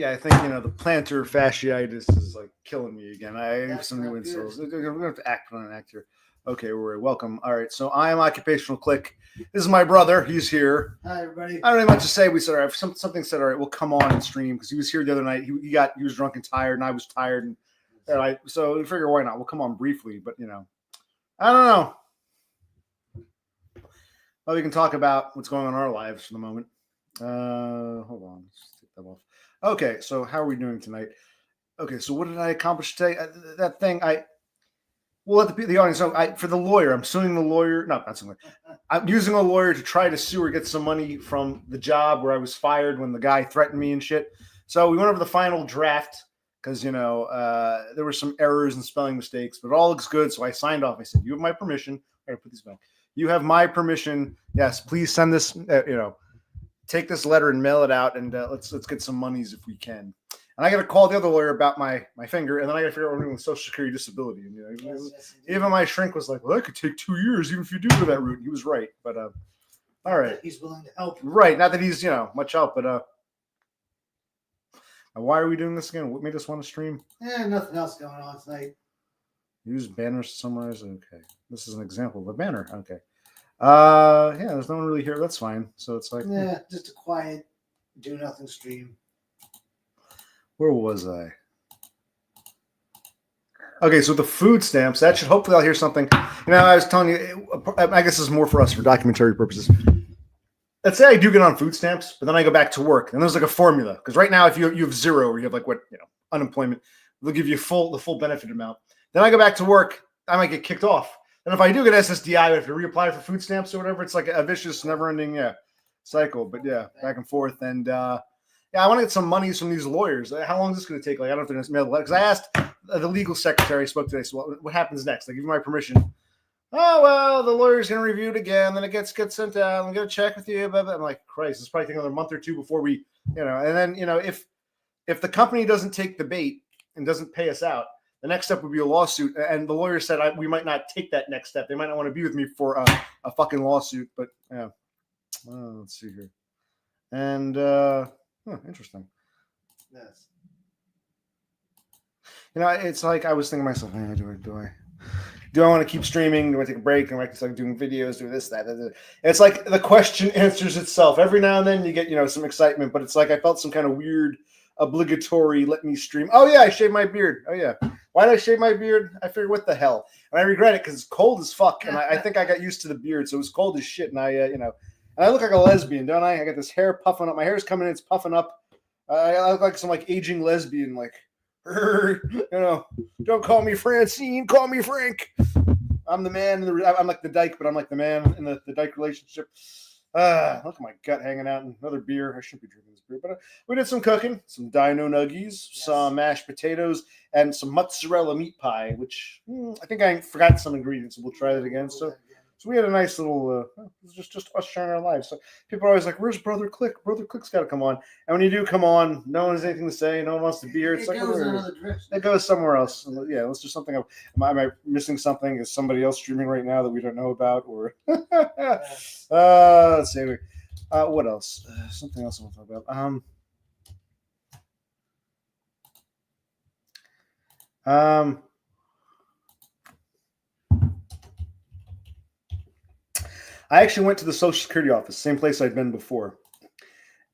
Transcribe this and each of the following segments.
Yeah, I think the plantar fasciitis is like killing me again. I have some new insoles. We're gonna have to act on an act here. Okay, we're welcome. All right, so I am occupational.clique. This is my brother. He's here. Hi, everybody. I don't have much to say. We said, all right, something said, all right, we'll come on and stream because he was here the other night. He was drunk and tired, and I was tired, and so we figure why not? We'll come on briefly, but I don't know. Well, we can talk about what's going on in our lives for the moment. Hold on, let's take that off. Okay, so how are we doing tonight? Okay, so what did I accomplish today? That thing we'll let the audience know. For the lawyer, I'm suing the lawyer. No, not suing. I'm using a lawyer to try to sue or get some money from the job where I was fired when the guy threatened me and shit. So we went over the final draft because there were some errors and spelling mistakes, but it all looks good. So I signed off. I said, "You have my permission." I gotta put these back. You have my permission. Yes, please send this. Take this letter and mail it out, and let's get some monies if we can. And I got to call the other lawyer about my finger, and then I got to figure out what I'm doing with Social Security disability. And, even my shrink was like, "Well, that could take 2 years, even if you do go that route." He was right, but all right. He's willing to help. Right, not that he's much help, but why are we doing this again? What made us want to stream? Nothing else going on tonight. Use banners to summarize. Okay, this is an example of a banner. Okay. There's no one really here. That's fine. So it's like just a quiet, do nothing stream. Where was I? Okay, so the food stamps, that should hopefully I'll hear something. I was telling you, I guess this is more for us for documentary purposes. Let's say I do get on food stamps, but then I go back to work, and there's like a formula. Because right now, if you have zero or you have unemployment, they'll give you the full benefit amount. Then I go back to work, I might get kicked off. And if I do get SSDI, I have to reapply for food stamps or whatever. It's like a vicious, never-ending cycle. But back and forth. And I want to get some monies from these lawyers. How long is this going to take? Like, I don't know if they're going to mail the letter. Because I asked the legal secretary I spoke today, so what happens next? They give me my permission. Oh, well, the lawyer's going to review it again. Then it gets sent out. I'm going to check with you. Blah, blah. I'm like, Christ, it's probably take another month or two before we, And then, if the company doesn't take the bait and doesn't pay us out, the next step would be a lawsuit, and the lawyer said we might not take that next step. They might not want to be with me for a fucking lawsuit, but let's see here. And interesting. Yes. It's like I was thinking to myself, do I want to keep streaming? Do I take a break? Do I start doing videos? Do this, that. It's like the question answers itself. Every now and then you get some excitement, but it's like I felt some kind of weird obligatory let me stream. Oh yeah, I shaved my beard. Oh yeah, why did I shave my beard? I figured what the hell, and I regret it because it's cold as fuck, and I think I got used to the beard, so it was cold as shit, and and I look like a lesbian, don't I? I got this hair puffing up, my hair's coming in, it's puffing up. I look like some aging lesbian, don't call me Francine, call me Frank. I'm the man. I'm like the dyke, but I'm like the man in the dyke relationship. Look at my gut hanging out, and another beer. I shouldn't be drinking this beer, but we did some cooking, some dino nuggies, some mashed potatoes, and some mozzarella meat pie, which I think I forgot some ingredients, so we'll try that again. So we had a nice little, it was just us sharing our lives. So people are always like, "Where's Brother Clique? Brother Clique's got to come on." And when you do come on, no one has anything to say. No one wants to be here. It's it goes somewhere else. Yeah, let's do something. Am I missing something? Is somebody else streaming right now that we don't know about? Or let's see. What else? Something else I want to talk about. I actually went to the Social Security office, same place I'd been before,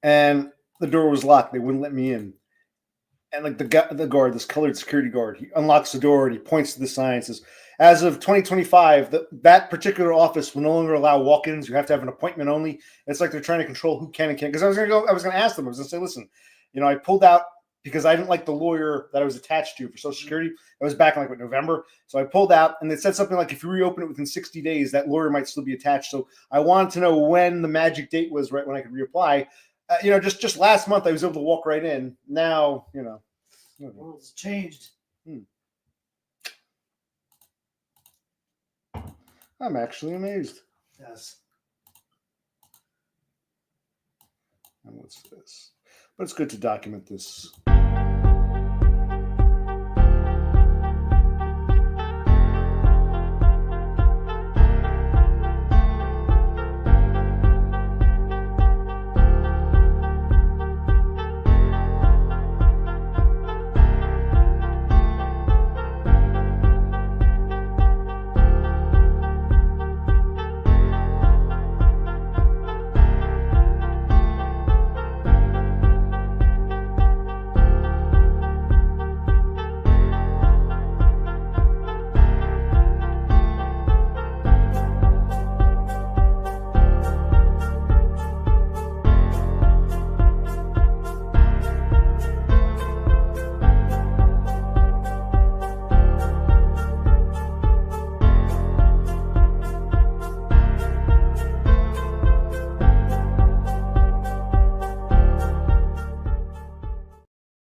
and the door was locked. They wouldn't let me in. And the guard, this colored security guard, he unlocks the door and he points to the sign and says, "As of 2025, that particular office will no longer allow walk-ins. You have to have an appointment only." It's like they're trying to control who can and can't. Because I was going to ask them. I was going to say, "Listen, I pulled out because I didn't like the lawyer that I was attached to for Social Security. I was back in November. So I pulled out, and it said something like, if you reopen it within 60 days, that lawyer might still be attached. So I wanted to know when the magic date was, right when I could reapply. Just last month I was able to walk right in. Now, the world's changed. I'm actually amazed. Yes. And what's this? But it's good to document this.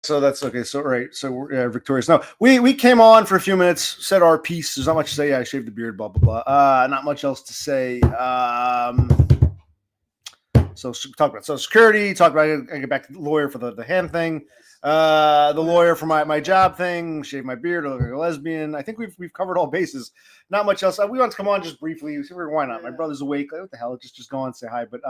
So that's okay. So right. So we're victorious. No, we came on for a few minutes, said our piece. There's not much to say. Yeah, I shaved the beard. Blah blah blah. Not much else to say. So talk about social security. Talk about I get back to the lawyer for the hand thing. The lawyer for my job thing. Shave my beard. I look like a lesbian. I think we've covered all bases. Not much else. We want to come on just briefly. Why not? My brother's awake. What the hell? Just go on and say hi. But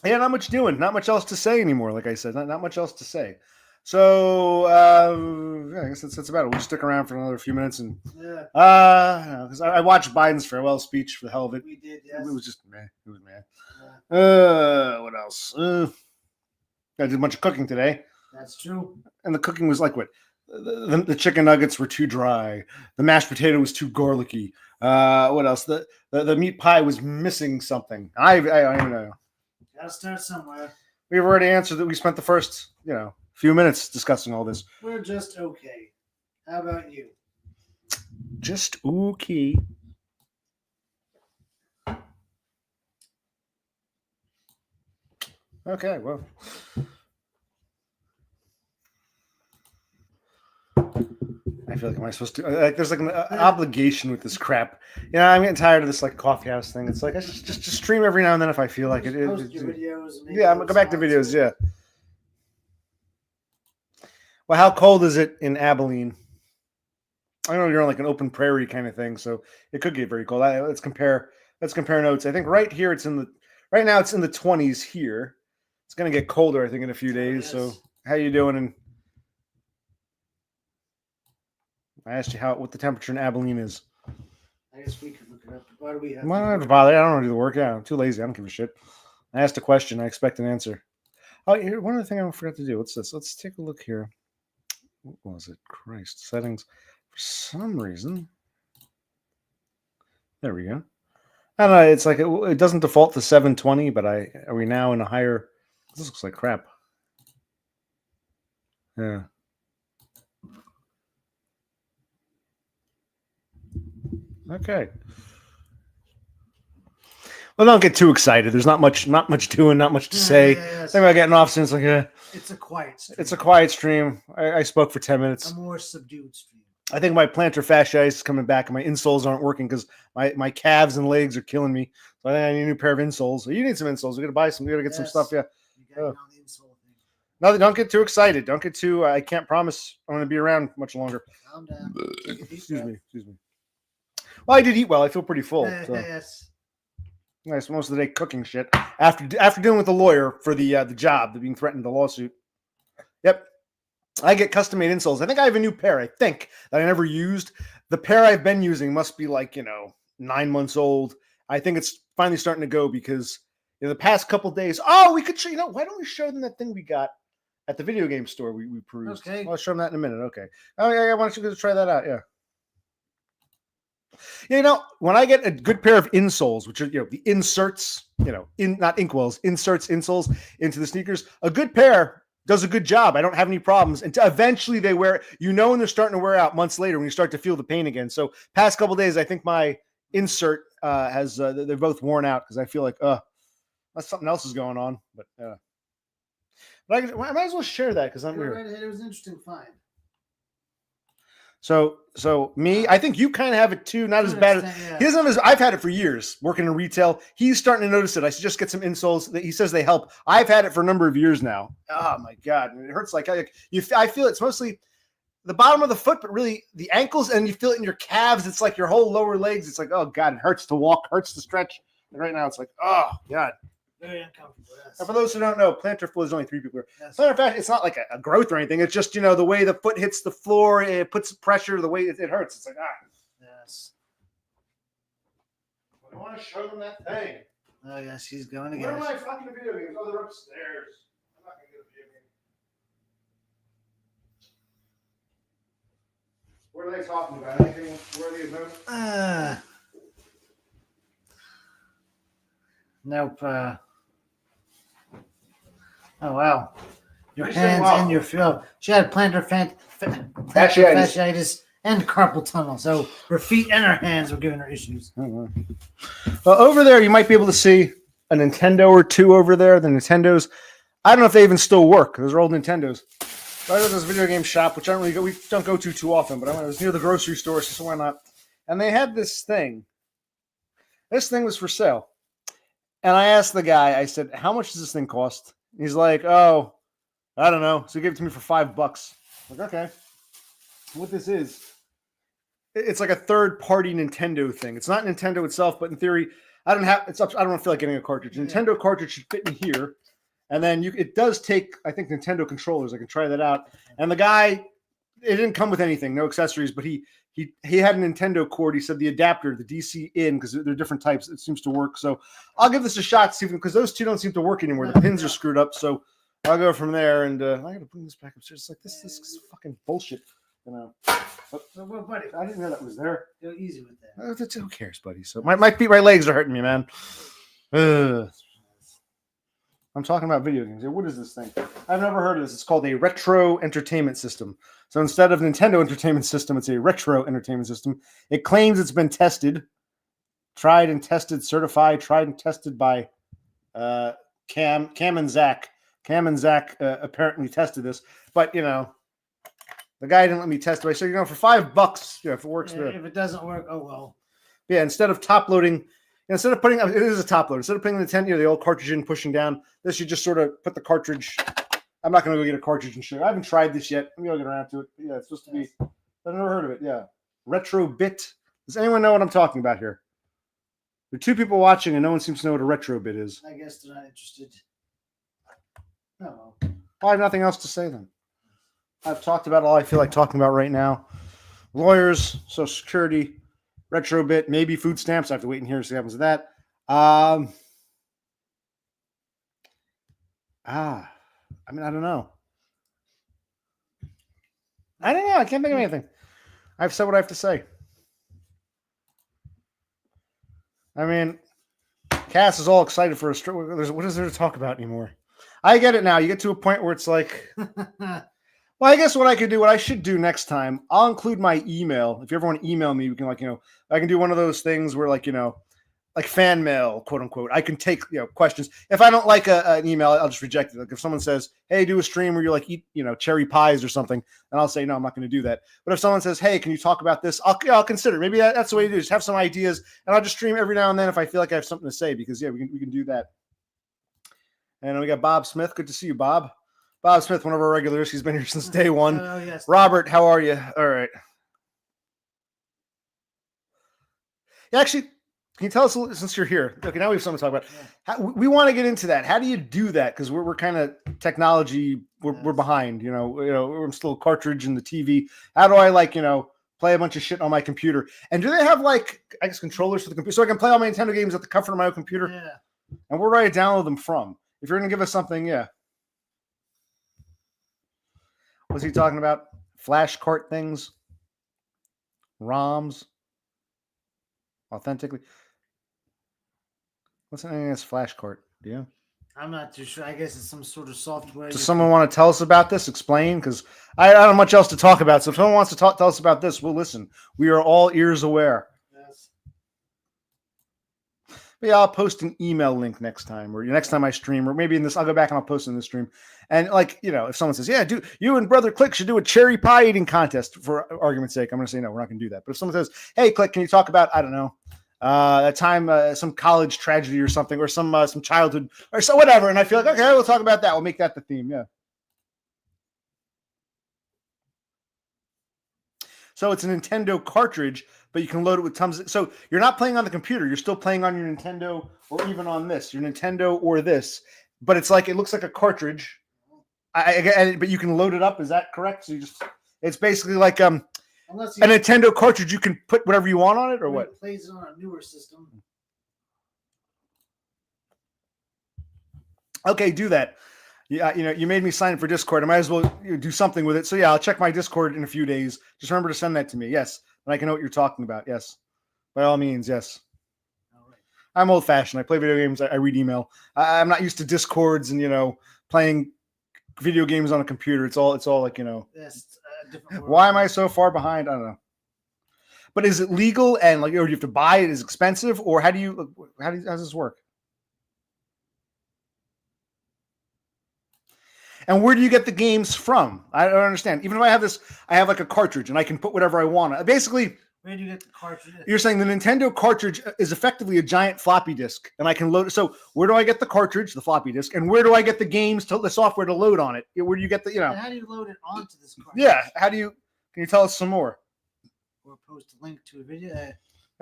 yeah, not much doing. Not much else to say anymore. Like I said, not much else to say. So yeah, I guess that's about it. We'll stick around for another few minutes and because I watched Biden's farewell speech for the hell of it. We did, yes. It was just meh. It was meh. What else? I did a bunch of cooking today. That's true. And the cooking was like what? The chicken nuggets were too dry. The mashed potato was too garlicky. What else? The meat pie was missing something. I don't even know. Gotta start somewhere. We've already answered that. We spent the first, few minutes discussing all this. We're just okay. How about you? Just okay. Okay, well. I feel like am I supposed to there's like an obligation with this crap. Yeah, I'm getting tired of this like coffee house thing. It's like I just stream every now and then if I feel like it. Post your videos. Yeah, I'm gonna go back to videos. Yeah. Well, how cold is it in Abilene? I know you're on like an open prairie kind of thing, so it could get very cold. Let's compare notes. I think right here right now it's in the 20s here. It's gonna get colder, I think, in a few days. Yes. So how you doing? And I asked you what the temperature in Abilene is. I guess we could look it up. Why do we have? I don't have to bother. I don't want to do the work. Yeah, I'm too lazy. I don't give a shit. I asked a question. I expect an answer. Oh, here, one other thing I forgot to do. What's this? Let's take a look here. What was it? Christ. Settings. For some reason. There we go. I don't know. It's like it doesn't default to 720, but are we now in a higher? This looks like crap. Yeah. Okay. Well, don't get too excited. There's not much doing, not much to say. Yes. Think about getting off soon. It's like It's a quiet stream. It's a quiet stream. I spoke for 10 minutes. A more subdued stream. I think my plantar fasciitis is coming back and my insoles aren't working because my calves and legs are killing me. So I think I need a new pair of insoles. You need some insoles. We got to buy some. We got to get some stuff. Yeah. You got on the insole thing. No, don't get too excited. Don't get too. I can't promise I'm going to be around much longer. Calm down. Excuse me. Well, I did eat well. I feel pretty full. So. Yes. Nice. Most of the day cooking shit. After dealing with the lawyer for the job, being threatened, the lawsuit. Yep. I get custom made insoles. I think I have a new pair. I think that I never used. The pair I've been using must be like 9 months old. I think it's finally starting to go because the past couple days. Oh, we could show. Why don't we show them that thing we got at the video game store we perused? Okay. I'll show them that in a minute. Okay. Oh yeah. Why don't you go try that out? Yeah. When I get a good pair of insoles, which are the inserts, not inkwells, inserts insoles into the sneakers, a good pair does a good job. I don't have any problems. And eventually they wear, when they're starting to wear out months later when you start to feel the pain again. So past couple of days, I think my insert has they're both worn out because I feel like something else is going on. But I might as well share that because I'm weird. It was an interesting find. So me, I think you kind of have it too. Not as bad as he doesn't have. I've had it for years working in retail. He's starting to notice it. I should just get some insoles. He says they help. I've had it for a number of years now. Oh my god, it hurts like I feel it's mostly the bottom of the foot, but really the ankles, and you feel it in your calves. It's like your whole lower legs. It's like, oh god, it hurts to walk, hurts to stretch. And right now, it's like, oh god. Very uncomfortable. Yes. And for those who don't know, plantar foot is only 3 people. Yes. Plantar fascia, it's not like a growth or anything. It's just the way the foot hits the floor, it puts pressure. The way it hurts. It's like Yes. I want to show them that thing. Oh yes, he's going again. Where are my fucking video games? Oh, they're upstairs. I'm not gonna get a video game. What are they talking about? Anything worthy of note? Nope. Oh wow, your You hands said wow. and your feet. She had plantar fasciitis and carpal tunnel. So her feet and her hands were giving her issues. Well, over there, you might be able to see a Nintendo or two over there. The Nintendos. I don't know if they even still work. Those are old Nintendos. But I go to this video game shop, which I don't really we don't go to too often, but I was near the grocery store, so why not? And they had this thing. This thing was for sale. And I asked the guy, I said, how much does this thing cost? He's like, oh, I don't know. So he gave it to me for $5. I'm like, okay. What this is, it's like a third-party Nintendo thing. It's not Nintendo itself, but in theory, I don't feel like getting a cartridge. A Nintendo cartridge should fit in here. And then it does take, I think, Nintendo controllers. I can try that out. And the guy, it didn't come with anything, no accessories, but he had a Nintendo cord. He said the adapter, the DC in, because they're different types, it seems to work. So I'll give this a shot, see because those two don't seem to work anymore. The pins are screwed up. So I'll go from there. And I got to bring this back upstairs. It's like this is fucking bullshit. You know. Well, buddy, I didn't know that was there. go easy with that. Who cares, buddy? So my feet, my legs are hurting me, man. I'm talking about video games. What is this thing? I've never heard of this. It's called a retro entertainment system. So instead of Nintendo Entertainment System, it's a retro entertainment system. It claims it's been tested, tried and tested, certified, tried and tested by Cam and Zach. Cam and Zach apparently tested this, but the guy didn't let me test it. I said, for $5, if it works. If it doesn't work, oh well. Yeah, instead of top loading. Instead of putting, it is a top loader. Instead of putting the Nintendo, the old cartridge in, pushing down, this you just sort of put the cartridge. I'm not going to go get a cartridge and show you. I haven't tried this yet. I'm going to get around to it. But yeah, it's supposed to be. I've never heard of it. Yeah, retro bit. Does anyone know what I'm talking about here? There are two people watching, and no one seems to know what a retro bit is. I guess they're not interested. No. Well, I have nothing else to say then. I've talked about all I feel like talking about right now. Lawyers, Social Security. Retro bit, maybe food stamps. I have to wait in here to see what happens with that. I don't know. I can't think of anything. I've said what I have to say. I mean, Cass is all excited for a what is there to talk about anymore? I get it now. You get to a point where it's like, well, I guess what I should do next time, I'll include my email. If you ever want to email me, we can I can do one of those things where like fan mail, quote unquote. I can take, questions. If I don't like an email, I'll just reject it. Like if someone says, hey, do a stream where you eat, cherry pies or something, and I'll say, no, I'm not going to do that. But if someone says, hey, can you talk about this? I'll consider it. Maybe that's the way to do it. Just have some ideas and I'll just stream every now and then if I feel like I have something to say, because we can do that. And we got Bob Smith. Good to see you, Bob. Bob Smith, one of our regulars. He's been here since day one. Oh, yes. Robert, how are you? All right. Yeah, actually, can you tell us, since you're here? Okay, now we have something to talk about. We want to get into that. How do you do that? Because we're kind of technology. We're behind. We're still a cartridge in the TV. How do I play a bunch of shit on my computer? And do they have controllers for the computer so I can play all my Nintendo games at the comfort of my own computer? Yeah. And where do I download them from? If you're going to give us something, yeah. What's he talking about? Flash cart things? ROMs? Authentically? What's anything that's flash cart? Do you? I'm not too sure. I guess it's some sort of software. Does someone want to tell us about this? Explain? Because I don't have much else to talk about. So if someone wants to tell us about this, we'll listen. We are all ears aware. Yes. But yeah, I'll post an email link next time, or next time I stream, or maybe in this, I'll go back and I'll post in this stream. And if someone says, yeah, you and Brother Click should do a cherry pie eating contest, for argument's sake, I'm going to say, no, we're not going to do that. But if someone says, hey, Click, can you talk about, I don't know, that time, some college tragedy or something, or some childhood or so, whatever. And I feel like, okay, we'll talk about that. We'll make that the theme. Yeah. So it's a Nintendo cartridge, but you can load it with tons. So you're not playing on the computer. You're still playing on your Nintendo, or even on your Nintendo or this, but it's it looks like a cartridge. But you can load it up. Is that correct? So it's basically like a Nintendo cartridge. You can put whatever you want on it, or what? It plays on a newer system. Okay, do that. Yeah, you made me sign up for Discord. I might as well do something with it. So yeah, I'll check my Discord in a few days. Just remember to send that to me. Yes, and I can know what you're talking about. Yes, by all means. Yes. All right. I'm old fashioned. I play video games. I read email. I'm not used to Discords and playing video games on a computer. It's all That's different. Why am I so far behind? I don't know. But is it legal and or you have to buy it? Is expensive, or how does this work? And where do you get the games from? I don't understand. Even if I have this, I have like a cartridge and I can put whatever I want. Basically, where do you get the cartridge? You're saying the Nintendo cartridge is effectively a giant floppy disk, and I can load it. So where do I get the cartridge, the floppy disk, and where do I get the games, the software to load on it? Where do you get the, And how do you load it onto this cartridge? Yeah, how do you? Can you tell us some more? Or post a link to a video.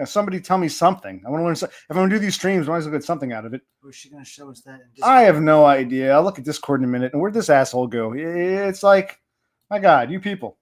Somebody tell me something. I want to learn. If I'm going to do these streams, I might as well get something out of it. Or is she going to show us that? I have no idea. I'll look at Discord in a minute. And where'd this asshole go? It's like, my God, you people.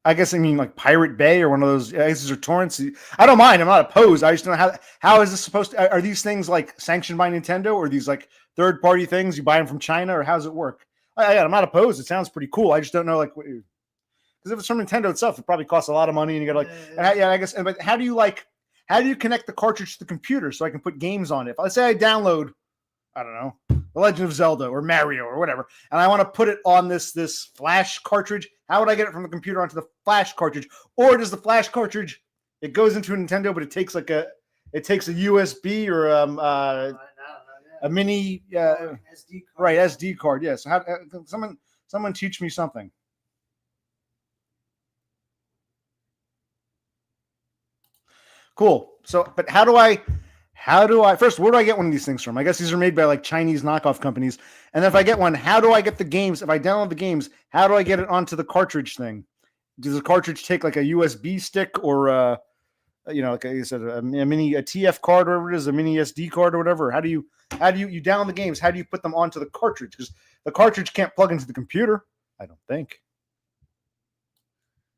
I guess I mean like Pirate Bay or one of those. I guess these are torrents. I don't mind. I'm not opposed. I just don't know how is this supposed to? Are these things like sanctioned by Nintendo, or are these like third party things? You buy them from China, or how does it work? I'm not opposed. It sounds pretty cool. I just don't know like because if it's from Nintendo itself, it probably costs a lot of money, and you got like I guess. But how do you connect the cartridge to the computer so I can put games on it? Let's say I download, I don't know, The Legend of Zelda or Mario or whatever, and I want to put it on this flash cartridge. How would I get it from the computer onto the flash cartridge? Or does the flash cartridge, it goes into a Nintendo, but it takes a USB or a mini SD card. Right, SD card. Yes. How someone teach me something. Cool. So, but how do I first, where do I get one of these things from? I guess these are made by like Chinese knockoff companies. And then if I get one, how do I get the games? If I download the games, how do I get it onto the cartridge thing? Does the cartridge take like a USB stick or like I said, a TF card or whatever it is, a mini SD card or whatever? How do you download the games? How do you put them onto the cartridge? Because the cartridge can't plug into the computer, I don't think.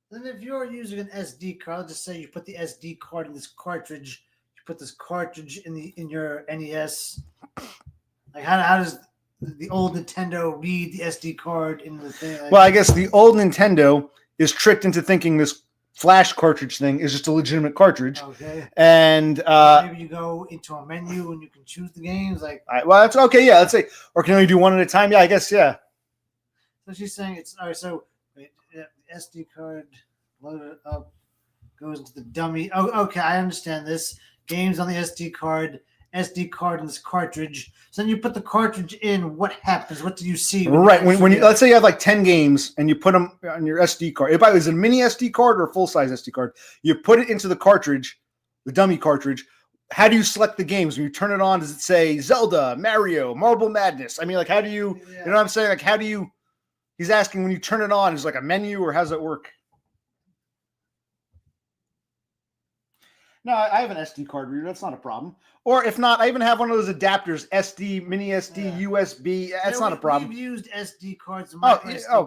Then if you're using an SD card, I'll just say you put the SD card in this cartridge. You put this cartridge in your NES. Like how does the old Nintendo read the SD card in the thing? Well, I guess the old Nintendo is tricked into thinking this flash cartridge thing is just a legitimate cartridge. Okay. And maybe you go into a menu and you can choose the games. Well, that's okay. Yeah, let's say, or can only do one at a time. Yeah, I guess. Yeah. So she's saying it's all right. So wait, the SD card loaded up goes into the dummy. Oh, okay. I understand this. Games on the SD card in this cartridge. So then you put the cartridge in. What happens? What do you see? Right. When you let's say you have like 10 games and you put them on your SD card. If it was a mini SD card or a full size SD card, you put it into the cartridge, the dummy cartridge. How do you select the games when you turn it on? Does it say Zelda, Mario, Marble Madness? I mean, like, how do you? You know what I'm saying? Like, how do you? He's asking when you turn it on. Is it like a menu or how does it work? No, I have an SD card reader. That's not a problem. Or if not, I even have one of those adapters, SD, mini SD, USB. That's not a problem. We've used SD cards.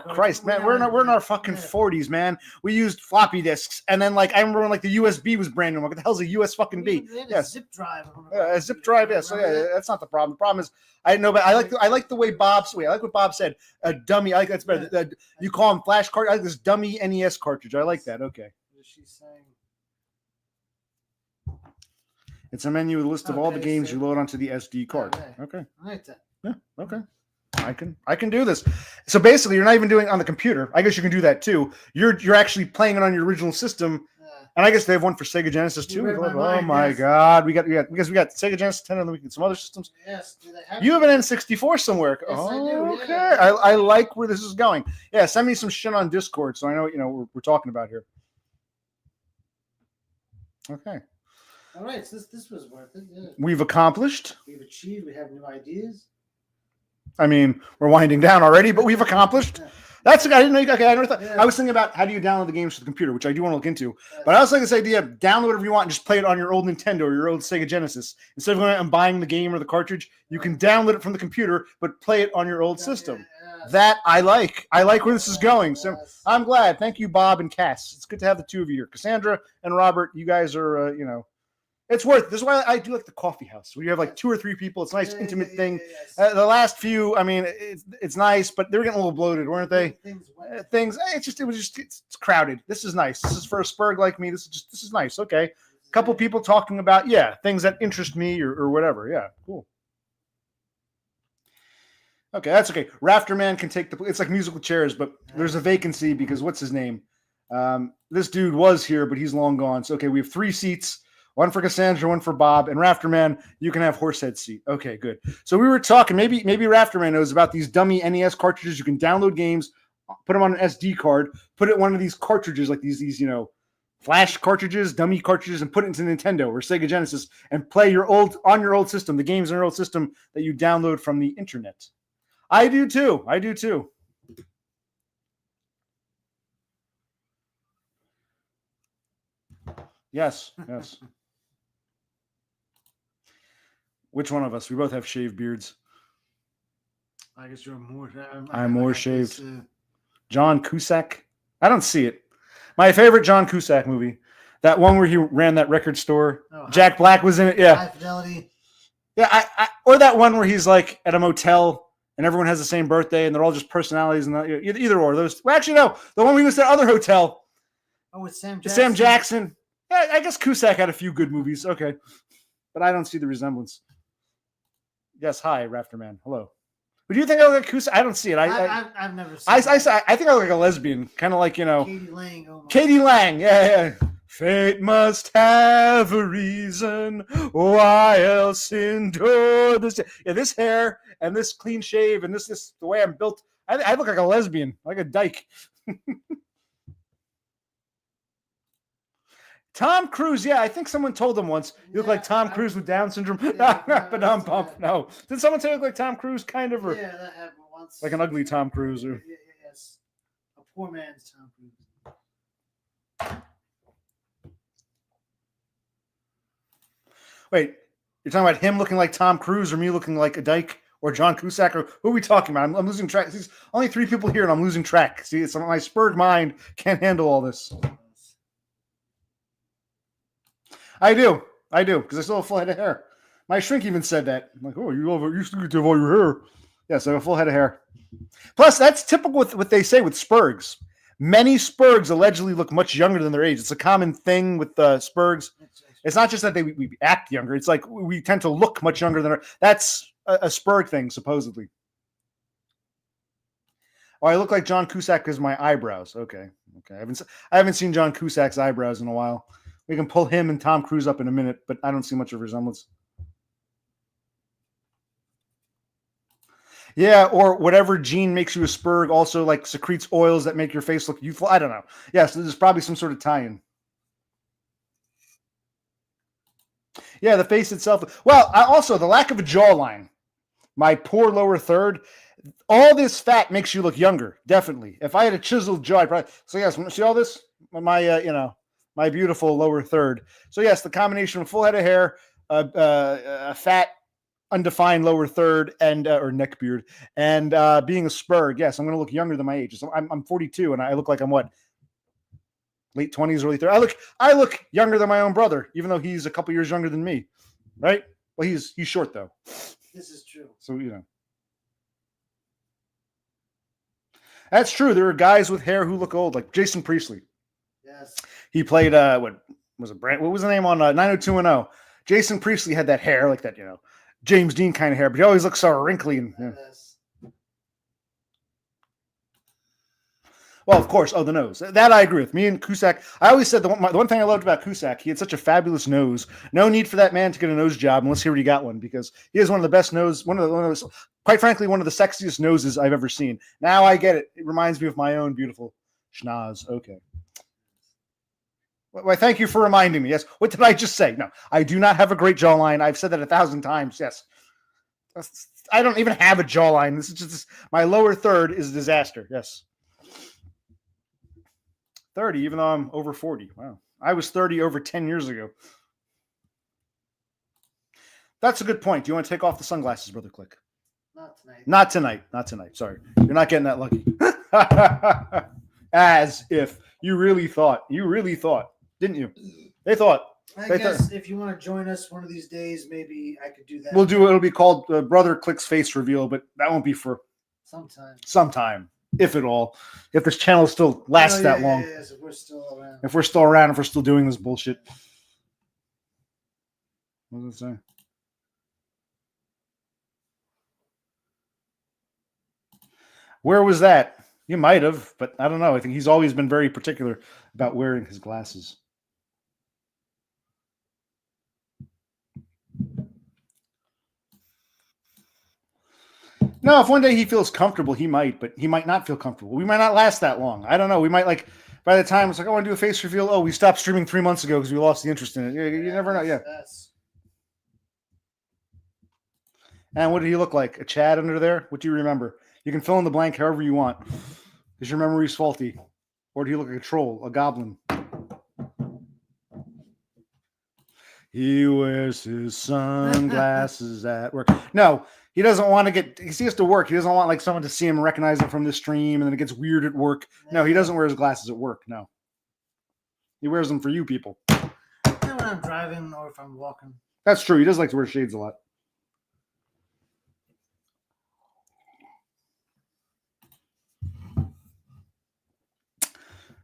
Christ, man, we're in our fucking 40s, man. We used floppy disks, and then like I remember when like the USB was brand new. What the hell's a US fucking B? A zip drive. A zip drive. Yeah. So yeah, that's not the problem. The problem is I know, but I like the way I like what Bob said. A dummy. I like that's better. You call them flash card. I like this dummy NES cartridge. I like that. Okay. What is she saying? It's a menu with a list of all the games you load onto the SD card. Okay. I like that. Yeah. Okay. I can do this. So basically, you're not even doing it on the computer. I guess you can do that too. You're actually playing it on your original system. And I guess they have one for Sega Genesis too. Oh my God, we got Sega Genesis 10 and then we get some other systems. Yes. You have an N64 somewhere. Yes, oh, I do. okay. Yeah. I like where this is going. Yeah, send me some shit on Discord so I know what we're talking about here. Okay. All right, so this was worth it. Yeah. We've accomplished. We've achieved. We have new ideas. I mean, we're winding down already, but we've accomplished. That's I didn't know. Okay, I never thought. I was thinking about how do you download the games to the computer, which I do want to look into. But I also like this idea of download whatever you want and just play it on your old Nintendo or your old Sega Genesis. Instead of going out and buying the game or the cartridge, you can download it from the computer, but play it on your old system. That I like. I like where this is going. So I'm glad. Thank you, Bob and Cass. It's good to have the two of you here. Cassandra and Robert, you guys are, it's worth it. This is why I do like the coffee house. Where you have like 2 or 3 people. It's a nice, intimate thing. The last few, I mean, it's nice, but they were getting a little bloated, weren't they? It's crowded. This is nice. This is for a spurg like me. This is nice. Okay. A couple people talking about, things that interest me or whatever. Yeah, cool. Okay, that's okay. Rafterman can take it's like musical chairs, but there's a vacancy because what's his name? This dude was here, but he's long gone. So, okay, we have 3 seats One for Cassandra, one for Bob, and Rafterman, you can have Horsehead seat. Okay, good. So we were talking, maybe Rafterman knows about these dummy NES cartridges. You can download games, put them on an SD card, put it in one of these cartridges, like these flash cartridges, dummy cartridges, and put it into Nintendo or Sega Genesis and play your old system, the games on your old system that you download from the internet. I do too. Yes. Which one of us? We both have shaved beards. I guess you're more. I'm more shaved. John Cusack. I don't see it. My favorite John Cusack movie, that one where he ran that record store. Jack Black was in it. Yeah. High Fidelity. Yeah. Or that one where he's like at a motel and everyone has the same birthday and they're all just personalities. And either or those. Well, actually, no. The one we was at the other hotel. Oh, with Sam Jackson. Sam Jackson. Yeah, I guess Cusack had a few good movies. Okay. But I don't see the resemblance. Yes. Hi, Rafterman. Hello. But do you think I look like Cusack? I don't see it. I've never seen I think I look like a lesbian. Kind of like, Katie Lang. Oh Katie Lang. Yeah. Fate must have a reason. Why else endure this? Yeah, this hair and this clean shave and this the way I'm built. I look like a lesbian, like a dyke. Tom Cruise, yeah, I think someone told him once, you look like Tom Cruise with Down syndrome. But I'm pumped. No. Did someone say you look like Tom Cruise, kind of? Or yeah, that happened once. Like an ugly Tom Cruise? Or... Yes. A poor man's Tom Cruise. Wait, you're talking about him looking like Tom Cruise or me looking like a dyke or John Cusack? Or who are we talking about? I'm losing track. There's only 3 people here and I'm losing track. See, it's my spurred mind can't handle all this. I do, because I still have a full head of hair. My shrink even said that. I'm like, oh, you still get to have all your hair. Yes, I have a full head of hair. Plus, that's typical with what they say with spurgs. Many spurgs allegedly look much younger than their age. It's a common thing with spurgs. It's not just that we act younger. It's like we tend to look much younger than that's a spurg thing, supposedly. Oh, I look like John Cusack because of my eyebrows. Okay. I haven't seen John Cusack's eyebrows in a while. We can pull him and Tom Cruise up in a minute, but I don't see much of a resemblance. Yeah, or whatever gene makes you a spurg also like secretes oils that make your face look youthful. I don't know. Yes, there's probably some sort of tie-in. Yeah, the face itself. Well, also the lack of a jawline. My poor lower third. All this fat makes you look younger. Definitely. If I had a chiseled jaw, I'd probably. So yes, see all this? My beautiful lower third. So yes, the combination of full head of hair, a fat, undefined lower third, and or neck beard, and being a spurg. Yes, I'm going to look younger than my age. So I'm 42, and I look like I'm what, late 20s, early 30s. I look younger than my own brother, even though he's a couple years younger than me, right? Well, he's short though. This is true. So that's true. There are guys with hair who look old, like Jason Priestley. Yes. He played what was the name on 90210? Jason Priestley had that hair, like that, James Dean kind of hair, but he always looks so wrinkly. And, Well, of course. Oh, the nose. That I agree with. Me and Cusack. I always said the one thing I loved about Cusack, he had such a fabulous nose. No need for that man to get a nose job unless he already got one, because he has one of the best nose. Quite frankly, one of the sexiest noses I've ever seen. Now I get it. It reminds me of my own beautiful schnoz. Okay. Well, thank you for reminding me. Yes. What did I just say? No, I do not have a great jawline. I've said that 1,000 times. Yes. I don't even have a jawline. This is just my lower third is a disaster. Yes. 30, even though I'm over 40. Wow. I was 30 over 10 years ago. That's a good point. Do you want to take off the sunglasses, Brother Click? Not tonight. Not tonight. Sorry. You're not getting that lucky. As if you really thought, didn't you? They thought. I guess if you want to join us one of these days, maybe I could do that. We'll do it. It'll be called Brother Click's Face Reveal, but that won't be for sometime, if at all. If this channel still lasts that long. Yes, if we're still around. If we're still around, if we're still doing this bullshit. What does it say? Where was that? You might have, but I don't know. I think he's always been very particular about wearing his glasses. No, if one day he feels comfortable, he might, but he might not feel comfortable. We might not last that long. I don't know. We might like by the time it's like, I want to do a face reveal. Oh, we stopped streaming 3 months ago because we lost the interest in it. You never know. Yeah. And what did he look like? A Chad under there? What do you remember? You can fill in the blank however you want. Is your memory faulty? Or do you look like a troll, a goblin? He wears his sunglasses at work. No, he doesn't want to get. He has to work. He doesn't want like someone to see him and recognize him from the stream, and then it gets weird at work. No, he doesn't wear his glasses at work. No, he wears them for you people. When I'm driving or if I'm walking. That's true. He does like to wear shades a lot.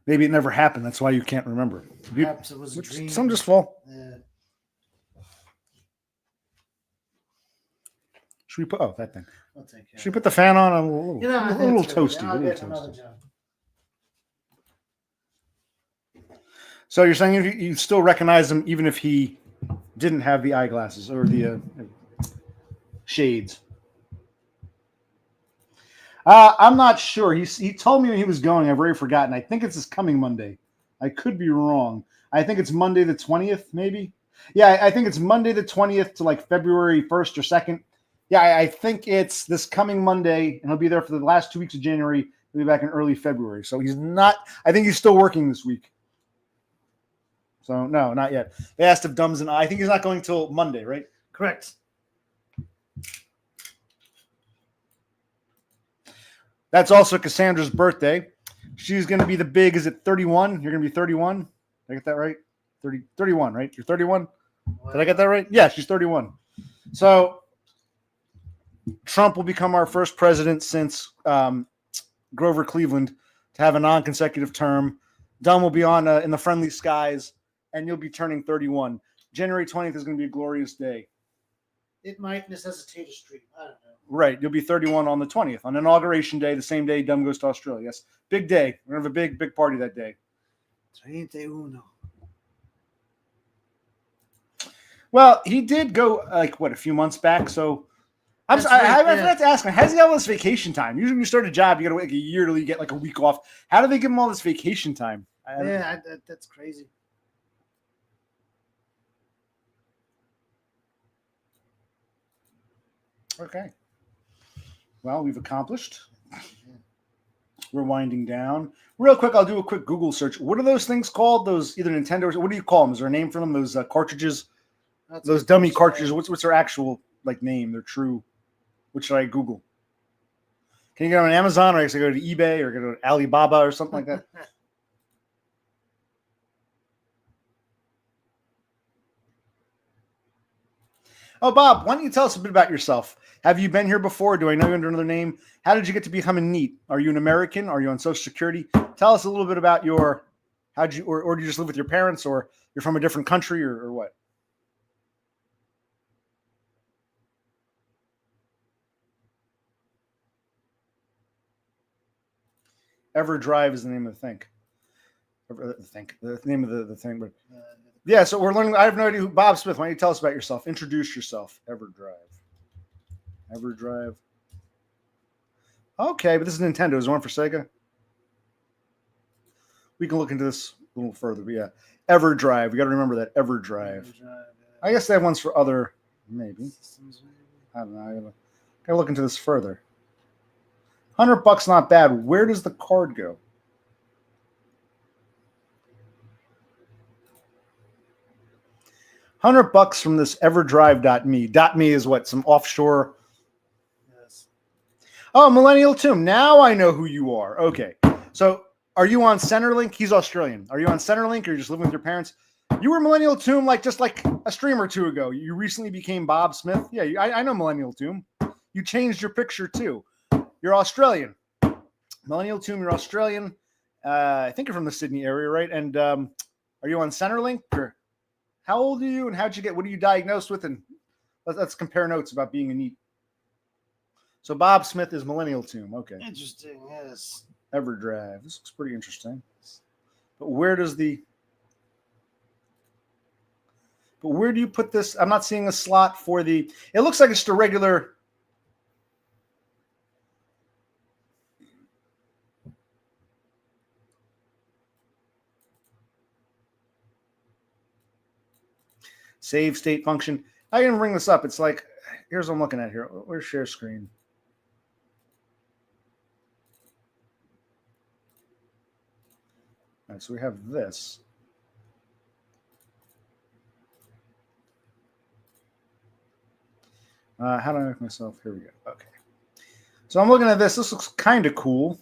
Maybe it never happened. That's why you can't remember. Perhaps it was a dream. Some just fall. Yeah. Should we put? Oh, that thing. I'll take care. Should we put the fan on? A little, You know, a little toasty. A little toasty. So you're saying you still recognize him even if he didn't have the eyeglasses or the shades? I'm not sure. He told me when he was going. I've already forgotten. I think it's this coming Monday. I could be wrong. I think it's Monday the 20th, maybe. Yeah, I think it's Monday the 20th to like February 1st or 2nd. Yeah, I think it's this coming Monday, and he'll be there for the last 2 weeks of January. He'll be back in early February. So he's not. I think he's still working this week. So no, not yet. They asked if Dumb's and I think he's not going till Monday, right? Correct. That's also Cassandra's birthday. She's going to be the big. Is it 31? You're going to be 31. Did I get that right? 31, right? You're 31. Did I get that right? Yeah, she's 31. So Trump will become our first president since Grover Cleveland to have a non-consecutive term. Dumb will be on in the friendly skies, and you'll be turning 31. January 20th is going to be a glorious day. It might necessitate a stream. I don't know. Right. You'll be 31 on the 20th, on Inauguration Day, the same day Dumb goes to Australia. Yes. Big day. We're going to have a big party that day. 31. Well, he did go, a few months back, so I forgot to ask him, has he all this vacation time? Usually when you start a job, you got to wait like a year till you get like a week off. How do they give him all this vacation time? That's crazy. Okay. Well, we've accomplished. We're winding down. Real quick, I'll do a quick Google search. What are those things called? Those either Nintendo or what do you call them? Is there a name for them? Those cartridges? Those dummy cartridges. What's their actual name? Their true. What should I Google? Can you get on Amazon, or I should go to eBay, or go to Alibaba, or something like that? Oh, Bob, why don't you tell us a bit about yourself? Have you been here before? Do I know you under another name? How did you get to become a NEET? Are you an American? Are you on Social Security? Tell us a little bit about or do you just live with your parents, or you're from a different country, or what? EverDrive is the name of the thing. The name of the thing, but yeah. So we're learning. I have no idea who Bob Smith. Why don't you tell us about yourself? Introduce yourself. EverDrive. Okay, but this is Nintendo. Is there one for Sega? We can look into this a little further. But yeah, EverDrive. We got to remember that EverDrive. I guess they have ones for other maybe. I don't know. I gotta look into this further. $100 not bad. Where does the card go? $100 from this EverDrive.me. .me is what? Some offshore. Yes. Oh, Millennial Tomb. Now I know who you are. Okay. So are you on Centerlink? He's Australian. Are you on Centerlink, or you're just living with your parents? You were Millennial Tomb just like a stream or two ago. You recently became Bob Smith. Yeah, I know Millennial Tomb. You changed your picture too. You're Australian. Millennial Tomb, you're Australian. I think you're from the Sydney area, right? And are you on Centerlink? Or how old are you, and what are you diagnosed with? And let's compare notes about being a NEET. So Bob Smith is Millennial Tomb. Okay. Interesting, yes. EverDrive. This looks pretty interesting. But where do you put this? I'm not seeing a slot for the. It looks like it's just a regular. save state function. I can bring this up. It's like, here's what I'm looking at here. Where's share screen? All right, so we have this. How do I make myself? Here we go. Okay. So I'm looking at this. This looks kind of cool.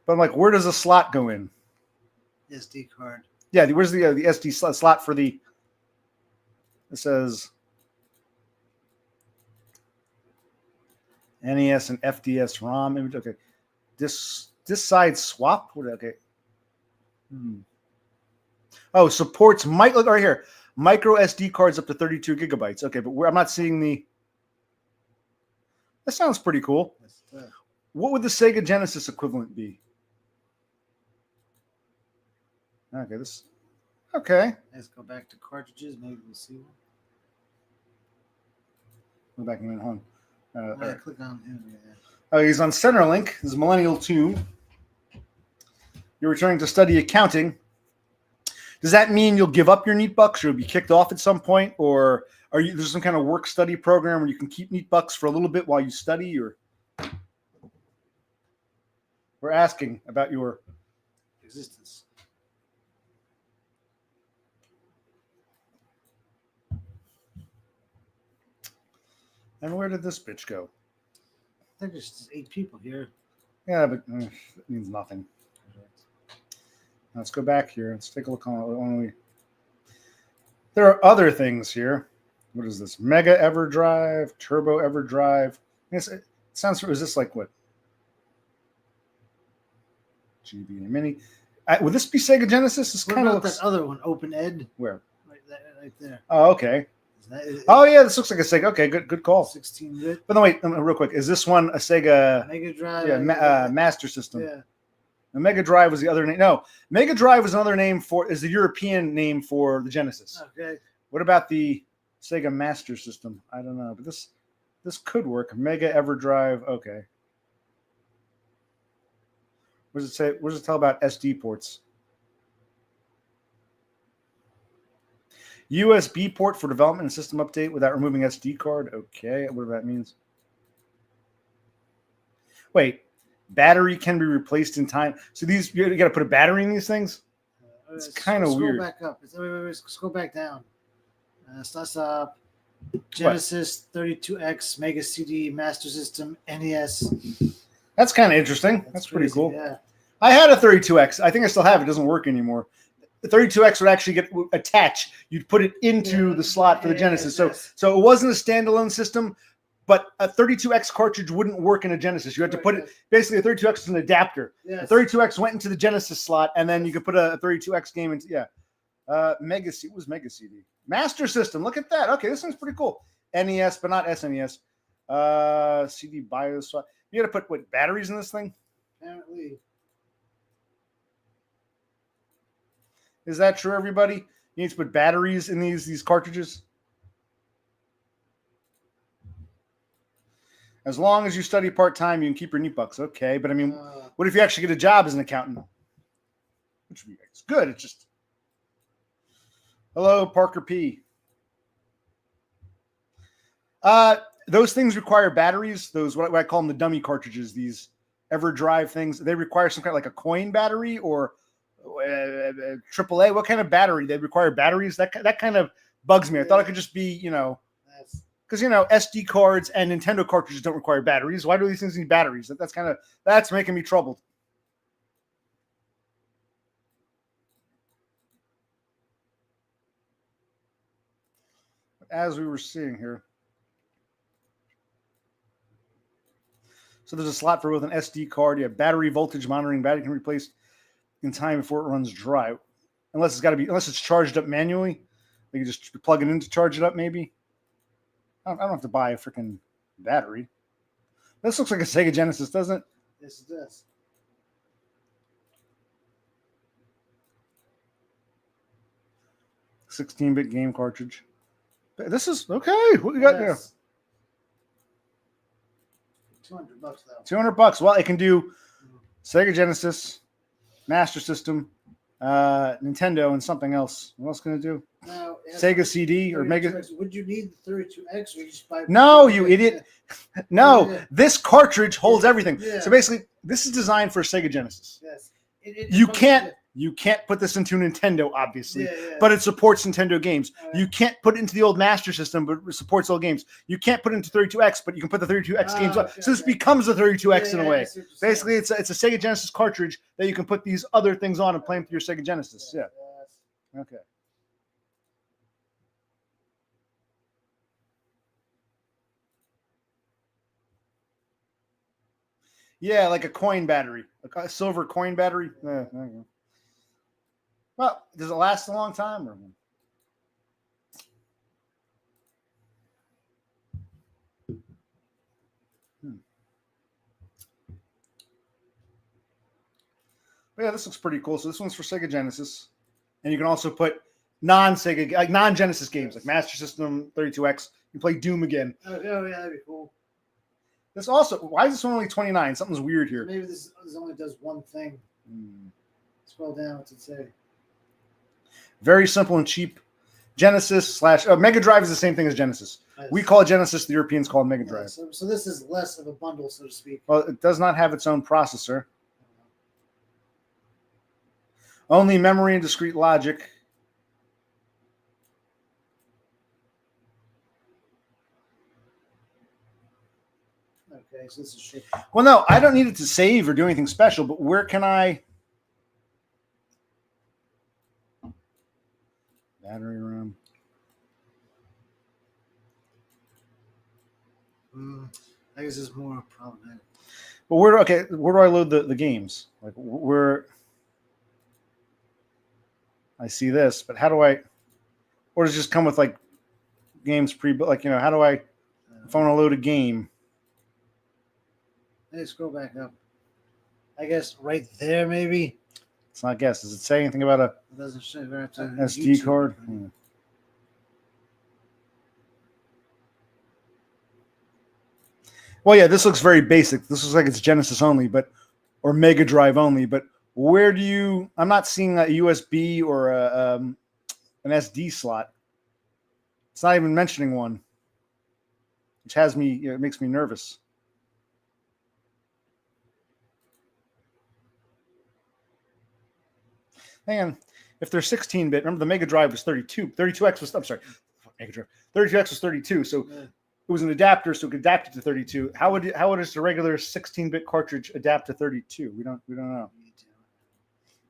But I'm like, where does the slot go in? SD card. Yeah, where's the SD slot for the? It says NES and FDS ROM image. Okay, this side swap. Okay. Oh, supports look right here. Micro SD cards up to 32 gigabytes. Okay, but I'm not seeing the. That sounds pretty cool. What would the Sega Genesis equivalent be? Okay, this. Okay. Let's go back to cartridges. Maybe we'll see one. Go back a minute. Hold on. Click on him. Yeah. Oh, he's on Centerlink. This is Millennial Tomb. You're returning to study accounting. Does that mean you'll give up your neat bucks, or you'll be kicked off at some point, or are you there's some kind of work study program where you can keep neat bucks for a little bit while you study? Or we're asking about your Existence. And where did this bitch go? I think there's just 8 people here. Yeah, but it means nothing. Let's go back here. Let's take a look on There are other things here. What is this? Mega EverDrive, Turbo EverDrive. It sounds. Is this like what? GB Mini. Would this be Sega Genesis? This kind of looks. That other one, Open Ed. Where? Right there. Oh, okay. Oh yeah, this looks like a Sega. Okay, good call. 16-bit. But no, wait, real quick. Is this one a Sega Mega Drive? Yeah, Master System. Yeah. The Mega Drive was the other name. No, Mega Drive was another name is the European name for the Genesis. Okay. What about the Sega Master System? I don't know, but this could work. Mega EverDrive. Okay. What does it say? What does it tell about SD ports? USB port for development and system update without removing SD card. Okay, whatever that means. Wait. Battery can be replaced in time. So these you got to put a battery in these things. It's kind of weird. Scroll back up. Wait, scroll back down. Stop. Genesis, 32X, Mega CD, Master System, NES. That's kind of interesting. That's pretty crazy, cool. Yeah. I had a 32X. I think I still have it. It doesn't work anymore. The 32X would actually get attached. You'd put it into the slot for the Genesis. So it wasn't a standalone system. But a 32X cartridge wouldn't work in a Genesis. You had to put it, basically a 32X is an adapter. Yes. The 32X went into the Genesis slot, and then you could put a 32X game into, Mega CD, was Mega CD. Master System, look at that. Okay, this one's pretty cool. NES, but not SNES. CD BIOS. You got to put, batteries in this thing? Apparently. Is that true, everybody? You need to put batteries in these cartridges? As long as you study part-time, you can keep your neat bucks. Okay, but I mean, what if you actually get a job as an accountant? Which would be good. It's just... Hello, Parker P. Those things require batteries. Those, what I call them, the dummy cartridges, these EverDrive things. They require some kind of like a coin battery or AAA. What kind of battery? They require batteries? That kind of bugs me. I thought it could just be, because SD cards and Nintendo cartridges don't require batteries. Why do these things need batteries? That's making me troubled. As we were seeing here, so there's a slot for both an SD card. You have battery voltage monitoring. Battery can be replaced in time before it runs dry, unless it's charged up manually. You can just plug it in to charge it up, maybe. I don't have to buy a freaking battery. This looks like a Sega Genesis, doesn't it? Yes, it does. $16-bit game cartridge. This is okay. What you got there? $200 though. $200. Well, it can do Sega Genesis, Master System, Nintendo, and something else. What else can it do? Now Sega CD or Mega. 32X. Would you need the 32X or you just buy? No, you idiot. No, Yeah. this cartridge holds everything. Yeah. So basically, this is designed for Sega Genesis. Yes. You can't put this into Nintendo, obviously, Yeah. but it supports Nintendo games. All right. You can't put it into the old Master System, but it supports old games. You can't put it into 32X, but you can put the 32X games on. Okay, So this okay. becomes a 32X Yeah, in a yeah, way. I see what you're saying. Basically, it's a Sega Genesis cartridge that you can put these other things on and play them through your Sega Genesis. Yeah. Yes. Okay. Yeah, like a coin battery, a silver coin battery. Yeah, there you go. Well, does it last a long time? Or? But yeah, this looks pretty cool. So this one's for Sega Genesis, and you can also put non-Sega, like non-Genesis games, like Master System, 32X. You can play Doom again. Oh yeah, that'd be cool. This also, why is this one only 29? Something's weird here. Maybe this only does one thing. Scroll down. What's it say? Very simple and cheap. Genesis / Mega Drive is the same thing as Genesis. Yes. We call it Genesis. The Europeans call it Mega Yeah, Drive. so this is less of a bundle, so to speak. Well, it does not have its own processor. Only memory and discrete logic. Okay, so this is shit. Well, no, I don't need it to save or do anything special, but where can I... Battery RAM. I guess it's more problematic. But where do I load the games? Like where I see this, but how do I, or does it just come with like games pre-built? Like, how do I, if I want to load a game? Hey, scroll back up. I guess right there, maybe. It's not guess. Does it say anything about a It doesn't show. We're gonna have to SD YouTube. card? Well, yeah, this looks very basic. This looks like it's Genesis only, or Mega Drive only. But where do you? I'm not seeing a USB or an SD slot. It's not even mentioning one, which has me. It makes me nervous. Hang on. If they're 16-bit, remember the Mega Drive was 32. 32X was. I'm sorry, Mega Drive. 32X was 32. So. Yeah. It was an adapter, so it could adapt it to 32. How would just a regular 16-bit cartridge adapt to 32? We don't know.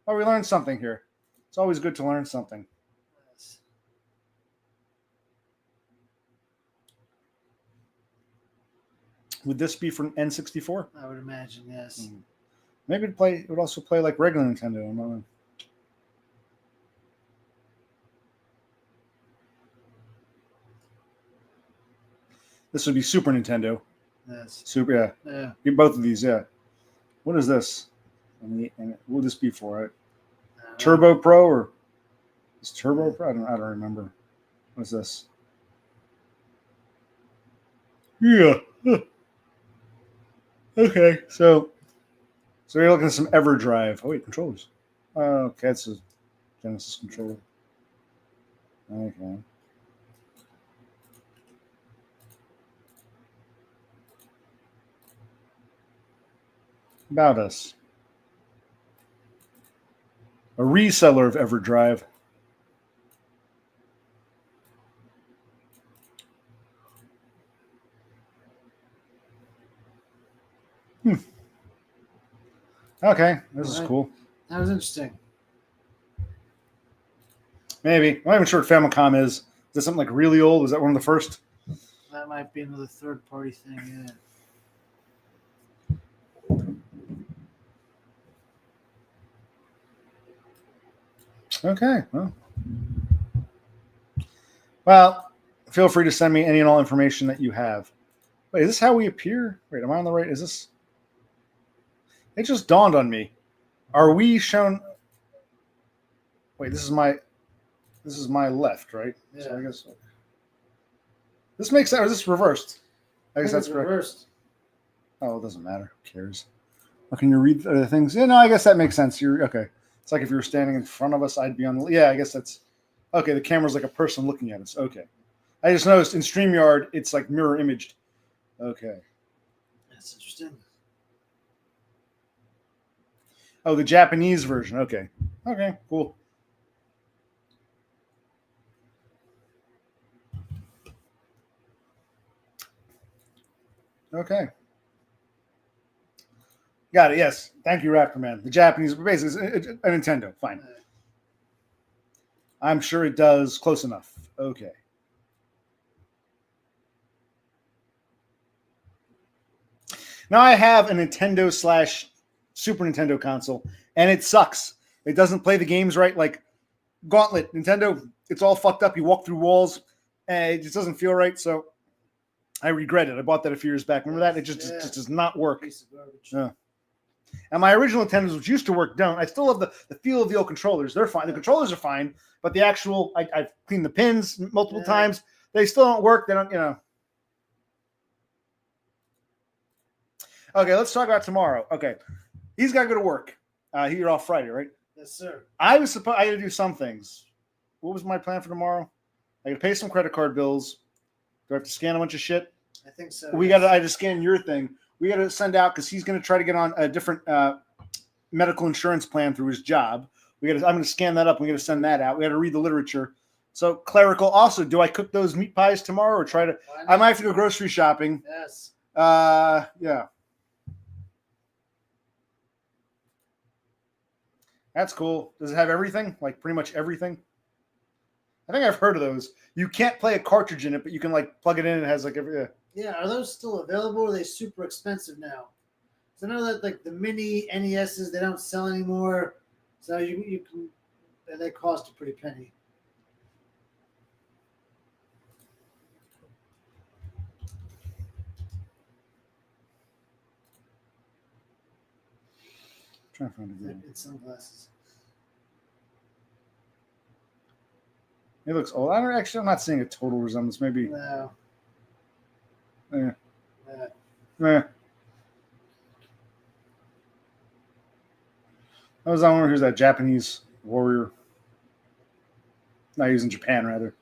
Oh, we learned something here. It's always good to learn something. Would this be from N64? I would imagine, yes. Maybe it would also play like regular Nintendo. I don't know. This would be Super Nintendo. Yes. Super, Yeah. Get both of these, yeah. What is this? And what would this be for? Turbo Pro or is Turbo Pro? I don't remember. What's this? Yeah. Okay, so you're looking at some EverDrive. Oh wait, controllers. Okay, it's a Genesis controller. Okay. About us. A reseller of EverDrive. Okay, this is cool. That was interesting. Maybe. I'm not even sure what Famicom is. Is this something like really old? Is that one of the first? That might be another third-party thing, yeah. Okay. Well, feel free to send me any and all information that you have. Wait, is this how we appear? Wait, am I on the right? Is this? It just dawned on me. Are we shown? Wait, this is my left, right? Yeah. So I guess this makes sense. Or is this reversed? I guess think that's it's correct. reversed. Oh, it doesn't matter. Who cares? Or can you read other things? Yeah, no, I guess that makes sense. You're okay. It's like if you were standing in front of us, I'd be on the. Yeah, I guess that's Okay, the camera's like a person looking at us. Okay. I just noticed in StreamYard, it's like mirror imaged. Okay. That's interesting. Oh, the Japanese version. Okay. Okay, cool. Okay. Got it. Yes. Thank you, Raptor Man. The Japanese, basically, it's a Nintendo. Fine. I'm sure it does close enough. Okay. Now I have a Nintendo / Super Nintendo console, and it sucks. It doesn't play the games right. Like Gauntlet, Nintendo, it's all fucked up. You walk through walls, and it just doesn't feel right. So I regret it. I bought that a few years back. Remember that? It just does not work. Piece of garbage. Yeah. And my original Nintendos, which used to work, don't. I still love the feel of the old controllers. They're fine. The controllers are fine, but the actual, I've cleaned the pins multiple times. They still don't work. They don't, Okay, let's talk about tomorrow. Okay. He's got to go to work. You're off Friday, right? Yes, sir. I was supposed I got to do some things. What was my plan for tomorrow? I got to pay some credit card bills. Do I have to scan a bunch of shit? I think so. I just scan your thing. We got to send out because he's going to try to get on a different medical insurance plan through his job. I'm going to scan that up. We got to send that out. We got to read the literature. So clerical. Also, do I cook those meat pies tomorrow or try to? I might have to go grocery shopping. Yes. Yeah. That's cool. Does it have everything? Like pretty much everything? I think I've heard of those. You can't play a cartridge in it, but you can like plug it in and it has like every. Yeah, are those still available? Or are they super expensive now? So I know that like the mini NESs they don't sell anymore. So you can they cost a pretty penny. I'm trying to find a good. It's sunglasses. It looks old. I'm not seeing a total resemblance. Maybe. No. Eh. Yeah. Eh. I wonder who's that Japanese warrior. No, he's in Japan, rather.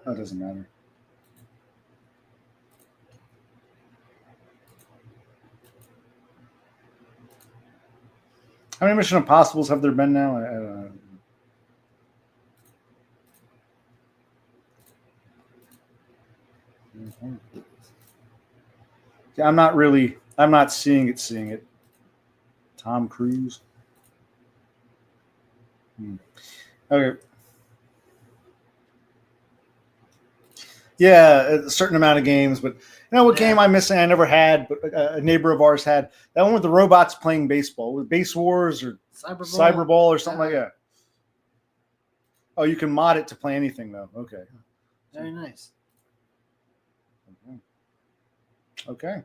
That doesn't matter. How many Mission Impossibles have there been now? I don't know. Yeah, I'm not seeing it. Tom Cruise. Okay. Yeah, a certain amount of games, but you know what game I'm missing? I never had, but a neighbor of ours had that one with the robots playing baseball, with Base Wars or Cyberball or something like that. Oh, you can mod it to play anything though. Okay. Very nice. Okay.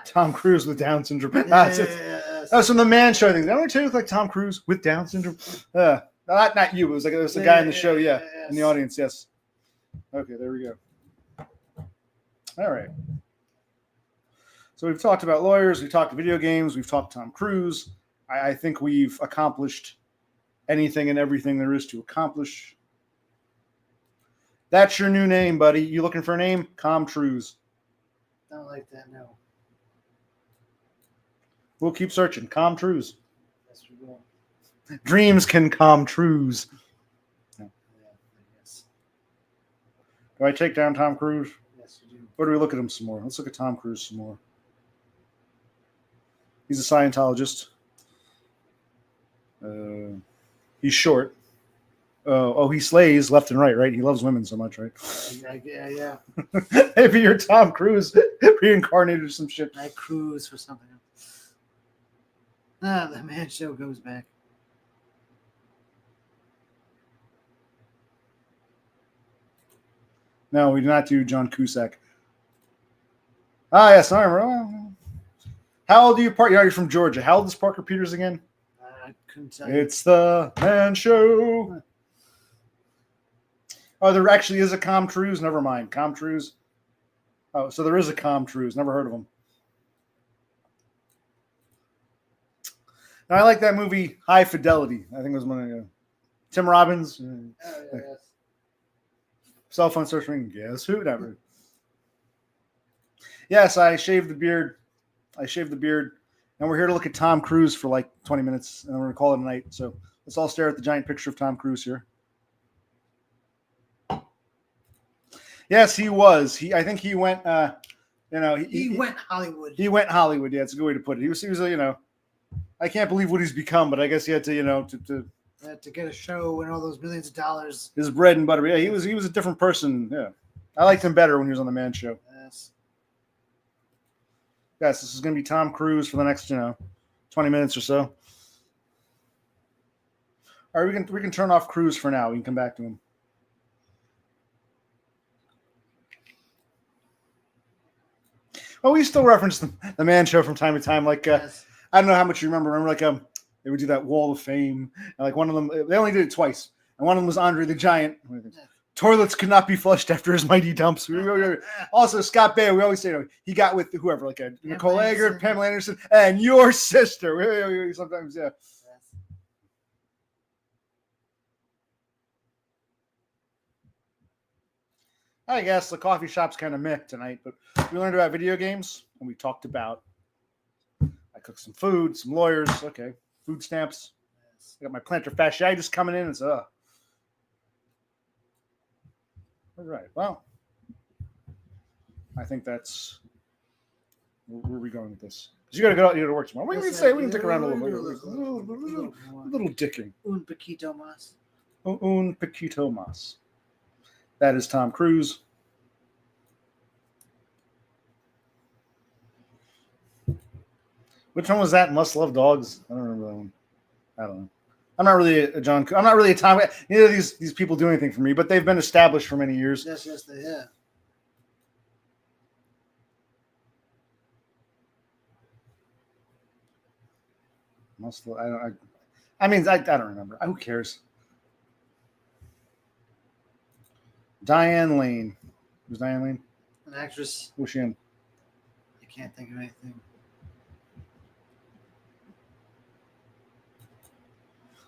Tom Cruise with Down syndrome. That's from the Man Show thing. Did I only tell you like Tom Cruise with Down syndrome? Not you. It was a guy in the show. Yeah, in the audience. Yes. Okay, there we go. All right. So we've talked about lawyers. We've talked video games. We've talked Tom Cruise. I think we've accomplished anything and everything there is to accomplish. That's your new name, buddy. You looking for a name? Com Cruise. Don't like that, no. We'll keep searching. Com Cruise. Yes, we will. Dreams can come trues. Yeah, yes. Do I take down Tom Cruise? Yes, you do. Or do we look at him some more? Let's look at Tom Cruise some more. He's a Scientologist. He's short. He slays left and right? He loves women so much, right? Yeah. Maybe you're Tom Cruise reincarnated or some shit. I cruise for something else. The Man Show goes back. No, we do not do John Cusack. Yes, I remember. How old are you, Parker? You're from Georgia. How old is Parker Peters again? I couldn't tell you. It's the Man Show. Oh, there actually is a Com Cruise. Never mind. Com Cruise. Oh, so there is a Tom Cruise. Never heard of him. Now, I like that movie, High Fidelity. I think it was one of Tim Robbins. Oh, yes. Cell phone search ring. Guess who? Never. Yes, I shaved the beard. And we're here to look at Tom Cruise for like 20 minutes, and then we're going to call it a night. So let's all stare at the giant picture of Tom Cruise here. Yes, he was. I think he went, He went Hollywood. He went Hollywood. Yeah, it's a good way to put it. He was I can't believe what he's become, but I guess he had to, to get a show and all those millions of dollars. His bread and butter. Yeah, he was a different person. Yeah. I liked him better when he was on the Man Show. Yes. Yes, this is going to be Tom Cruise for the next, 20 minutes or so. All right, we can turn off Cruise for now. We can come back to him. Well, we still reference the Man Show from time to time. Like, Yes. I don't know how much you remember. Remember, they would do that Wall of Fame. And like one of them, they only did it twice. And one of them was Andre the Giant. Toilets could not be flushed after his mighty dumps. Also, Scott Baio, we always say, he got with whoever, like Nicole Eggert, Pamela Anderson, and your sister. Sometimes, yeah. Yes. I guess the coffee shop's kind of meh tonight, but we learned about video games, and we talked about, I cooked some food, some lawyers, okay, food stamps. Yes. I got my plantar fasciitis coming in. It's all right. Well, I think that's where are we going with this? Because you got to go out. You got to work tomorrow. We can stick around a little bit. A little dicking. Un poquito más. Un poquito más. That is Tom Cruise. Which one was that? Must Love Dogs. I don't remember that one. I don't know. I'm not really a Tom. Neither of these people do anything for me, but they've been established for many years. Yes, they have. I don't remember. Who cares? Diane Lane. Who's Diane Lane? An actress. Who's she in? I can't think of anything.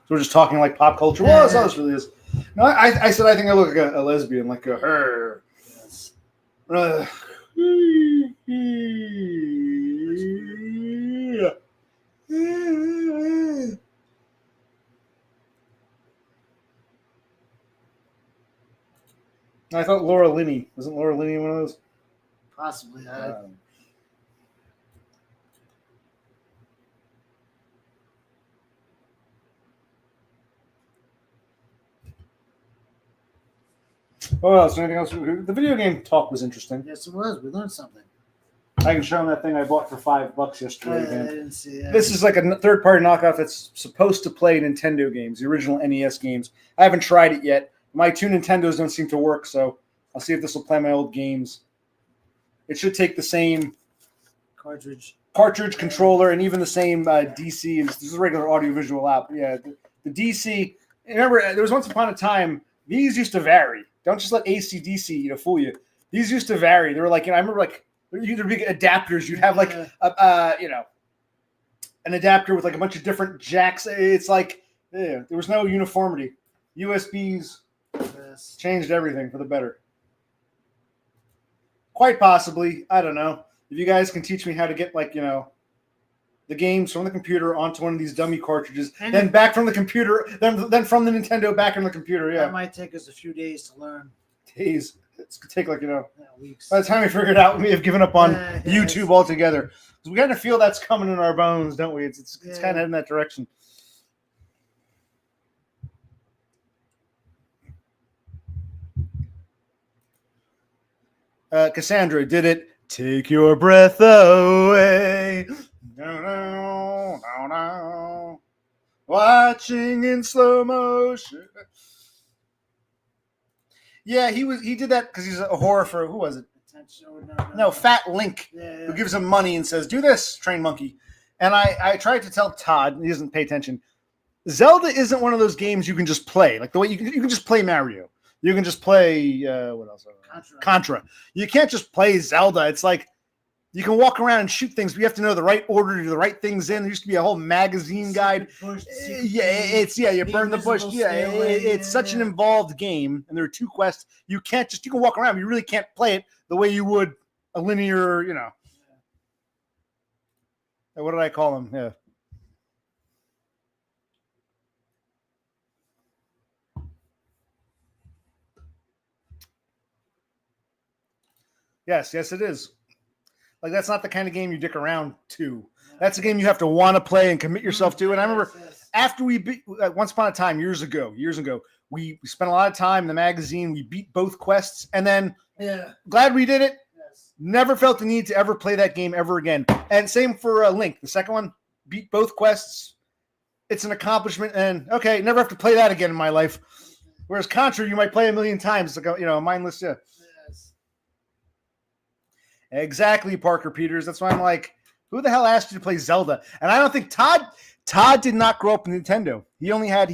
So we're just talking like pop culture. Well, that's how this really is. No, I said I think I look like a lesbian, like a her. Yes. I thought Laura Linney. Wasn't Laura Linney one of those? Possibly. What else? Anything else? The video game talk was interesting. Yes, it was. We learned something. I can show them that thing I bought for $5 yesterday. I didn't see that. This is like a third-party knockoff that's supposed to play Nintendo games, the original NES games. I haven't tried it yet. My two Nintendos don't seem to work, so I'll see if this will play my old games. It should take the same cartridge, controller, and even the same DC. This is a regular audiovisual app. Yeah, the DC. Remember, there was once upon a time these used to vary. Don't just let AC/DC fool you. These used to vary. They were like, I remember like either big adapters. You'd have like an adapter with like a bunch of different jacks. It's like there was no uniformity. USBs changed everything for the better. Quite possibly, I don't know. If you guys can teach me how to get the games from the computer onto one of these dummy cartridges, and then back from the computer, then from the Nintendo back in the computer. Yeah, that might take us a few days to learn. Days. It's gonna take weeks. By the time we figure it out, we have given up on YouTube altogether. Because we kind of feel that's coming in our bones, don't we? It's kind of heading that direction. Cassandra did it. Take your breath away. No. Watching in slow motion. Yeah, he did that because he's a horror for who was it? No, Fat Link, who gives him money and says, "Do this, train monkey." And I tried to tell Todd, he doesn't pay attention. Zelda isn't one of those games you can just play like the way you can just play Mario. You can just play what else? Contra. You can't just play Zelda. It's like you can walk around and shoot things, but you have to know the right order to do the right things in. There used to be a whole magazine guide. You burn the bush. Yeah, it's such an involved game, and there are 2 quests. You can walk around. You really can't play it the way you would a linear, What did I call them? Yeah. Yes, it is. Like, that's not the kind of game you dick around to. That's a game you have to want to play and commit yourself to. And I remember after we beat, once upon a time, years ago, we spent a lot of time in the magazine. We beat both quests, and then glad we did it. Yes. Never felt the need to ever play that game ever again. And same for Link, the second one. Beat both quests. It's an accomplishment, and okay, never have to play that again in my life. Whereas Contra, you might play a million times. It's like a mindless. Yeah. Yes. Exactly, Parker Peters. That's why I'm like, who the hell asked you to play Zelda? And I don't think Todd did not grow up in Nintendo. He had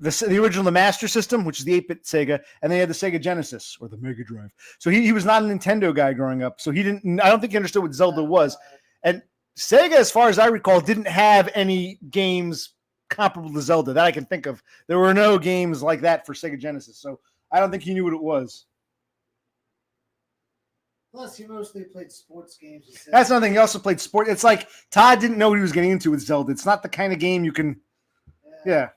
the original Master System, which is the 8-bit Sega, and then he had the Sega Genesis or the Mega Drive. So he was not a Nintendo guy growing up. So I don't think he understood what Zelda was. And Sega, as far as I recall, didn't have any games comparable to Zelda that I can think of. There were no games like that for Sega Genesis. So I don't think he knew what it was. Plus, he mostly played sports games. That's another thing. He also played sport. It's like Todd didn't know what he was getting into with Zelda. It's not the kind of game you can. Yeah.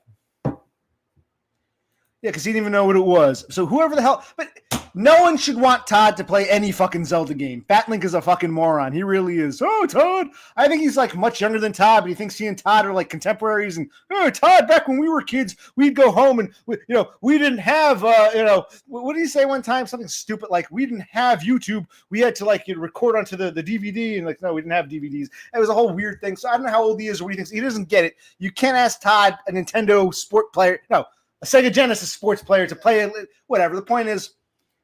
Yeah, because he didn't even know what it was. So whoever the hell. But no one should want Todd to play any fucking Zelda game. Fat Link is a fucking moron. He really is. Oh, Todd. I think he's like much younger than Todd, but he thinks he and Todd are like contemporaries. And Todd, back when we were kids, we'd go home and we didn't have what did he say one time? Something stupid like we didn't have YouTube. We had to record onto the DVD, and no, we didn't have DVDs. It was a whole weird thing. So I don't know how old he is or what he thinks. He doesn't get it. You can't ask Todd, a Nintendo sport player, a Sega Genesis sports player, to play it. Whatever. The point is,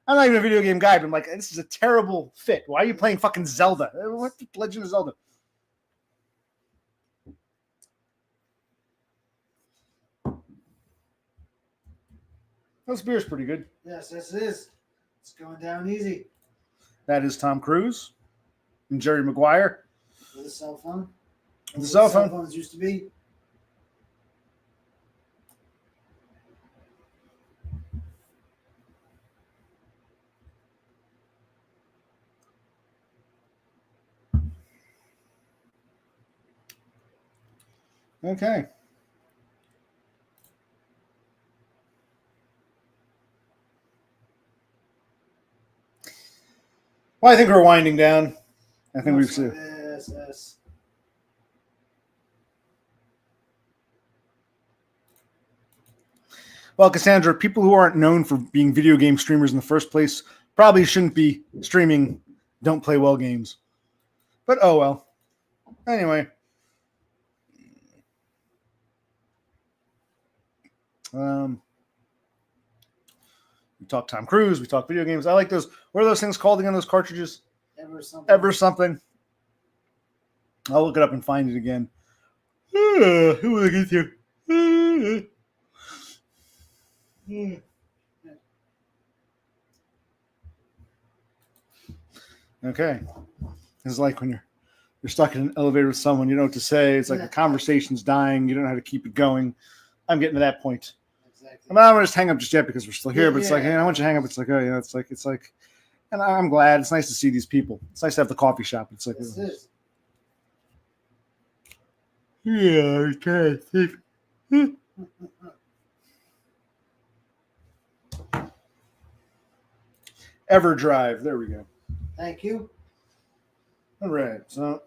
I'm not even a video game guy, but I'm like, this is a terrible fit. Why are you playing fucking Zelda? What the Legend of Zelda? This beer's pretty good. Yes, it is. It's going down easy. That is Tom Cruise and Jerry Maguire. With a cell phone. The cell phone. Cell phones used to be. Okay. Well, I think we're winding down. I think we've seen. Yes. Well, Cassandra, people who aren't known for being video game streamers in the first place probably shouldn't be streaming don't play well games. But oh well. Anyway. We talk Tom Cruise. We talk video games. I like those. What are those things called again? Those cartridges? Ever something. I'll look it up and find it again. Who will I get here? Okay. It's like when you're stuck in an elevator with someone, you know what to say. It's like the conversation's dying. You don't know how to keep it going. I'm getting to that point. Exactly. I'm not going to just hang up just yet because we're still here, but it's like, hey, I want you to hang up. It's like, oh, yeah, it's like, and I'm glad. It's nice to see these people. It's nice to have the coffee shop. It's like, yeah, okay. EverDrive. There we go. Thank you. All right. So,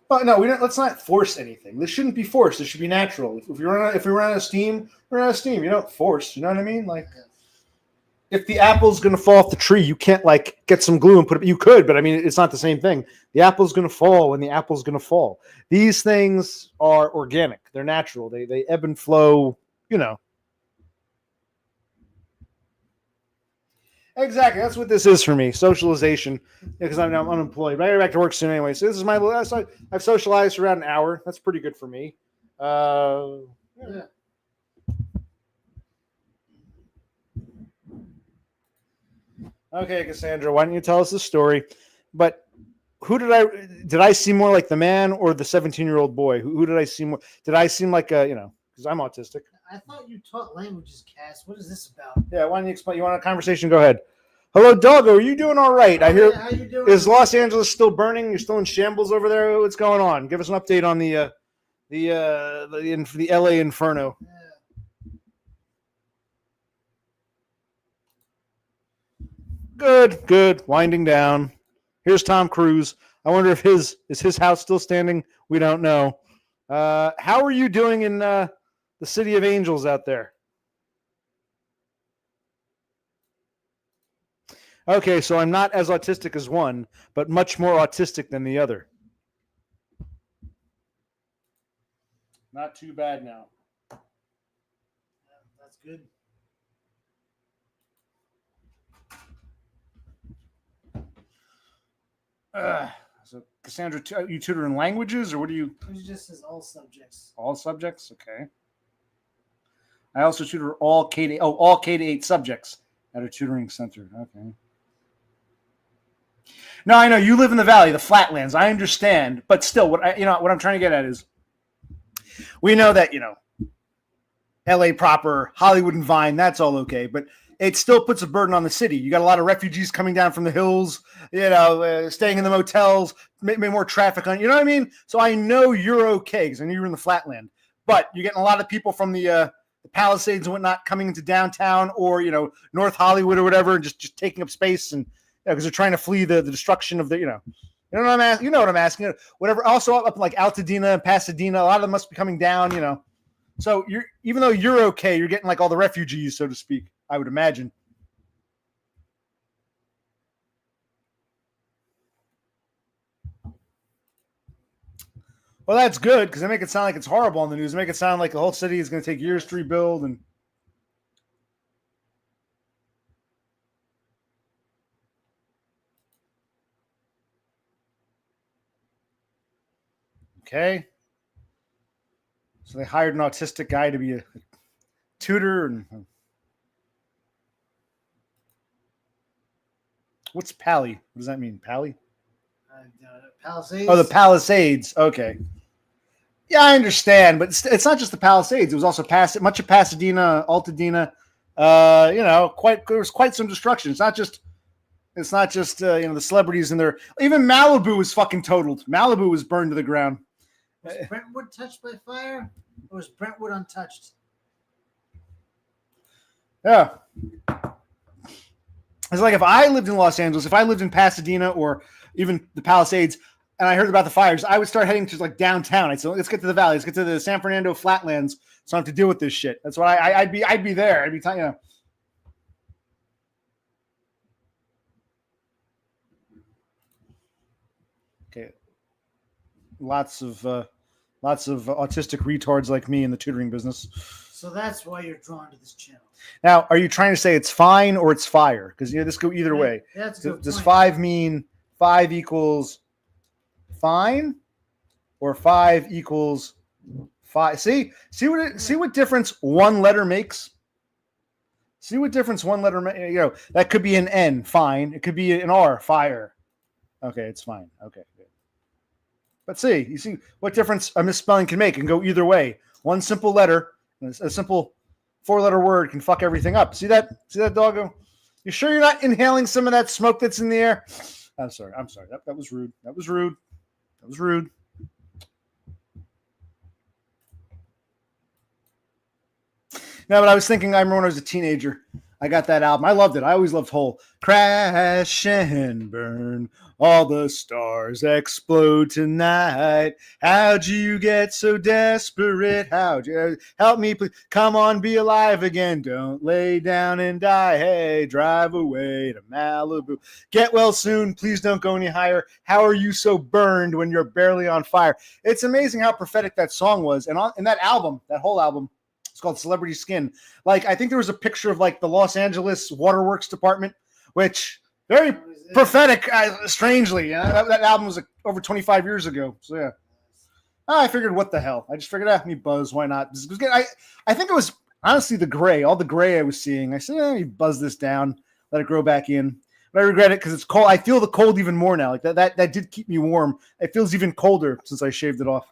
well, no, we don't. Let's not force anything. This shouldn't be forced. This should be natural. If we run out of steam, we're out of steam. You don't force. You know what I mean? Like, if the apple's going to fall off the tree, you can't get some glue and put it. You could, but I mean, it's not the same thing. The apple's going to fall when the apple's going to fall. These things are organic. They're natural. They ebb and flow. Exactly. That's what this is for me. Socialization. Because I'm unemployed. But I get back to work soon anyway. So this is I've socialized for around an hour. That's pretty good for me. Yeah. Okay, Cassandra, why don't you tell us the story? But who did I seem more like the man or the 17-year-old boy? Who did I seem more? Did I seem like a, because I'm autistic? I thought you taught languages, Cass. What is this about? Yeah, why don't you explain? You want a conversation? Go ahead. Hello, Doggo. Are you doing all right? I hear. How you doing? Is Los Angeles still burning? You're still in shambles over there. What's going on? Give us an update on the LA Inferno. Yeah. Good. Winding down. Here's Tom Cruise. I wonder if his house still standing. We don't know. How are you doing in the City of Angels out there? Okay, so I'm not as autistic as one, but much more autistic than the other. Not too bad now. Yeah, that's good. So Cassandra, you tutor in languages, or what do you? It just says all subjects. All subjects, okay. I also tutor all K-8 subjects at a tutoring center. Okay. No, I know you live in the valley, the flatlands. I understand, but still, what I'm trying to get at is, we know that L.A. proper, Hollywood and Vine, that's all okay, but it still puts a burden on the city. You got a lot of refugees coming down from the hills, staying in the motels, maybe more traffic on. You know what I mean? So I know you're okay because I know you're in the flatland, but you're getting a lot of people from the Palisades and whatnot coming into downtown or North Hollywood or whatever, and just taking up space and because they're trying to flee the destruction of the You know what I'm asking? You know what I'm asking? Whatever. Also up in like Altadena and Pasadena, a lot of them must be coming down. So even though you're okay, you're getting like all the refugees, so to speak. I would imagine. Well, that's good because they make it sound like it's horrible on the news. They make it sound like the whole city is going to take years to rebuild. And okay, so they hired an autistic guy to be a tutor. And what's Pally? What does that mean, Pally? Palisades. Oh, the Palisades. Okay. Yeah, I understand, but it's not just the Palisades. It was also much of Pasadena, Altadena. There was quite some destruction. It's not just the celebrities in there. Even Malibu was fucking totaled. Malibu was burned to the ground. Was Brentwood touched by fire, or was Brentwood untouched? Yeah. It's like if I lived in Los Angeles, if I lived in Pasadena or even the Palisades, and I heard about the fires, I would start heading to like downtown. I'd say, let's get to the valley. Let's get to the San Fernando flatlands so I don't have to deal with this shit. That's what I'd be there. I'd be telling . Okay. Lots of autistic retards like me in the tutoring business. So that's why you're drawn to this channel. Now, are you trying to say it's fine or it's fire? Because this go either way. That's good. Does 5 mean 5 equals fine, or 5 equals 5? See what difference one letter makes. See what difference one letter makes. That could be an N, fine. It could be an R, fire. Okay, it's fine. Okay, good. But you see what difference a misspelling can make. It can go either way. One simple letter, a simple 4-letter word can fuck everything up. See that, doggo? You sure you're not inhaling some of that smoke that's in the air? I'm sorry. That was rude. That was rude. No, but I was thinking, I remember when I was a teenager, I got that album. I loved it. I always loved Hole. Crash and burn, all the stars explode tonight. How'd you get so desperate? How'd you help me, please? Come on, be alive again. Don't lay down and die. Hey, drive away to Malibu. Get well soon. Please don't go any higher. How are you so burned when you're barely on fire? It's amazing how prophetic that song was. And in that album, that whole album, it's called Celebrity Skin. Like, I think there was a picture of like the Los Angeles Waterworks Department, which very prophetic, strangely. That album was like over 25 years ago. So yeah. I figured, what the hell? I just figured, me buzz. Why not? I think it was honestly the gray, all the gray I was seeing. I said, you buzz this down, let it grow back in. But I regret it because it's cold. I feel the cold even more now. Like that did keep me warm. It feels even colder since I shaved it off.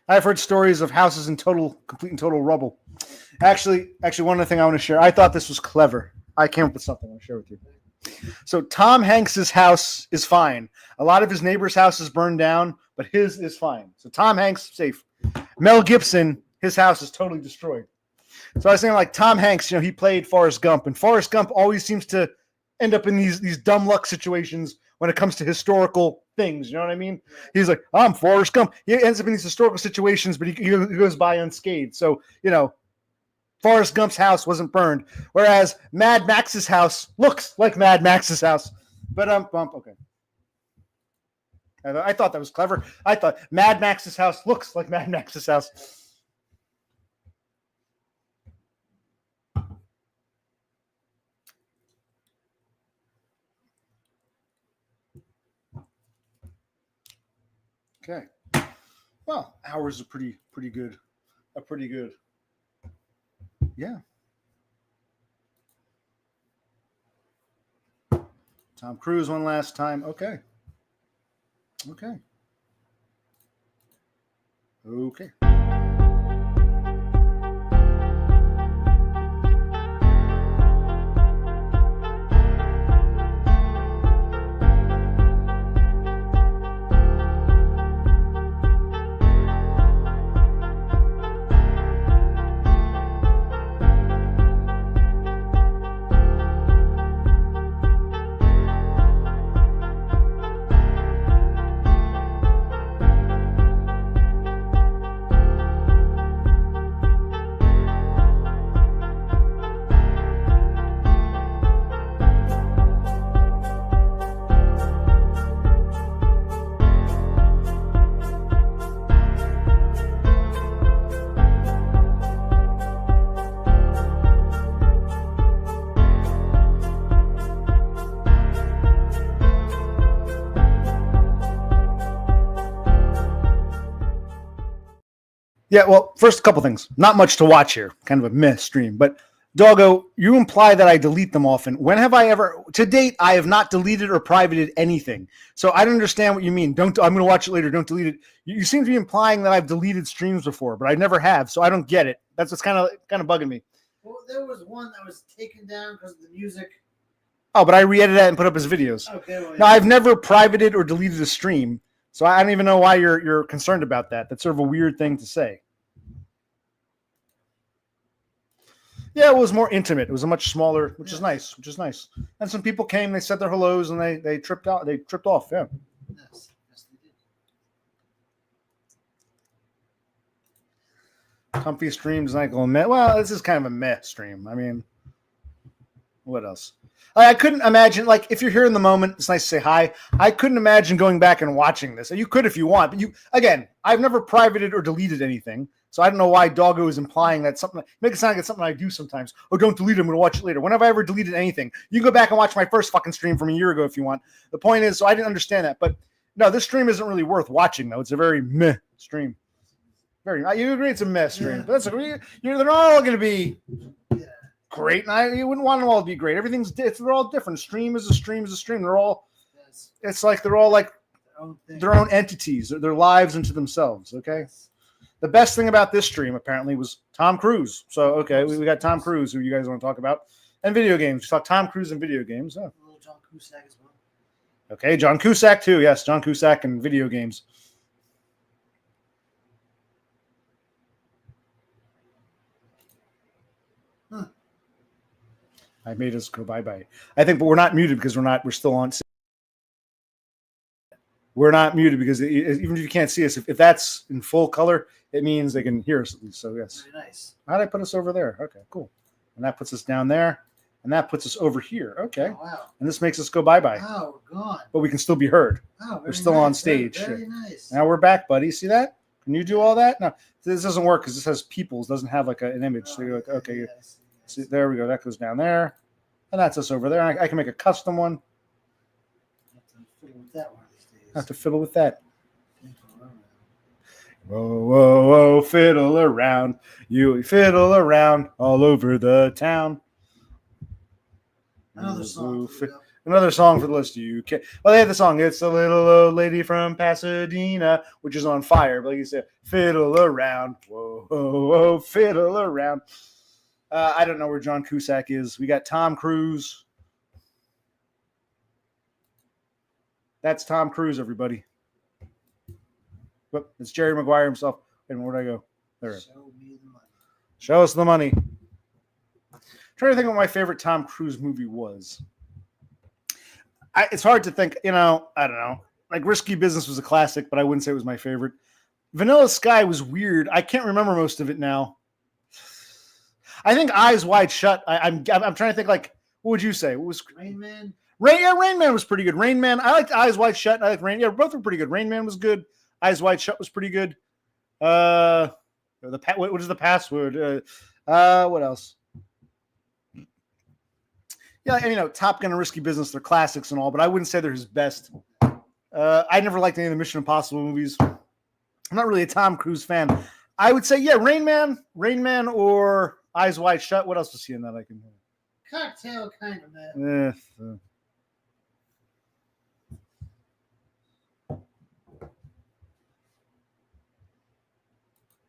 I've heard stories of houses in complete and total rubble. Actually, one other thing I want to share. I thought this was clever. I came up with something I want to share with you. So Tom Hanks's house is fine. A lot of his neighbors' houses burned down, but his is fine. So Tom Hanks, safe. Mel Gibson, his house is totally destroyed. So I was saying, like, Tom Hanks, he played Forrest Gump, and Forrest Gump always seems to end up in these dumb luck situations when it comes to historical things. You know what I mean? He's like, I'm Forrest Gump. He ends up in these historical situations, but he goes by unscathed. So, Forrest Gump's house wasn't burned, whereas Mad Max's house looks like Mad Max's house. But okay. I thought that was clever. I thought Mad Max's house looks like Mad Max's house. Okay. Well, hours are pretty good. Pretty good. Yeah. Tom Cruise one last time. Okay. Okay. Yeah, well, first, a couple things. Not much to watch here. Kind of a meh stream. But, Doggo, you imply that I delete them often. When have I ever... To date, I have not deleted or privated anything. So I don't understand what you mean. I'm going to watch it later. Don't delete it. You seem to be implying that I've deleted streams before, but I never have, so I don't get it. That's what's kind of bugging me. Well, there was one that was taken down because of the music. Oh, but I re-edited that and put up as videos. Okay. Well, no, I've never privated or deleted a stream, so I don't even know why you're concerned about that. That's sort of a weird thing to say. Yeah, it was more intimate. It was a much smaller, which is nice. And some people came, they said their hellos, and they tripped out. They tripped off. Yeah. Yes, they did. Comfy streams like a meh. Well, this is kind of a meh stream. I mean, what else? I couldn't imagine, like, if you're here in the moment, it's nice to say hi. I couldn't imagine going back and watching this. You could if you want, but I've never privated or deleted anything. So I don't know why Doggo is implying that something, make it sound like it's something I do sometimes. Oh, don't delete it. I'm going to watch it later. When have I ever deleted anything? You can go back and watch my first fucking stream from a year ago if you want. The point is, so I didn't understand that. But no, this stream isn't really worth watching, though. It's a very meh stream. You agree it's a meh stream. But that's they're all going to be great. And you wouldn't want them all to be great. They're all different. Stream is a stream is a stream. They're all, it's like they're all like their own entities, their lives into themselves. Okay. The best thing about this stream, apparently, was Tom Cruise. So, okay, we got Tom Cruise, who you guys want to talk about, and video games. We saw Tom Cruise and video games. Oh. John Cusack as well. Okay, John Cusack, too. Yes, John Cusack and video games. Huh. I made us go bye-bye. I think, but we're not muted because we're still on. We're not muted because even if you can't see us, if that's in full color, it means they can hear us at least. So, yes. Very nice. How did I put us over there? Okay, cool. And that puts us down there. And that puts us over here. Okay. Oh, wow. And this makes us go bye-bye. Wow, we're gone. But we can still be heard. Oh, we're still on stage. Very nice. Now we're back, buddy. See that? Can you do all that? No, this doesn't work because this has peoples. Doesn't have like an image. So you're like, okay. See, there we go. That goes down there. And that's us over there. I can make a custom one. Have to fiddle with that one of these days. I have to fiddle with that. Whoa, whoa, whoa, fiddle around. You fiddle around all over the town. Another song. Another song for the list. You can. Well, they had the song. It's a little old lady from Pasadena, which is on fire. But like you said, fiddle around. Whoa, whoa, whoa, fiddle around. I don't know where John Cusack is. We got Tom Cruise. That's Tom Cruise, everybody. Whoop, it's Jerry Maguire himself. And where'd I go? There. Show me the money. Show us the money. I'm trying to think what my favorite Tom Cruise movie was. It's hard to think, I don't know. Like Risky Business was a classic, but I wouldn't say it was my favorite. Vanilla Sky was weird. I can't remember most of it now. I think Eyes Wide Shut. I'm trying to think, like, what would you say? What was Rain Man? Rain Man was pretty good. Rain Man. I liked Eyes Wide Shut. I liked Rain. Yeah, both were pretty good. Rain Man was good. Eyes Wide Shut was pretty good. What is the password? What else? Yeah, and Top Gun and Risky Business, they're classics and all, but I wouldn't say they're his best. I never liked any of the Mission Impossible movies. I'm not really a Tom Cruise fan. I would say, yeah, Rain Man, or Eyes Wide Shut. What else was he in that I can? Cocktail kind of man.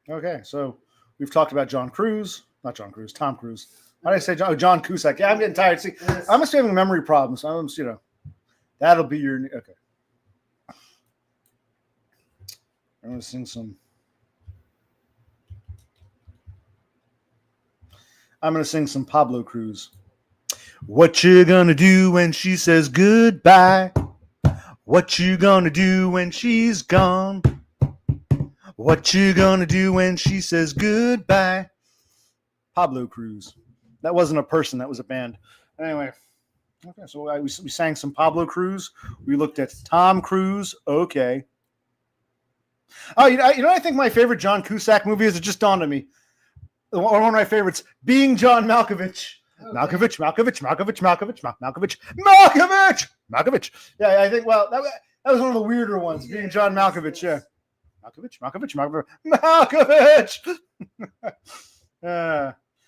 Okay, so we've talked about Tom Cruise. Why did I say John Cusack? Yeah, I'm getting tired. See, Yes. I must be having memory problems. That'll be your okay. I'm gonna sing some. I'm gonna sing some Pablo Cruz. What you gonna do when she says goodbye? What you gonna do when she's gone? What you gonna do when she says goodbye? Pablo Cruz. That wasn't a person. That was a band. Anyway. Okay, so we sang some Pablo Cruz. We looked at Tom Cruise. Okay. Oh, I think my favorite John Cusack movie is. It just dawned on me. One of my favorites, Being John Malkovich. Okay. Malkovich. Yeah, I think. Well, that was one of the weirder ones. Being John Malkovich. Yeah. Malkovich.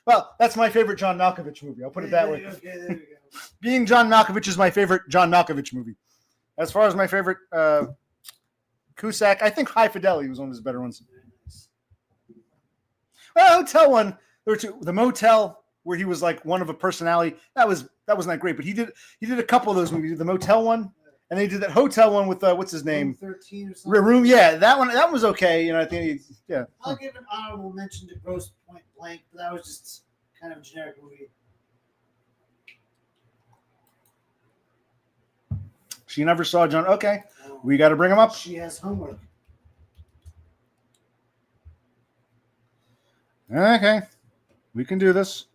Well, that's my favorite John Malkovich movie. I'll put it that way. Okay, there we go. Being John Malkovich is my favorite John Malkovich movie. As far as my favorite Cusack, I think High Fidelity was one of his better ones. Well, Hotel one, there were two. The Motel, where he was like one of a personality, that wasn't that great. But he did a couple of those movies. The Motel one, and they did that Hotel one with what's his name? Room 13 or something. Room, yeah, that one was okay. I think yeah. I'll give an honorable mention to Gross Point Blank, but that was just kind of a generic movie. She never saw John. Okay, we got to bring him up. She has homework. Okay, we can do this.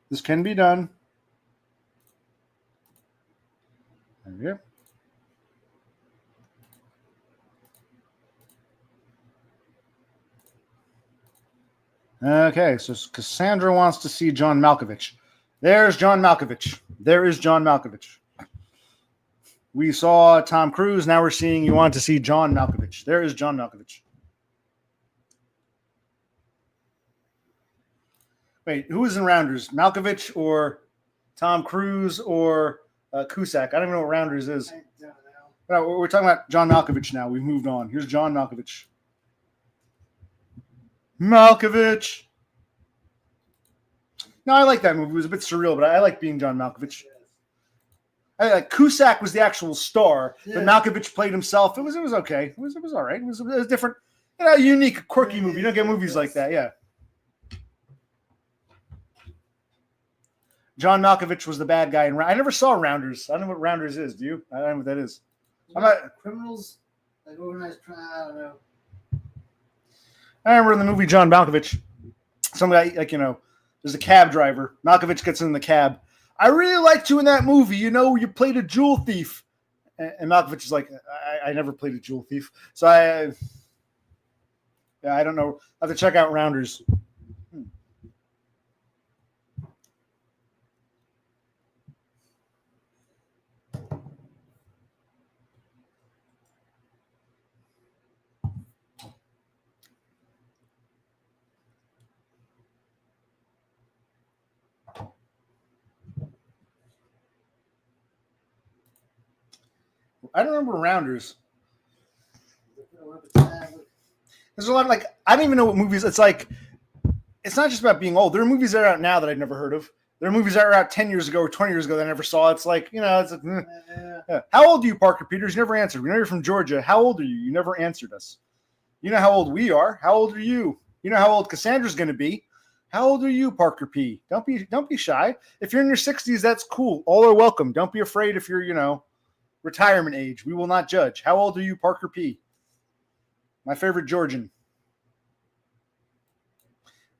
This can be done. There we go. Okay, so Cassandra wants to see John Malkovich. There's John Malkovich. There is John Malkovich. We saw Tom Cruise. Now we're seeing you want to see John Malkovich. There is John Malkovich. Wait, who was in Rounders? Malkovich or Tom Cruise or Cusack? I don't even know what Rounders is. I don't know. No, we're talking about John Malkovich now. We've moved on. Here's John Malkovich. Malkovich. No, I like that movie. It was a bit surreal, but I like Being John Malkovich. I like Cusack was the actual star, but Malkovich played himself. It was okay. It was all right. It was different, unique, quirky movie. You don't get movies like that, yeah. John Malkovich was the bad guy in. I never saw Rounders. I don't know what Rounders is. Do you? I don't know what that is. I'm not Criminals, like organized crime. I don't know. I remember in the movie John Malkovich, some guy there's a cab driver. Malkovich gets in the cab. I really liked you in that movie. You played a jewel thief, and Malkovich is like, I never played a jewel thief. So I don't know. I have to check out Rounders. I don't remember Rounders. There's a lot of, like, I don't even know what movies. It's like, it's not just about being old. There are movies that are out now that I've never heard of. There are movies that were out 10 years ago or 20 years ago that I never saw. It's like, it's like, yeah. How old are you, Parker Peters? You never answered. We know you're from Georgia. How old are you? You never answered us. You know how old we are. How old are you? You know how old Cassandra's going to be. How old are you, Parker P? Don't be shy. If you're in your 60s, that's cool. All are welcome. Don't be afraid if you're, retirement age. We will not judge. How old are you, Parker P? My favorite Georgian.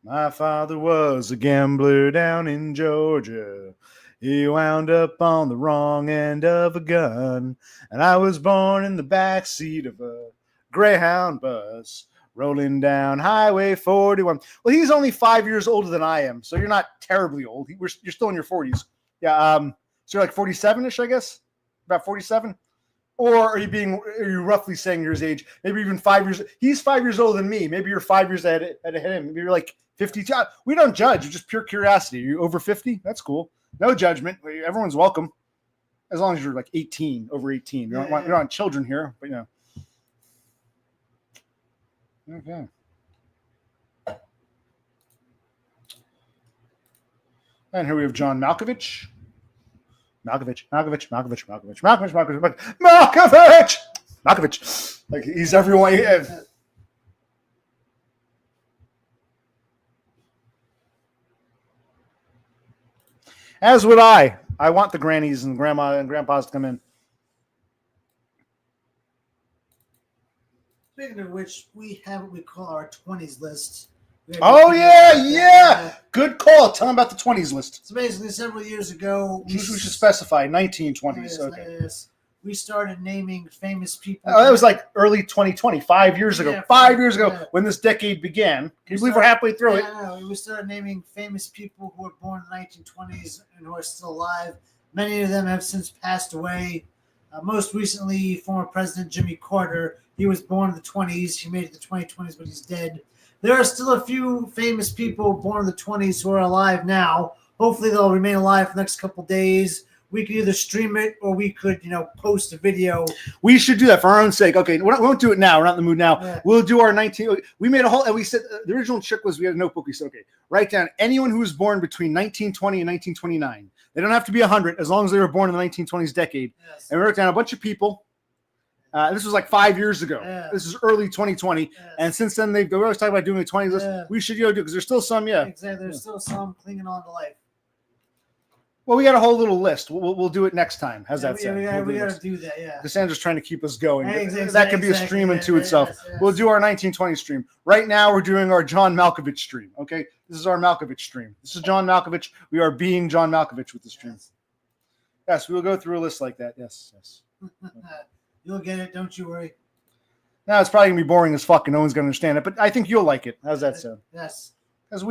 My father was a gambler down in Georgia. He wound up on the wrong end of a gun. And I was born in the back seat of a Greyhound bus rolling down Highway 41. Well, he's only 5 years older than I am, so you're not terribly old. You're still in your 40s. Yeah, so you're like 47-ish, I guess? About 47? Or are you roughly saying you're his age? Maybe even 5 years. He's 5 years older than me. Maybe you're 5 years ahead of him. Maybe you're like 52. We don't judge. It's just pure curiosity. Are you over 50? That's cool. No judgment. Everyone's welcome. As long as you're like 18, over 18. You're not children here, but Okay. And here we have John Malkovich. Malkovich. Like, he's everyone. As would I. I want the grannies and grandma and grandpas to come in. Speaking of which, we have what we call our 20s list. Oh, yeah. Good call. Tell them about the 20s list. So basically, several years ago... We should specify 1920s. Okay. Yes. We started naming famous people. Oh, that was like early 2020, 5 years ago. 5 years ago when this decade began. Can you believe we're halfway through it? No, we started naming famous people who were born in the 1920s and who are still alive. Many of them have since passed away. Most recently, former President Jimmy Carter. He was born in the 20s. He made it to the 2020s, but he's dead. There are still a few famous people born in the 20s who are alive now. Hopefully, they'll remain alive for the next couple days. We could either stream it or we could, post a video. We should do that for our own sake. Okay, we won't do it now. We're not in the mood now. Yeah. We'll do our 19. We made a whole, and we said the original trick was we had a notebook. We said, okay, write down anyone who was born between 1920 and 1929. They don't have to be 100 as long as they were born in the 1920s decade. Yes. And we wrote down a bunch of people. This was like 5 years ago. Yeah. This is early 2020. Yes. And since then, we always talk about doing a 20s list. We should do it because there's still some, Exactly. There's still some clinging on to life. Well, we got a whole little list. We'll do it next time. How's that sound? We got to do that, yeah. Cassandra's trying to keep us going. Exactly, that can be a stream unto itself. Yes. We'll do our 1920 stream. Right now, we're doing our John Malkovich stream, okay? This is our Malkovich stream. This is John Malkovich. We are being John Malkovich with the stream. Yes, we'll go through a list like that. Yes. You'll get it. Don't you worry. No, it's probably going to be boring as fuck and no one's going to understand it, but I think you'll like it. How's that sound? Yes. Because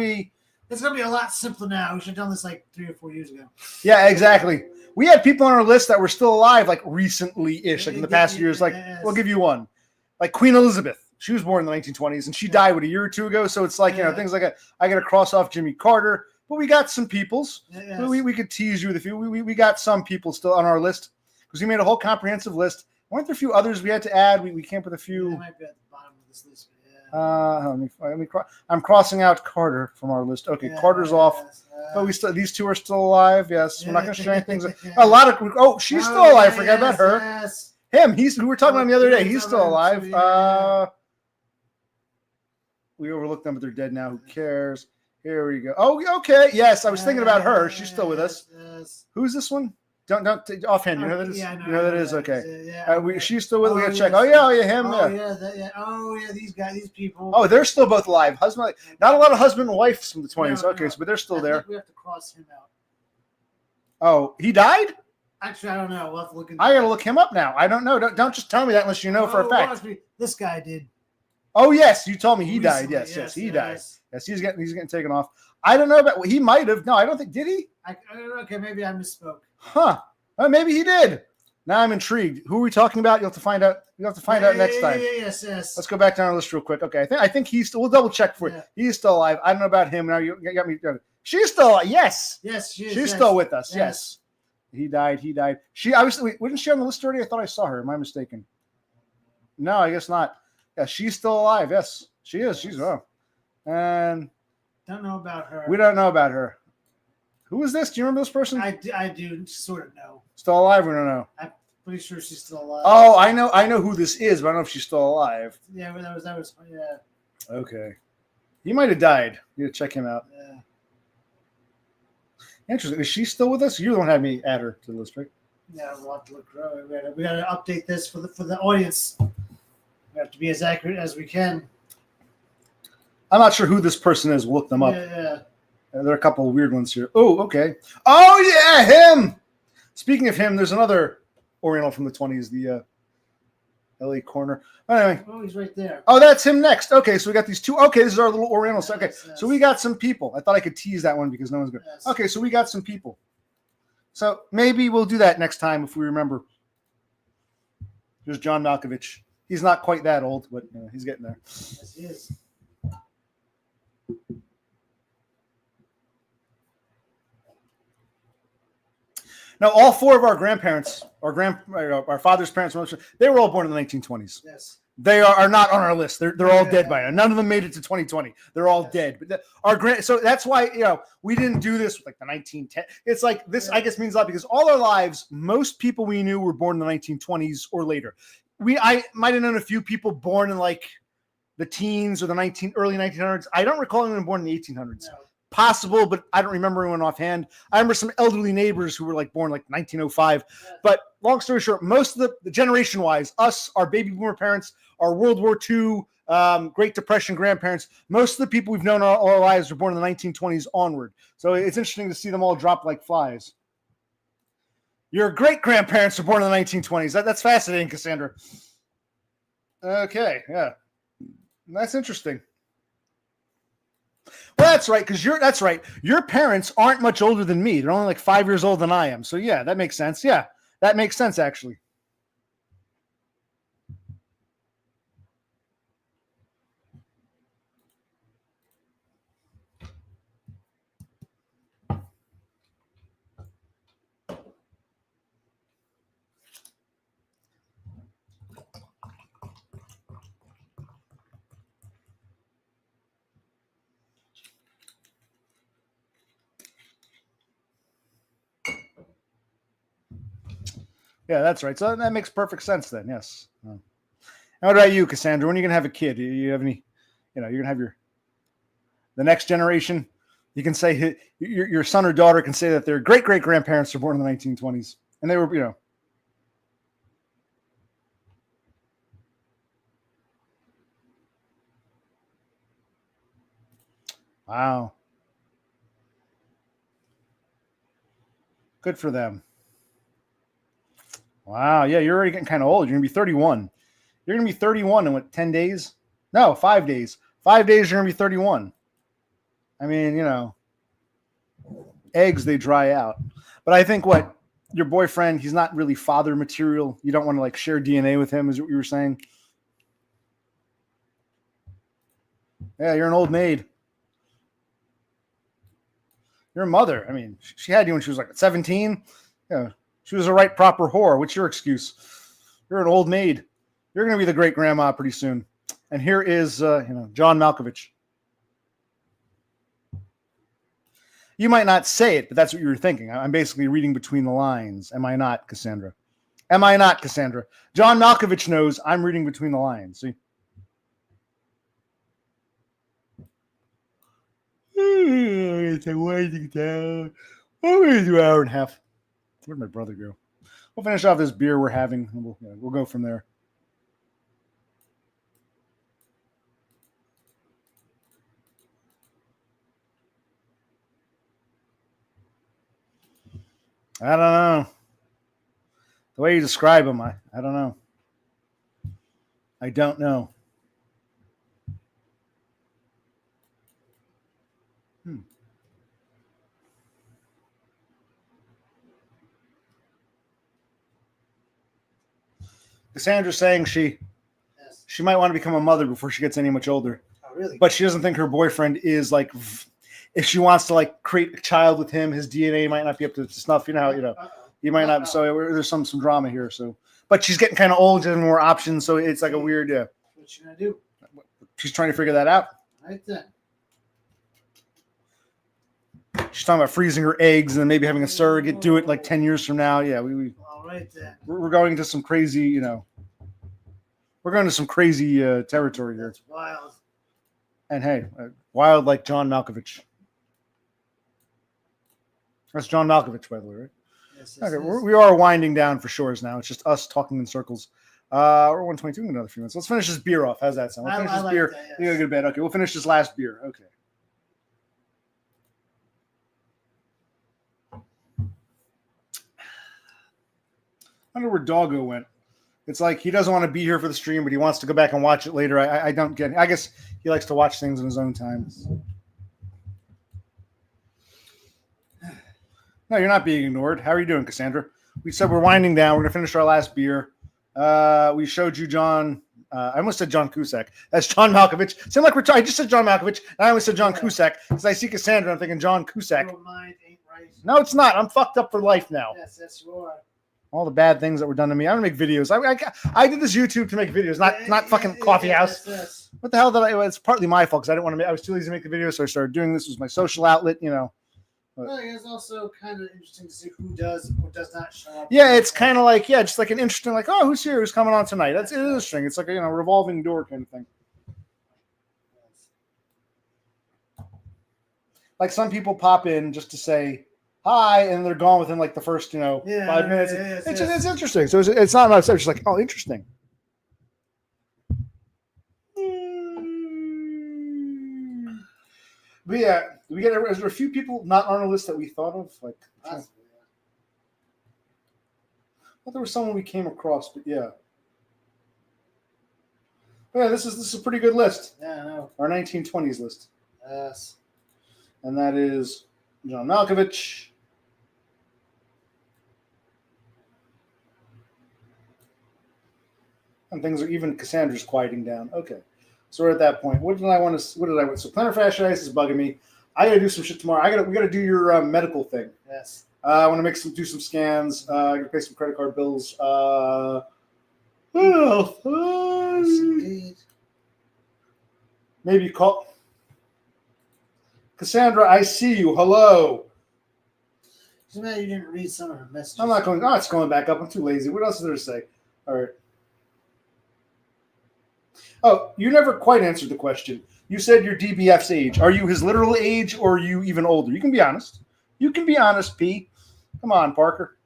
it's going to be a lot simpler now. We should have done this like 3 or 4 years ago. Yeah, exactly. We had people on our list that were still alive like recently-ish, like in the past years. Like, we'll give you one. Like Queen Elizabeth. She was born in the 1920s, and she died, a year or two ago? So it's like, things like I got to cross off Jimmy Carter. But we got some peoples. Yes. We could tease you with a few. We got some people still on our list because we made a whole comprehensive list. Weren't there a few others we had to add? We came up with a few. They might be at the bottom of this list. I'm crossing out Carter from our list. Okay, Carter's off. But these two are still alive. Yes, we're not going to share things. A lot of she's still alive. Forgot about her. Yes. Him. Who we were talking about the other day. He's still alive. We overlooked them, but they're dead now. Who cares? Here we go. Oh, okay. Yes, I was thinking about her. She's still with us. Yes. Who's this one? Don't offhand. You know that is. Yeah, you know that is okay. Yeah. She's still with. We gotta check. Oh yeah, him. Oh yeah, these people. Oh, they're still both alive. Husband, not a lot of husband and wives from the 20s. Okay, so but they're still there. Think we have to cross him out. Oh, he died? Actually, I don't know. We'll have to look into I gotta look him up now. I don't know. Don't just tell me that unless you know for a fact. This guy did. Oh yes, you told me he died. Yes, he died. Yes, he's getting taken off. I don't know about. He might have. No, I don't think. Did he? Okay, maybe I misspoke. Huh. Maybe he did. Now I'm intrigued. Who are we talking about? You'll have to find out. You'll have to find out next time. Yes. Let's go back down our list real quick. Okay, I think he's still. We'll double check for you. He's still alive. I don't know about him. Now you got me. She's still alive. Yes. Yes, she is. She's still with us. Yes. He died. She obviously wasn't she on the list already? I thought I saw her. Am I mistaken? No, I guess not. Yeah, she's still alive. Yes, she is. She's and Don't know about her. we don't know about her. Who is this? Do you remember this person? I do sort of know. Still alive? We don't know. I'm pretty sure she's still alive. Oh, I know who this is, but I don't know if she's still alive. Yeah, that was yeah. Okay. He might have died. You gotta check him out. Yeah. Interesting. Is she still with us? You don't have me add her to the list, right? Yeah, we'll have to look. We gotta update this for the audience. We have to be as accurate as we can. I'm not sure who this person is. We'll look them up. Yeah. There are a couple of weird ones here. Oh, okay. Oh, yeah, him. Speaking of him, there's another Oriental from the 20s, the LA corner. Anyway. Oh, he's right there. Oh, that's him next. Okay, so we got these two. Okay, this is our little Orientals. Okay, Yes. so we got some people. I thought I could tease that one because no one's good. Yes. Okay, so we got some people. So maybe we'll do that next time if we remember. There's John Malkovich. He's not quite that old, but he's getting there. Yes, he is. Now, all four of our grandparents, our father's parents, they were all born in the 1920s. Yes. They are not on our list. They're all dead by now. None of them made it to 2020. They're all dead. But so that's why we didn't do this with like the 1910. It's like this. I guess means a lot because all our lives, most people we knew were born in the 1920s or later. I might have known a few people born in like the teens or the early 1900s. I don't recall anyone born in the 1800s. No. Possible, but I don't remember anyone offhand. I remember some elderly neighbors who were like born like 1905. Yeah. But long story short, most of the generation-wise, us, our baby boomer parents, our World War II, Great Depression grandparents, most of the people we've known all our lives were born in the 1920s onward. So it's interesting to see them all drop like flies. Your great-grandparents were born in the 1920s. That's fascinating, Cassandra. Okay, yeah. That's interesting. Well, that's right, because that's right. Your parents aren't much older than me. They're only like 5 years older than I am. So yeah, that makes sense. Yeah, that makes sense actually. Yeah, that's right. So that makes perfect sense then. Yes. Now, what about you, Cassandra? When are you gonna have a kid? Do you have any? You're gonna have the next generation. You can say your son or daughter can say that their great grandparents were born in the 1920s, and they were Wow. Good for them. Wow. Yeah, you're already getting kind of old. You're going to be 31. You're going to be 31 in what, 10 days? No, 5 days. 5 days, you're going to be 31. I mean, eggs, they dry out. But I think your boyfriend, he's not really father material. You don't want to like share DNA with him, is what you were saying. Yeah, you're an old maid. Your mother, I mean, she had you when she was like 17. Yeah. She was a right proper whore. What's your excuse? You're an old maid. You're going to be the great grandma pretty soon. And here is, John Malkovich. You might not say it, but that's what you were thinking. I'm basically reading between the lines. Am I not, Cassandra? Am I not, Cassandra? John Malkovich knows I'm reading between the lines. See? It's winding down. I'm going to do an hour and a half. Where'd my brother go? We'll finish off this beer we're having, and we'll go from there. I don't know. The way you describe him, I don't know. I don't know. Cassandra's saying she might want to become a mother before she gets any much older. Oh, really? But she doesn't think her boyfriend is like, if she wants to like create a child with him, his DNA might not be up to snuff. You might not. So there's some drama here. So, but she's getting kind of old. She has more options. So it's like a weird. Yeah. What's she gonna do? She's trying to figure that out. Right then. She's talking about freezing her eggs and then maybe having a surrogate do it like 10 years from now. Yeah, All right then. we're going to some crazy, we're going to some crazy territory here. That's wild. And hey, wild like John Malkovich. That's John Malkovich, by the way, right? Yes, Okay, we are winding down for shores now. It's just us talking in circles. We're 122 in another few minutes. Let's finish this beer off. How's that sound? We'll finish this beer. That, yes. You gotta go to bed. Okay, we'll finish this last beer. Okay. I wonder where Doggo went. It's like he doesn't want to be here for the stream, but he wants to go back and watch it later. I don't get it. I guess he likes to watch things in his own time. No, you're not being ignored. How are you doing, Cassandra? We said we're winding down. We're going to finish our last beer. We showed you John. I almost said John Cusack. That's John Malkovich. Seemed like I just said John Malkovich, and I almost said John Cusack because I see Cassandra. I'm thinking John Cusack. Your mind ain't right. No, it's not. I'm fucked up for life now. Yes, you are. All the bad things that were done to me. I don't make videos. I did this YouTube to make videos, not fucking coffee house. Yes. What the hell did I? It's partly my fault because I didn't want to. I was too lazy to make the video, so I started doing this. It was my social outlet, Well, it's also kind of interesting to see who does or does not show up. Yeah, it's kind of like just like an interesting, like, oh, who's here? Who's coming on tonight? That's interesting. It's like a revolving door kind of thing. Like some people pop in just to say hi, and they're gone within like the first 5 minutes. It's interesting. So it's not much. It's just like, oh, interesting. But yeah, is there a few people not on our list that we thought of? Like, I thought there was someone we came across, but yeah. Yeah, this is a pretty good list. Yeah, I know. Our 1920s list. Yes. And that is John Malkovich. And things are even Cassandra's quieting down. Okay. So we're at that point. What did I want? So plantar fasciitis is bugging me. I gotta do some shit tomorrow. We gotta do your medical thing. Yes. I want to do some scans. I gotta pay some credit card bills. What else? Maybe call Cassandra. I see you. Hello. It's mad you didn't read some of her messages. I'm not going. Oh, it's going back up. I'm too lazy. What else is there to say? All right. Oh, you never quite answered the question. You said your DBF's age. Are you his literal age or are you even older? You can be honest. You can be honest, P. Come on, Parker.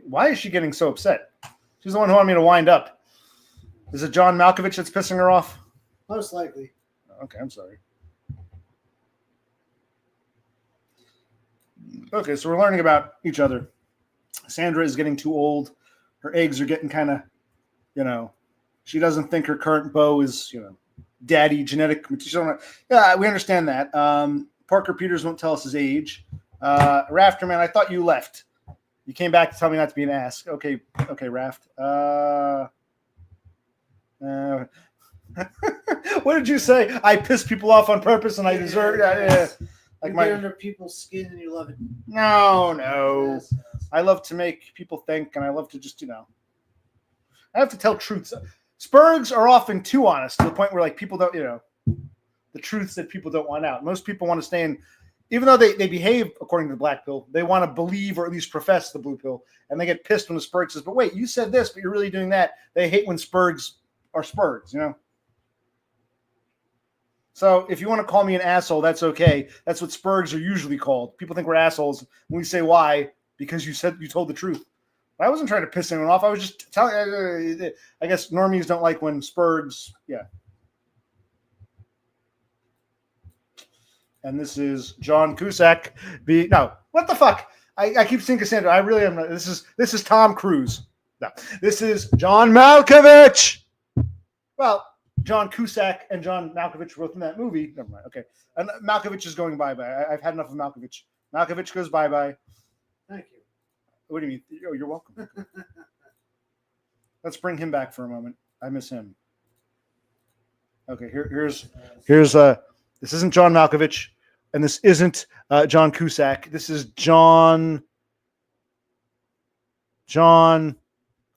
Why is she getting so upset? She's the one who wanted me to wind up. Is it John Malkovich that's pissing her off? Most likely. Okay, I'm sorry. Okay, so we're learning about each other. Sandra is getting too old. Her eggs are getting kind of, she doesn't think her current beau is, daddy genetic. Yeah, we understand that. Parker Peters won't tell us his age. Rafterman, I thought you left. You came back to tell me not to be an ass. Okay, Raft. What did you say? I piss people off on purpose and I deserve. Yeah. Like you get under people's skin and you love it. No. Yes. I love to make people think, and I love to just, I have to tell truths. Spurgs are often too honest to the point where, like, people don't, the truths that people don't want out. Most people want to stay in, even though they behave according to the black pill, they want to believe or at least profess the blue pill, and they get pissed when the Spurg says, but wait, you said this, but you're really doing that. They hate when Spurgs are Spurgs, So if you want to call me an asshole, that's okay. That's what Spurgs are usually called. People think we're assholes when we say why, because you told the truth. I wasn't trying to piss anyone off. I was just telling. I guess normies don't like when Spurgs. Yeah. And this is John Cusack. No, what the fuck? I keep saying Cassandra. I really am. This is Tom Cruise. No, this is John Malkovich. Well, John Cusack and John Malkovich were both in that movie. Never mind. Okay, and Malkovich is going bye-bye. I've had enough of Malkovich. Malkovich goes bye-bye. Thank you. What do you mean? Oh, you're welcome. Let's bring him back for a moment. I miss him. Okay, here's this isn't John Malkovich. and this isn't John Cusack. This is John.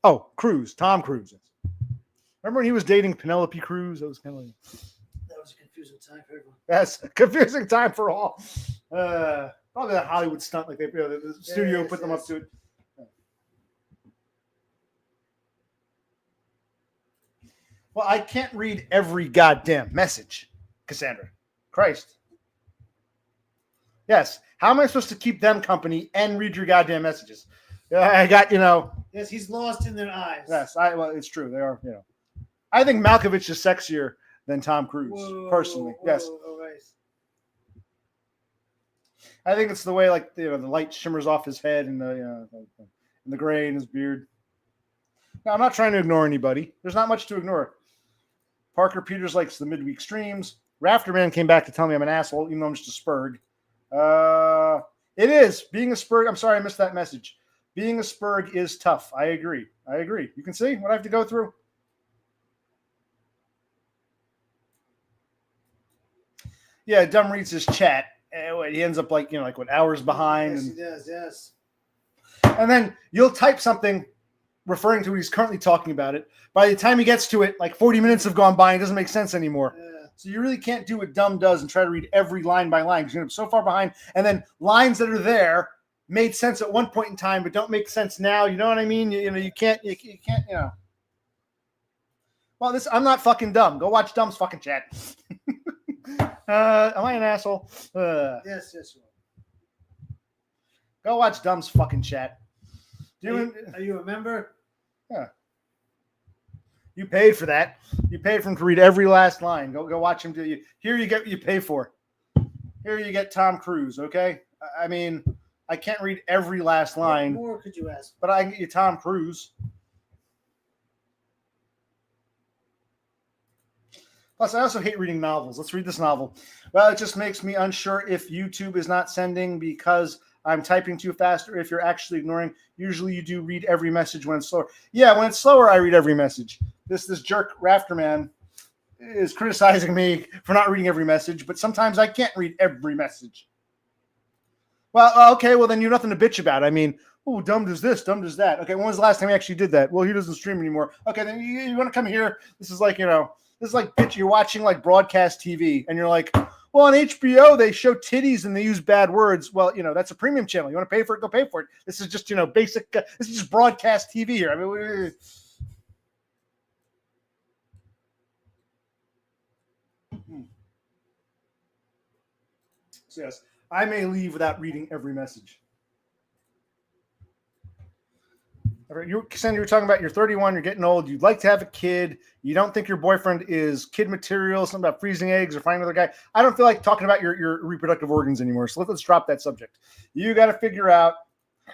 Oh, Cruise. Tom Cruise. Remember when he was dating Penelope Cruz? That was kind of like, That was a confusing time for everyone. that's a confusing time for all. Probably that Hollywood stunt, like the studio put them up to it. Well, I can't read every goddamn message, Cassandra. Christ. Yes. How am I supposed to keep them company and read your goddamn messages? I got, Yes, he's lost in their eyes. Yes, well, it's true. They are, I think Malkovich is sexier than Tom Cruise, personally. Yes. Right. I think it's the way, like, the light shimmers off his head and the gray in his beard. Now, I'm not trying to ignore anybody. There's not much to ignore. Parker Peters likes the midweek streams. Rafterman came back to tell me I'm an asshole, even though I'm just a Spurg. It is. Being a Spurg, I'm sorry I missed that message. Being a Spurg is tough. I agree. You can see what I have to go through. Yeah, Dumb reads his chat. He ends up like hours behind. Yes, he does, yes. And then you'll type something referring to what he's currently talking about it. By the time he gets to it, like 40 minutes have gone by and it doesn't make sense anymore. Yeah. So you really can't do what Dumb does and try to read every line by line because you're so far behind. And then lines that are there made sense at one point in time but don't make sense now. You know what I mean? You can't. Well, I'm not fucking dumb. Go watch Dumb's fucking chat. Am I an asshole? Yes, you are. Go watch Dumb's fucking chat. Are you a member? Yeah. You paid for that. You paid for him to read every last line. Go watch him do you. Here you get what you pay for. Here you get Tom Cruise, okay? I mean, I can't read every last line. What more could you ask? But I can get you Tom Cruise. Plus, I also hate reading novels. Let's read this novel. Well, it just makes me unsure if YouTube is not sending because I'm typing too fast or if you're actually ignoring. Usually you do read every message when it's slower. Yeah, when it's slower, I read every message. This jerk Rafterman is criticizing me for not reading every message, but sometimes I can't read every message. Well, okay, well then you have nothing to bitch about. I mean, oh, Dumb does this, Dumb does that. Okay, when was the last time he actually did that? Well, he doesn't stream anymore. Okay, then you want to come here. This is like, bitch, you're watching like broadcast TV and you're like, well, on HBO, they show titties and they use bad words. Well, that's a premium channel. You want to pay for it? Go pay for it. This is just, basic. This is just broadcast TV here. I mean, so yes, I may leave without reading every message. Cassandra, you were talking about you're 31, you're getting old, you'd like to have a kid, you don't think your boyfriend is kid material, something about freezing eggs or finding another guy. I don't feel like talking about your reproductive organs anymore, so let's drop that subject. You got to figure out.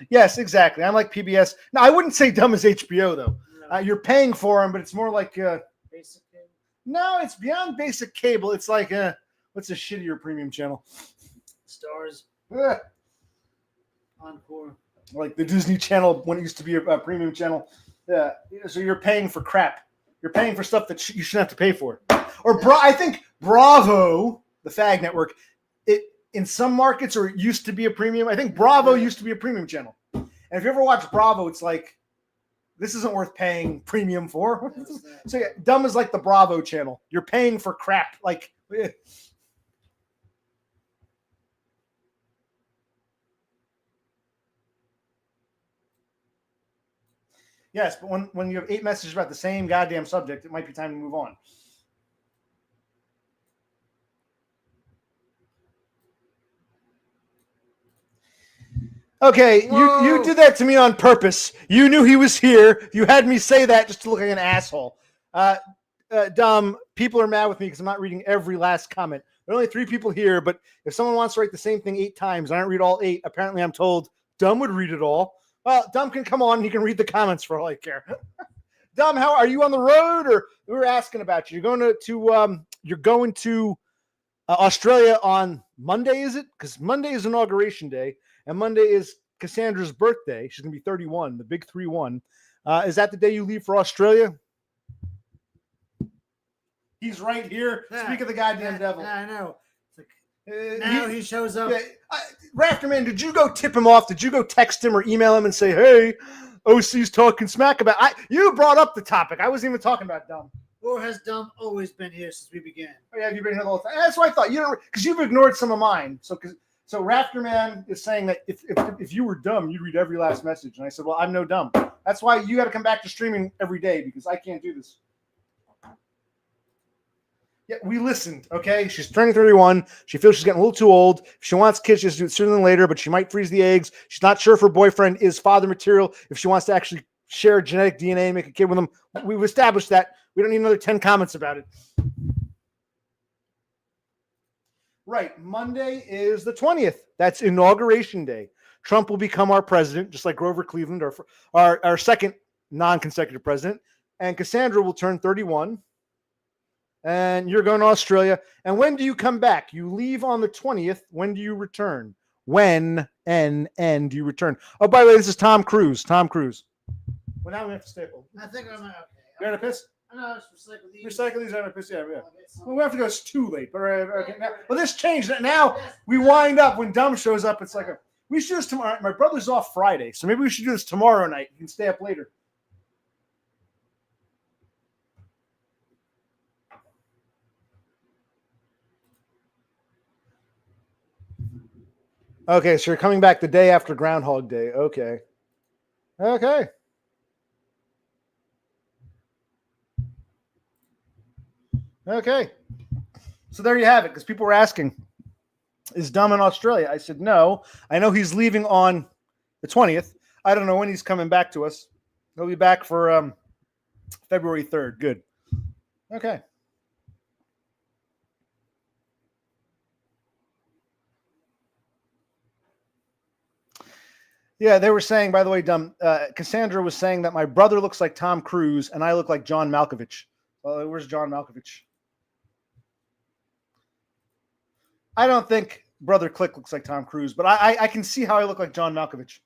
Yes, exactly. I'm like PBS. No, I wouldn't say Dumb as HBO, though. No. You're paying for them, but it's more like... basic cable? No, it's beyond basic cable. It's like, what's a shittier premium channel? Stars. Encore. Like the Disney Channel when it used to be a premium channel. Yeah. So you're paying for crap. You're paying for stuff that you shouldn't have to pay for. Or I think Bravo, the fag network, it in some markets or it used to be a premium. I think Bravo used to be a premium channel. And if you ever watch Bravo, it's like, this isn't worth paying premium for. So yeah, Dumb is like the Bravo channel. You're paying for crap. Like, yes, but when you have 8 messages about the same goddamn subject, it might be time to move on. Okay, you did that to me on purpose. You knew he was here. You had me say that just to look like an asshole. Dumb, people are mad with me because I'm not reading every last comment. There are only 3 people here, but if someone wants to write the same thing 8 times, I don't read all 8. Apparently, I'm told Dumb would read it all. Well, Dumb can come on and he can read the comments for all I care. Dumb, how are you on the road? Or we were asking about you. You're going to Australia on Monday, is it? Because Monday is inauguration day, and Monday is Cassandra's birthday. She's gonna be 31, the big 3-1. Is that the day you leave for Australia? He's right here. Speak of the goddamn devil. I know. It's like, Now he shows up. Yeah, Rafterman, did you go tip him off? Did you go text him or email him and say, hey, OC's talking smack about you brought up the topic. I wasn't even talking about dumb. Or has dumb always been here since we began? Oh, yeah, have you been here the whole time? That's what I thought. You don't, because you've ignored some of mine. So Rafterman is saying that if you were dumb, you'd read every last message. And I said, well, I'm no dumb. That's why you got to come back to streaming every day because I can't do this. Yeah, we listened, okay? She's turning 31. She feels she's getting a little too old. If she wants kids, she'll do it sooner than later, but she might freeze the eggs. She's not sure if her boyfriend is father material. If she wants to actually share genetic DNA and make a kid with him, we've established that. We don't need another 10 comments about it. Right, Monday is the 20th. That's Inauguration Day. Trump will become our president, just like Grover Cleveland, our second non-consecutive president. And Cassandra will turn 31. And you're going to Australia. And when do you come back? You leave on the 20th. When do you return? When do you return? Oh, by the way, this is Tom Cruise. Tom Cruise. Well, now we have to staple. I think I'm okay. You got a piss? No, it's recycle these. Recycle these out of piss. Yeah. Well, we have to go. It's too late. But okay. Now, well, this changed. Now we wind up when Dumb shows up. It's like we should do this tomorrow. My brother's off Friday, so maybe we should do this tomorrow night. You can stay up later. Okay, so you're coming back the day after Groundhog Day. Okay. So there you have it, because people were asking, is Dumb in Australia? I said, no. I know he's leaving on the 20th. I don't know when he's coming back to us. He'll be back for February 3rd. Good. Okay. Yeah, they were saying, by the way, Dumb, Cassandra was saying that my brother looks like Tom Cruise and I look like John Malkovich. Where's John Malkovich? I don't think Brother Click looks like Tom Cruise, but I can see how I look like John Malkovich.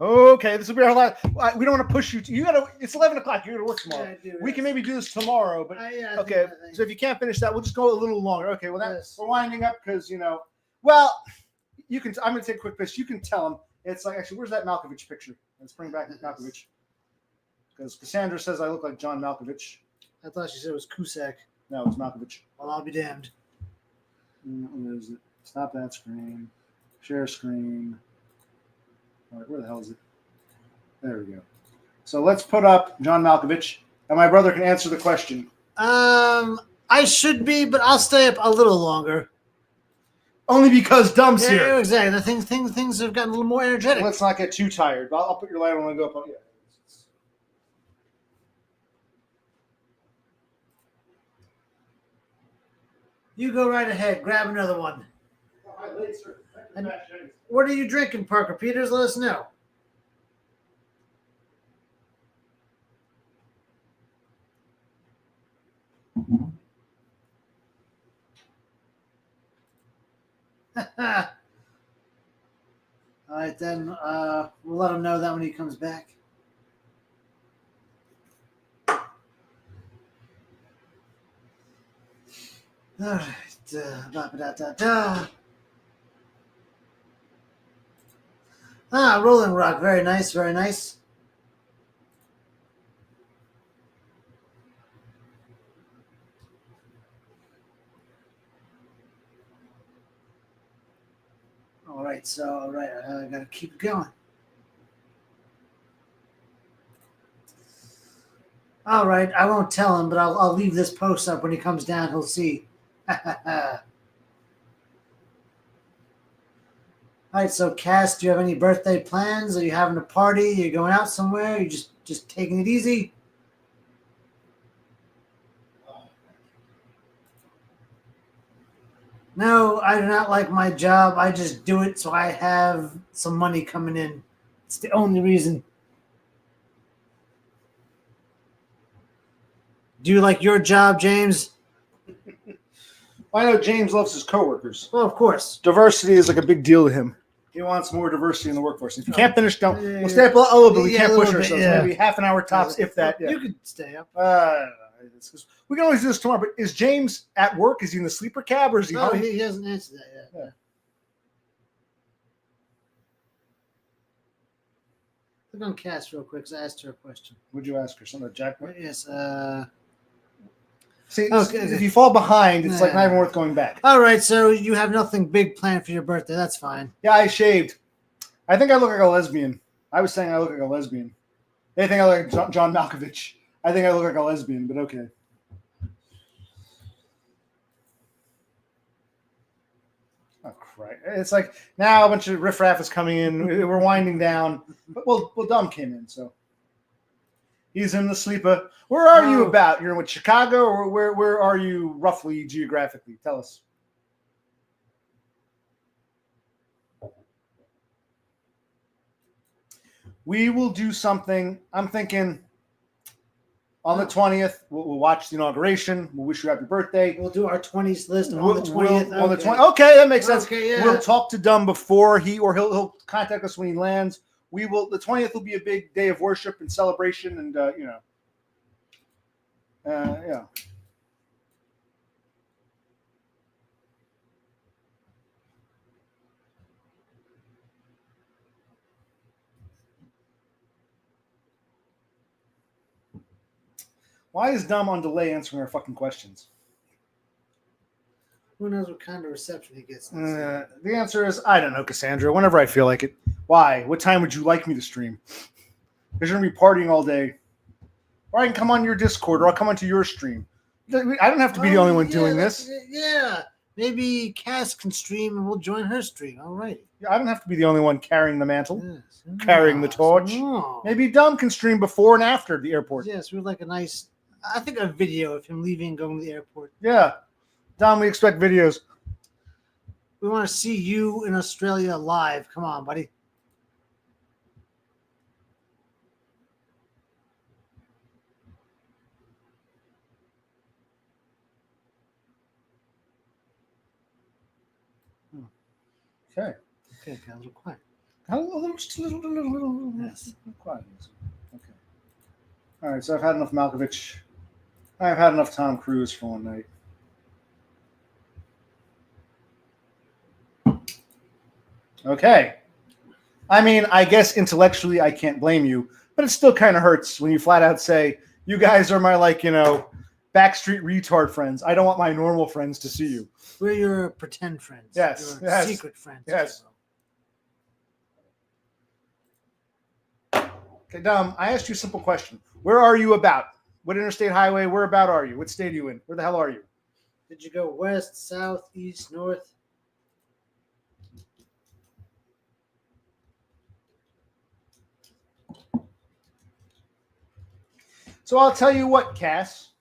Okay, this will be our last. We don't want to push you. You gotta. It's 11 o'clock. You gotta work tomorrow. Yeah, we can maybe do this tomorrow, but okay. So if you can't finish that, we'll just go a little longer. Okay. Well, we're winding up because Well, you can. I'm gonna take a quick piss. You can tell him. It's like, actually, where's that Malkovich picture? Let's bring back Malkovich. Because Cassandra says I look like John Malkovich. I thought she said it was Cusack. No, it's Malkovich. Well, I'll be damned. Where is it? Stop that screen. Share screen. All right, where the hell is it? There we go. So let's put up John Malkovich, and my brother can answer the question. I should be, but I'll stay up a little longer. Only because Dumb's here. Yeah, exactly. The things have gotten a little more energetic. Let's not get too tired. I'll put your light on and go up. Yeah. You go right ahead. Grab another one. And what are you drinking, Parker Peters? Let us know. All right, then we'll let him know that when he comes back. All right. Rolling Rock. Very nice, very nice. All right, I got to keep going. All right, I won't tell him, but I'll leave this post up. When he comes down, he'll see. All right, so Cass, do you have any birthday plans? Are you having a party? Are you going out somewhere? Are you just taking it easy? No, I do not like my job. I just do it so I have some money coming in. It's the only reason. Do you like your job, James? I know James loves his coworkers. Well, of course. Diversity is like a big deal to him. He wants more diversity in the workforce. If you can't finish, we'll stay up a little bit. We can't push ourselves. Maybe half an hour tops, if that. You could stay up. We can always do this tomorrow. But is James at work? Is he in the sleeper cab or is he No, home? he hasn't answered that yet. Yeah. Look on Cass real quick, because I asked her a question. Would you ask her something, Jack? Yes. See, Okay. if you fall behind, it's like not even worth going back. All right, so you have nothing big planned for your birthday. That's fine. Yeah, I shaved. I think I look like a lesbian. I was saying I look like a lesbian. They think I look like John Malkovich. I think I look like a lesbian, but okay. Oh, Christ. It's like now a bunch of riffraff is coming in. We're winding down. But well, Dom came in, so he's in the sleeper. Where are you about? You're in with Chicago, or where are you roughly geographically? Tell us. We will do something. I'm thinking on the 20th, we'll watch the inauguration. We'll wish you happy birthday. We'll do our 20s list on the 20th. On the 20th. Okay, that makes sense. Okay, yeah. We'll talk to Dumb before he'll contact us when he lands. We will. The 20th will be a big day of worship and celebration, and yeah. Why is Dumb on delay answering our fucking questions? Who knows what kind of reception he gets? The answer is I don't know, Cassandra. Whenever I feel like it. Why? What time would you like me to stream? Because you're gonna be partying all day. Or I can come on your Discord, or I'll come onto your stream. I don't have to be the only one doing this. Yeah, maybe Cass can stream, and we'll join her stream. All right. I don't have to be the only one carrying the mantle, Yes. carrying the torch. Maybe Dumb can stream before and after the airport. Yes, we'd like I think a video of him leaving and going to the airport. Yeah. Dumb, we expect videos. We want to see you in Australia live. Come on, buddy. Okay. Okay, a little quiet. Just a little. Yes. Quiet. Okay. All right, so I've had enough Malkovich. I've had enough Tom Cruise for one night. Okay. I mean, I guess intellectually I can't blame you, but it still kind of hurts when you flat out say, you guys are my, backstreet retard friends. I don't want my normal friends to see you. We're your pretend friends. Yes. Your secret friends. Yes. Okay, Dom, I asked you a simple question. Where are you about? What interstate highway? Where about are you? What state are you in? Where the hell are you? Did you go west, south, east, north? So I'll tell you what, Cass.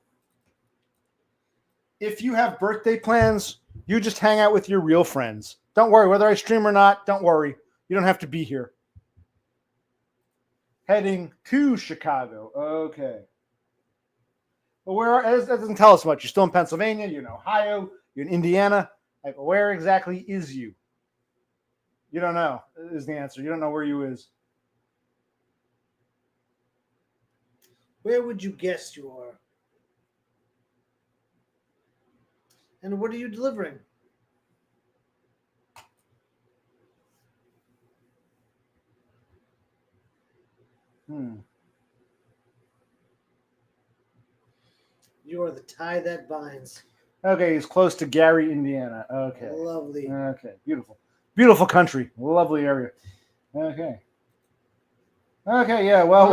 If you have birthday plans, you just hang out with your real friends. Don't worry, whether I stream or not, don't worry. You don't have to be here. Heading to Chicago. Okay. Well, that doesn't tell us much. You're still in Pennsylvania, you're in Ohio, you're in Indiana. Where exactly is you? You don't know, is the answer. You don't know where you is. Where would you guess you are? And what are you delivering? You are the tie that binds. Okay, he's close to Gary, Indiana. Okay. Lovely. Okay, beautiful. Beautiful country. Lovely area. Okay. Okay, yeah, well.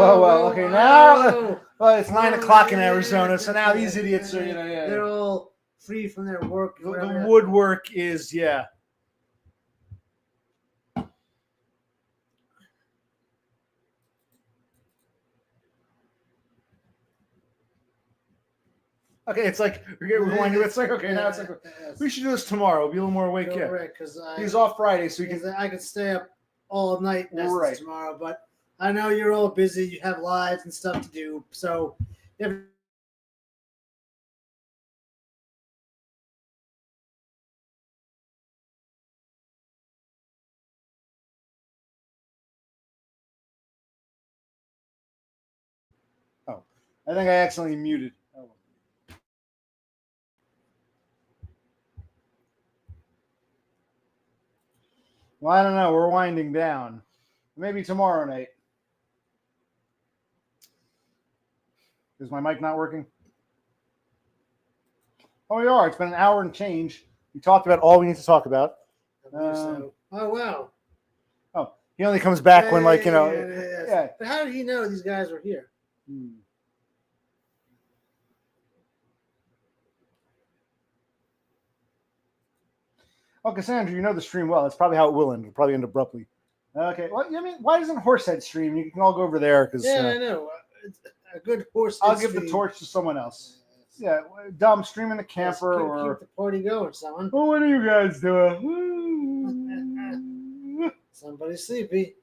Okay, now it's 9 o'clock in Arizona, so now these idiots are, They're all free from their work. The woodwork is, yeah. Okay, it's like it's like okay, now it's like we should do this tomorrow. We'll be a little more awake. Yeah, right. Because he's off Friday, so I could stay up all night right tomorrow. But I know you're all busy. You have lives and stuff to do. So if I think I accidentally muted. Oh. Well, I don't know. We're winding down. Maybe tomorrow night. Is my mic not working? Oh, we are. It's been an hour and change. We talked about all we need to talk about. I believe so. Oh wow. Oh, he only comes back when, like, Yeah. But how did he know these guys were here? Oh, Cassandra, you know the stream well. That's probably how it will end. It'll probably end abruptly. Okay. Well, I mean, why doesn't Horsehead stream? You can all go over there because I know. It's a good horse. I'll give the torch to someone else. Yeah, Dom, stream in the camper or keep the party going, someone. Well, what are you guys doing? Somebody's sleepy.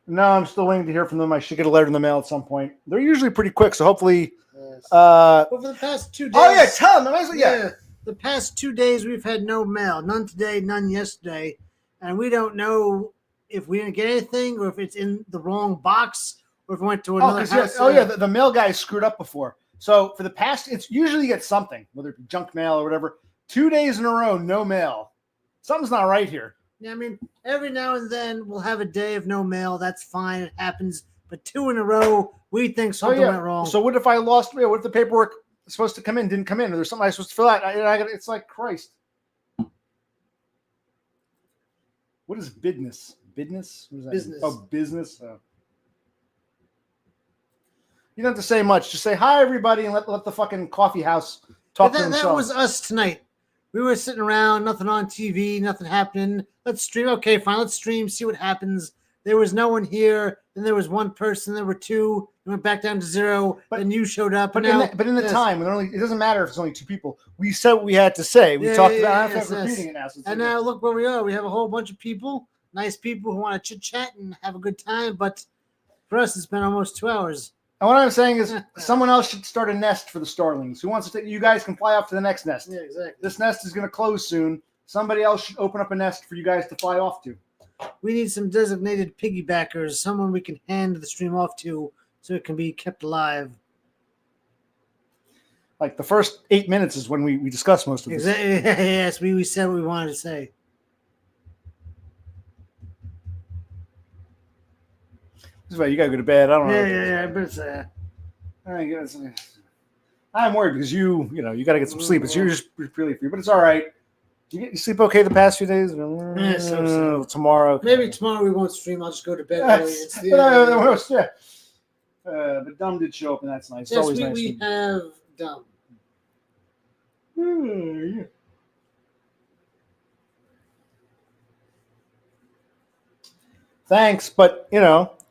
No, I'm still waiting to hear from them. I should get a letter in the mail at some point. They're usually pretty quick, so hopefully. Yes. Over the past 2 days. Oh yeah, tell them. Yeah. The past 2 days we've had no mail. None today, none yesterday, and we don't know if we didn't get anything or if it's in the wrong box or if it went to another house. The mail guy screwed up before. So for the past, it's usually you get something, whether it be junk mail or whatever. 2 days in a row, no mail. Something's not right here. Yeah, I mean, every now and then we'll have a day of no mail. That's fine. It happens. But 2 in a row, we think something went wrong. So what if I lost mail? What if the paperwork supposed to come in didn't come in? Or there's something I was supposed to fill out? It's like, Christ. What is business? Business? What is that? Business. Oh, business. Oh. You don't have to say much. Just say hi, everybody, and let the fucking coffee house talk to themselves. That was us tonight. We were sitting around, nothing on TV, nothing happening. Let's stream. Okay, fine. Let's stream, see what happens. There was no one here. Then there was one person. There were 2. It went back down to 0. Then you showed up. But in the time, when it doesn't matter if it's only 2 people. We said what we had to say. We talked about. I have to repeating it now. And now look where we are. We have a whole bunch of people, nice people who want to chit chat and have a good time. But for us, it's been almost 2 hours. And what I'm saying is, someone else should start a nest for the starlings. Who wants to take? You guys can fly off to the next nest. Yeah, exactly. This nest is going to close soon. Somebody else should open up a nest for you guys to fly off to. We need some designated piggybackers, someone we can hand the stream off to so it can be kept alive. Like the first 8 minutes is when we discuss most of this. Exactly. Yes, we said what we wanted to say. This is why you gotta go to bed. I don't know. Yeah. But it's all right, guys. I'm worried because you gotta get some sleep. It's you're just really free, but it's all right. You sleep okay the past few days? Yeah, so. Tomorrow. Maybe tomorrow we won't stream. I'll just go to bed early. But Dumb did show up, and that's nice. Yes, always nice. We have Dumb. Yeah. Thanks, but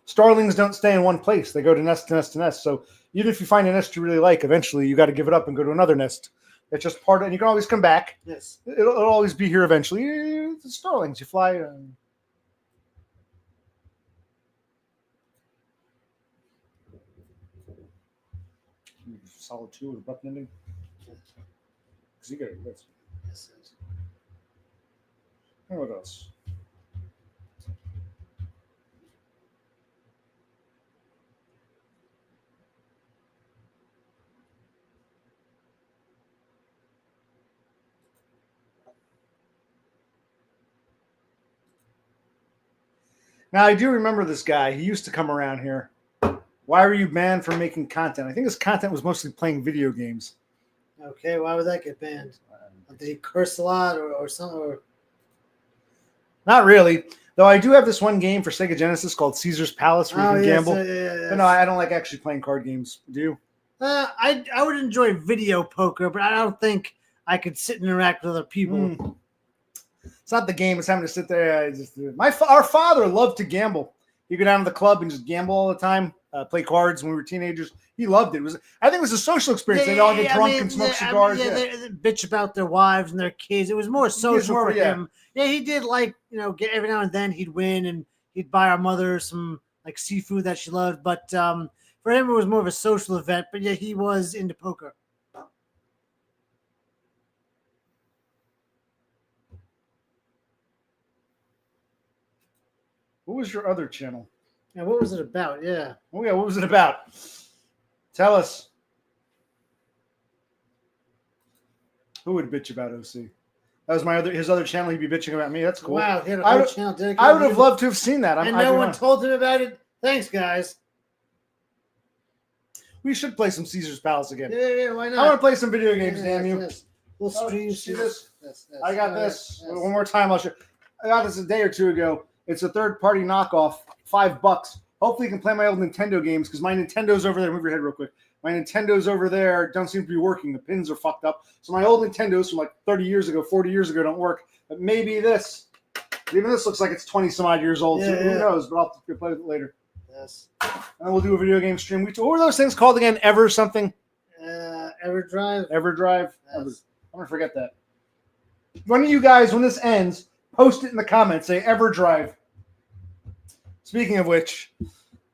starlings don't stay in one place. They go to nest to nest to nest. So even if you find a nest you really like, eventually you got to give it up and go to another nest. It's just part of it. And you can always come back. Yes. It'll always be here eventually. It's starlings. You fly. Solid 2 with abrupt ending. Because you got it. Yes. And what else? Now, I do remember this guy. He used to come around here. Why were you banned from making content? I think his content was mostly playing video games. Okay, why would that get banned? Did he curse a lot or something? Or... Not really. Though I do have this one game for Sega Genesis called Caesar's Palace where you can gamble. Yes. But no, I don't like actually playing card games. Do you? I would enjoy video poker, but I don't think I could sit and interact with other people. It's not the game. It's having to sit there. Our father loved to gamble. He'd go down to the club and just gamble all the time, play cards when we were teenagers. He loved it. I think it was a social experience. They'd all get drunk and smoke cigars. They bitch about their wives and their kids. It was more social for him. Yeah, he did get every now and then he'd win and he'd buy our mother some like seafood that she loved. But for him, it was more of a social event. But yeah, he was into poker. What was your other channel? Yeah, what was it about? Yeah. Oh yeah, what was it about? Tell us. Who would bitch about OC? That was his other channel. He'd be bitching about me. That's cool. Wow, he had a I whole would- channel dedicated. I would to have you, loved to have seen that. and no one told him about it. Thanks, guys. We should play some Caesar's Palace again. Yeah, why not? I want to play some video games, Yeah, damn you. yes. We'll Oh, stream. see this? Yes. I got Oh, this. yes. One more time, I'll show. I got this a day or two ago. It's a third-party knockoff, $5. Hopefully, you can play my old Nintendo games because my Nintendo's over there. Move your head real quick. My Nintendo's over there. Don't seem to be working. The pins are fucked up. So my old Nintendo's from like 30 years ago, 40 years ago don't work. But maybe this. Even this looks like it's 20 some odd years old. So who knows? But I'll have to play with it later. Yes. And we'll do a video game stream. What were those things called again? Ever something? EverDrive. EverDrive. Yes. I'm gonna forget that. One of you guys, when this ends, post it in the comments. Say EverDrive. Speaking of which,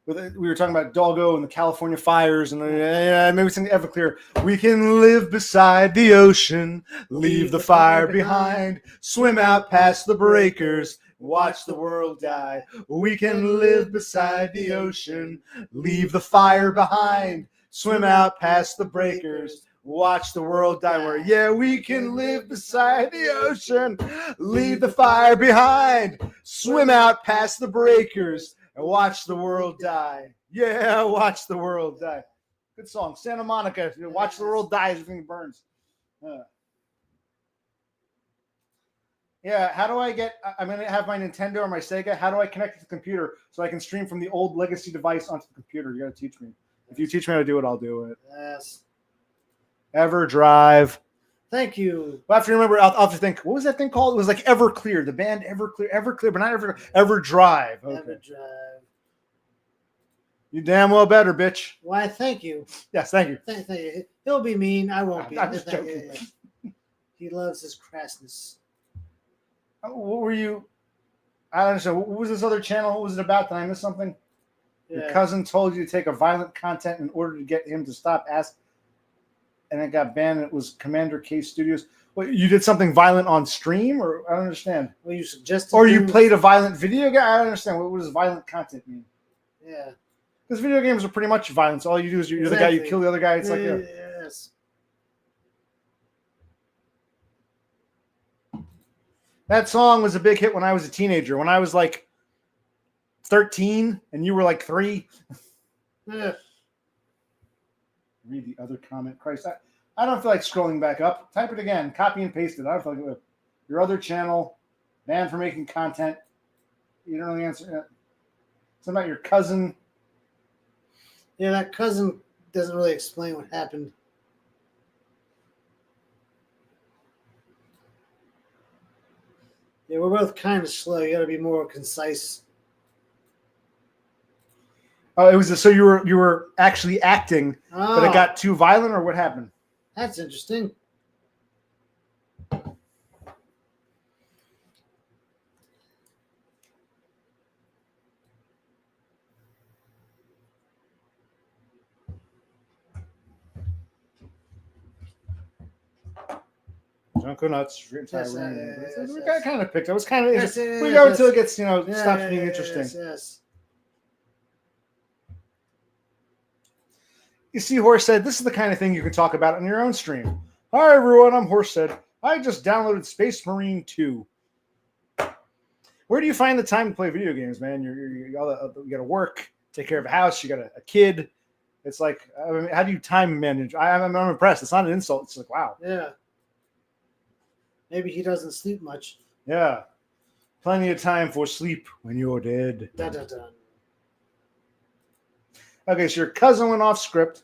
we were talking about Doggo and the California fires, and maybe something Everclear. We can live beside the ocean, leave the fire behind, swim out past the breakers, watch the world die. We can live beside the ocean, leave the fire behind, swim out past the breakers, watch the world die. Where, yeah, we can live beside the ocean, leave the fire behind, swim out past the breakers, and watch the world die. Yeah, watch the world die. Good song. Santa Monica. Watch the world die as everything burns. Yeah, how do I get... I'm going to have my Nintendo or my Sega. How do I connect it to the computer so I can stream from the old legacy device onto the computer? You got to teach me. If you teach me how to do it, I'll do it. Yes. EverDrive. Thank you. Well, I have to remember, I'll have to think, what was that thing called? It was like Everclear, the band Everclear, but not EverDrive. Okay. EverDrive. You damn well better, bitch. Why, thank you. Yes, thank you. Thank you. He'll be mean. I won't be. I'm just Thank joking. you. He loves his crassness. What were you? I don't understand. What was this other channel? What was it about? Did I miss something? Your cousin told you to take a violent content in order to get him to stop asking, and it got banned. It was Commander K Studios. What, you did something violent on stream, or I don't understand. Well, you suggested. Or you played a violent video game. I don't understand. What does violent content mean? Yeah. Because video games are pretty much violence. All you do is you're the guy, you kill the other guy. It's like, yeah. Yes. That song was a big hit when I was a teenager. When I was like 13 and you were like 3. Yeah. Read the other comment. Christ, I don't feel like scrolling back up. Type it again. Copy and paste it. I don't feel like it. Your other channel, banned for making content. You don't really answer it. Something about your cousin. Yeah, that cousin doesn't really explain what happened. Yeah, we're both kind of slow. You got to be more concise. Oh, it was so you were actually acting, but it got too violent, or what happened? That's interesting. Don't go nuts. Yes, we got kind of picked. It was kind of. Yes, we go until it gets stops being interesting. Yes. You see, Horse said, this is the kind of thing you can talk about on your own stream. Hi, everyone. I'm Horse said. I just downloaded Space Marine 2. Where do you find the time to play video games, man? You got to work, take care of a house. You got a kid. It's like, I mean, how do you time manage? I'm impressed. It's not an insult. It's like, wow. Yeah. Maybe he doesn't sleep much. Yeah. Plenty of time for sleep when you're dead. Dun, dun, dun. Okay, so your cousin went off script.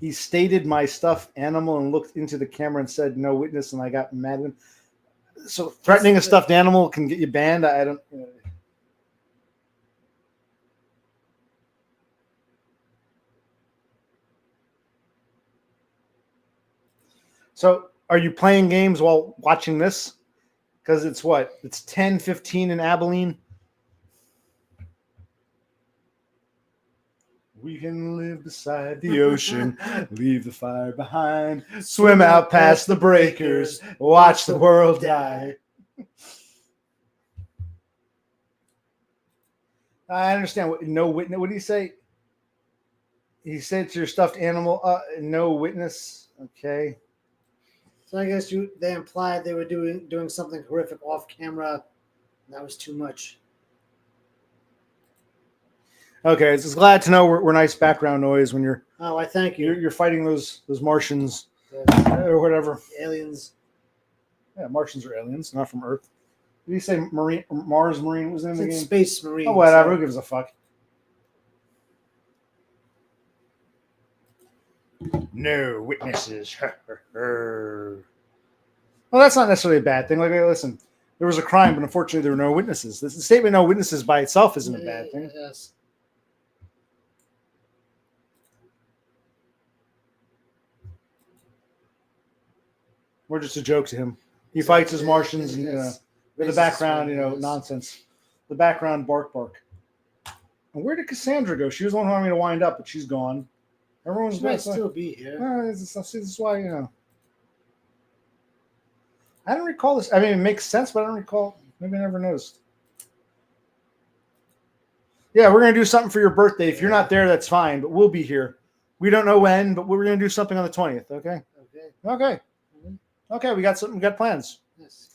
He stated my stuffed animal and looked into the camera and said no witness, and I got mad at him. So threatening a stuffed animal can get you banned? I don't... So are you playing games while watching this? Because it's what? It's 10:15 in Abilene. We can live beside the ocean, leave the fire behind, swim out past the breakers, watch the world die. I understand. No witness. What did he say? He said to your stuffed animal, no witness. Okay. So I guess they implied they were doing something horrific off camera. And that was too much. Okay, it's glad to know we're nice background noise when you're Oh, I thank you. you're fighting those Martians The or whatever. aliens. Yeah, Martians are aliens, not from Earth. Did he say Mars Marine was in the It's game? Space Marine. Oh, whatever. So. Who gives a fuck? No witnesses. Well, that's not necessarily a bad thing. Like, hey, listen, there was a crime, but unfortunately, there were no witnesses. The statement "no witnesses" by itself isn't a bad thing. Yes. We're just a joke to him. He fights his Martians, and Yes. in the background, nonsense. The background, bark. And where did Cassandra go? She was the one who wanted me to wind up, but she's gone. Everyone's She might still be here. This is why, I don't recall this. I mean, it makes sense, but I don't recall. Maybe I never noticed. Yeah, we're going to do something for your birthday. If you're not there, that's fine, but we'll be here. We don't know when, but we're going to do something on the 20th, okay? Okay. Okay, we got something. We got plans. Yes.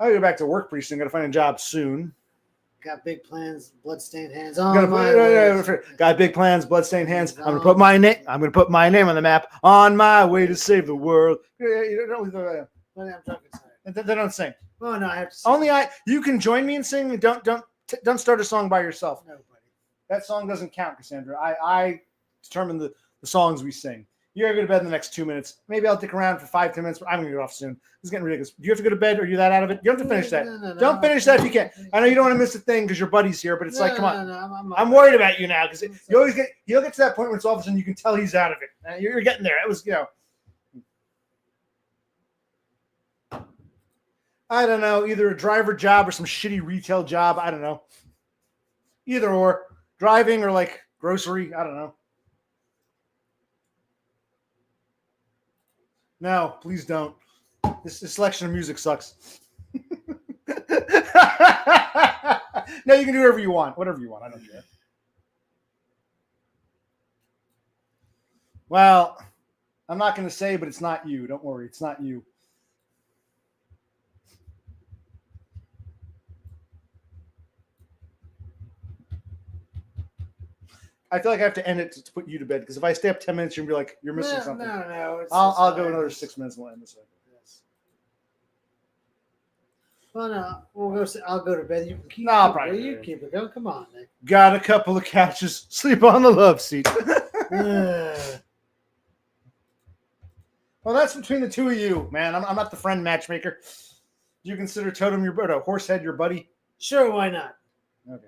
I'll go back to work pretty soon. Got to find a job soon. Got big plans, bloodstained hands. Got big plans, bloodstained hands. I'm gonna put my name. I'm gonna put my name on the map. On my way to save the world. You don't. I'm drunk inside. They don't sing. Oh no, I have to sing. Only I. You can join me in singing. Don't start a song by yourself. Nobody. That song doesn't count, Cassandra. I determine the songs we sing. You're gonna go to bed in the next 2 minutes. Maybe I'll dick around for 5-10 minutes, but I'm gonna get off soon. This is getting ridiculous. Do you have to go to bed, or are you that out of it? You don't have to finish that. No. Don't finish that if you can't. I know you don't want to miss a thing because your buddy's here, but it's like, come on. No, I'm worried about you now because you'll get to that point where it's all of a sudden you can tell he's out of it. You're getting there. It was, I don't know, either a driver job or some shitty retail job. I don't know. Either or, driving or like grocery. I don't know. No, please don't. This selection of music sucks. No, you can do whatever you want. Whatever you want. I don't care. Well, I'm not going to say, but it's not you. Don't worry. It's not you. I feel like I have to end it to put you to bed because if I stay up 10 minutes, you're going to be like, you're missing something. No. I'll go another 6 minutes and we'll end this. Yes. Well, no, we'll go. I'll go to bed. You keep. No, I'll probably. You keep it going. Come on, Nick. Got a couple of couches. Sleep on the love seat. Well, that's between the two of you, man. I'm not the friend matchmaker. Do you consider Totem your buddy? Horsehead your buddy? Sure, why not? Okay.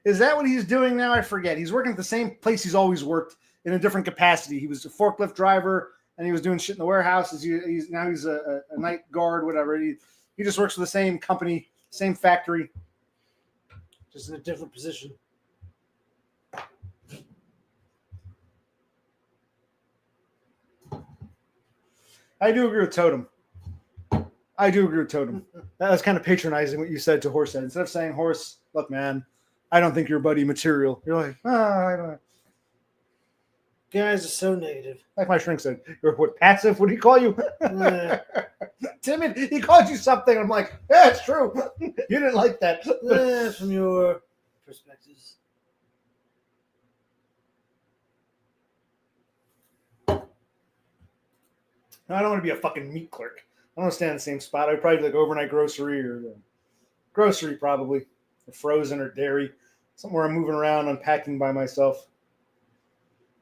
Is that what he's doing now? I forget. He's working at the same place he's always worked in a different capacity. He was a forklift driver, and he was doing shit in the warehouses. He's a night guard, whatever. He just works for the same company, same factory. Just in a different position. I do agree with Totem. That was kind of patronizing what you said to Horsehead. Instead of saying, Horse, look, man, I don't think you're buddy material. You're like, I don't know. Guys are so negative. Like my shrink said, you're what, passive? What do you call you? Timid. He called you something. I'm like, yeah, it's true. You didn't like that. From your perspectives. I don't want to be a fucking meat clerk. I don't want to stand in the same spot. I'd probably do like overnight grocery or grocery probably. Or frozen or dairy. Somewhere I'm moving around, unpacking by myself.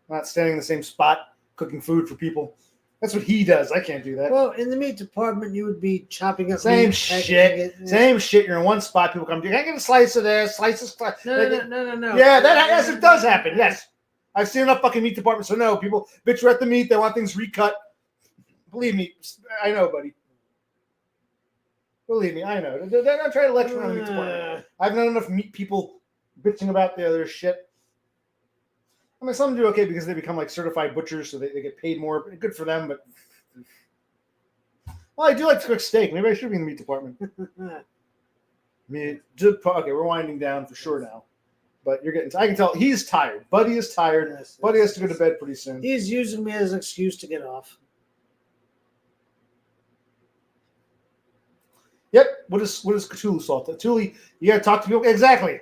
I'm not standing in the same spot, cooking food for people. That's what he does. I can't do that. Well, in the meat department, you would be chopping up same meat, shit. Same shit. You're in one spot. People come, can I get a slice of this? Slice of slice. No. Yeah, yes, it does happen. Yes. I've seen enough fucking meat departments. So no, people bitch at the meat. They want things recut. Believe me. I know, buddy. Believe me, I know. They're not trying to lecture on the meat department. I've known enough meat people bitching about the other shit. I mean, some do okay because they become like certified butchers, so they get paid more. Good for them, but well, I do like to cook steak. Maybe I should be in the meat department. Okay, we're winding down for sure now. But you're getting. I can tell he's tired. Buddy is tired. Yes, Buddy has to go to bed pretty soon. He's using me as an excuse to get off. Yep. What is Cthulhu salt? Cthulhu, you gotta talk to people. Exactly.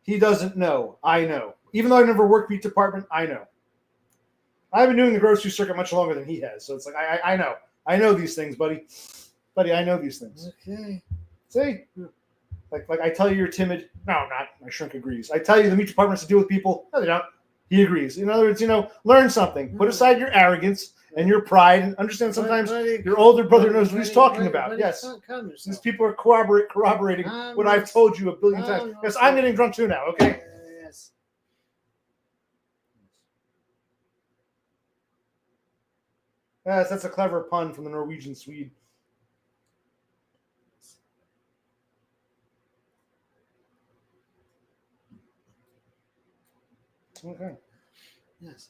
He doesn't know. I know. Even though I've never worked meat department, I know. I've been doing the grocery circuit much longer than he has, so it's like I know. I know these things, buddy. Buddy, I know these things. Okay. See? Like I tell you you're timid. No, I'm not. My shrink agrees. I tell you the meat department has to deal with people. No, they don't. He agrees. In other words, learn something. Put aside your arrogance and your pride and understand sometimes your older brother knows what he's talking about. Yes. These people are corroborating what I've told you a billion times. Yes, I'm getting drunk too now, okay? Yes. Yes, that's a clever pun from the Norwegian Swede. Okay. Yes.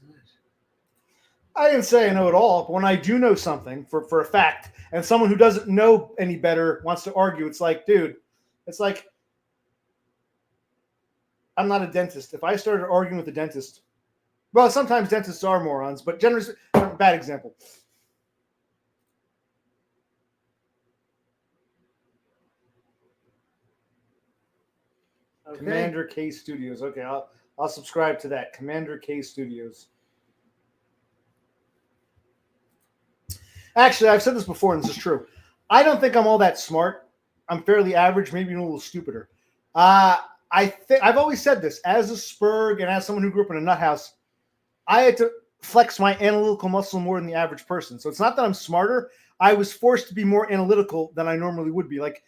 I didn't say I know it all, but when I do know something for a fact, and someone who doesn't know any better wants to argue, it's like, dude, it's like, I'm not a dentist. If I started arguing with a dentist, well, sometimes dentists are morons, but generally, bad example. Okay. Commander K Studios. Okay, I'll subscribe to that. Commander K Studios. Actually, I've said this before, and this is true. I don't think I'm all that smart. I'm fairly average, maybe even a little stupider. I've always said this as a Spurg and as someone who grew up in a nut house. I had to flex my analytical muscle more than the average person. So it's not that I'm smarter. I was forced to be more analytical than I normally would be. Like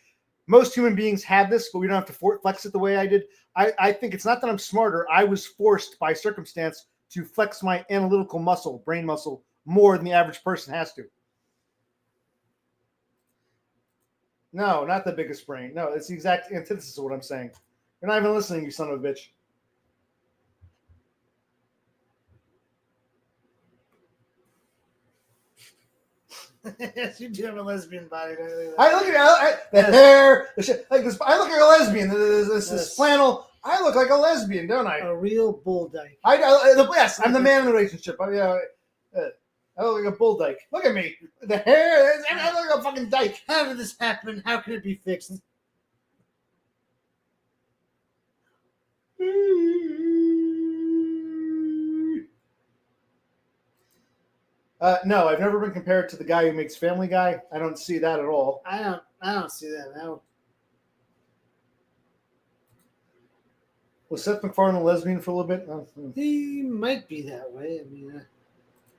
most human beings have this, but we don't have to flex it the way I did. I think it's not that I'm smarter. I was forced by circumstance to flex my analytical muscle, brain muscle, more than the average person has to. No, not the biggest brain. No, it's the exact antithesis of what I'm saying. You're not even listening, you son of a bitch. Yes, you do have a lesbian body. I look at the hair, the shit, like this. I look like a lesbian. This flannel. I look like a lesbian, don't I? A real bull dyke. Yes, I'm the man in the relationship. I look like a bull dyke. Look at me. The hair. I look like a fucking dyke. How did this happen? How can it be fixed? No, I've never been compared to the guy who makes Family Guy. I don't see that at all. I don't see that now. Was Seth MacFarlane a lesbian for a little bit? He might be that way. I mean,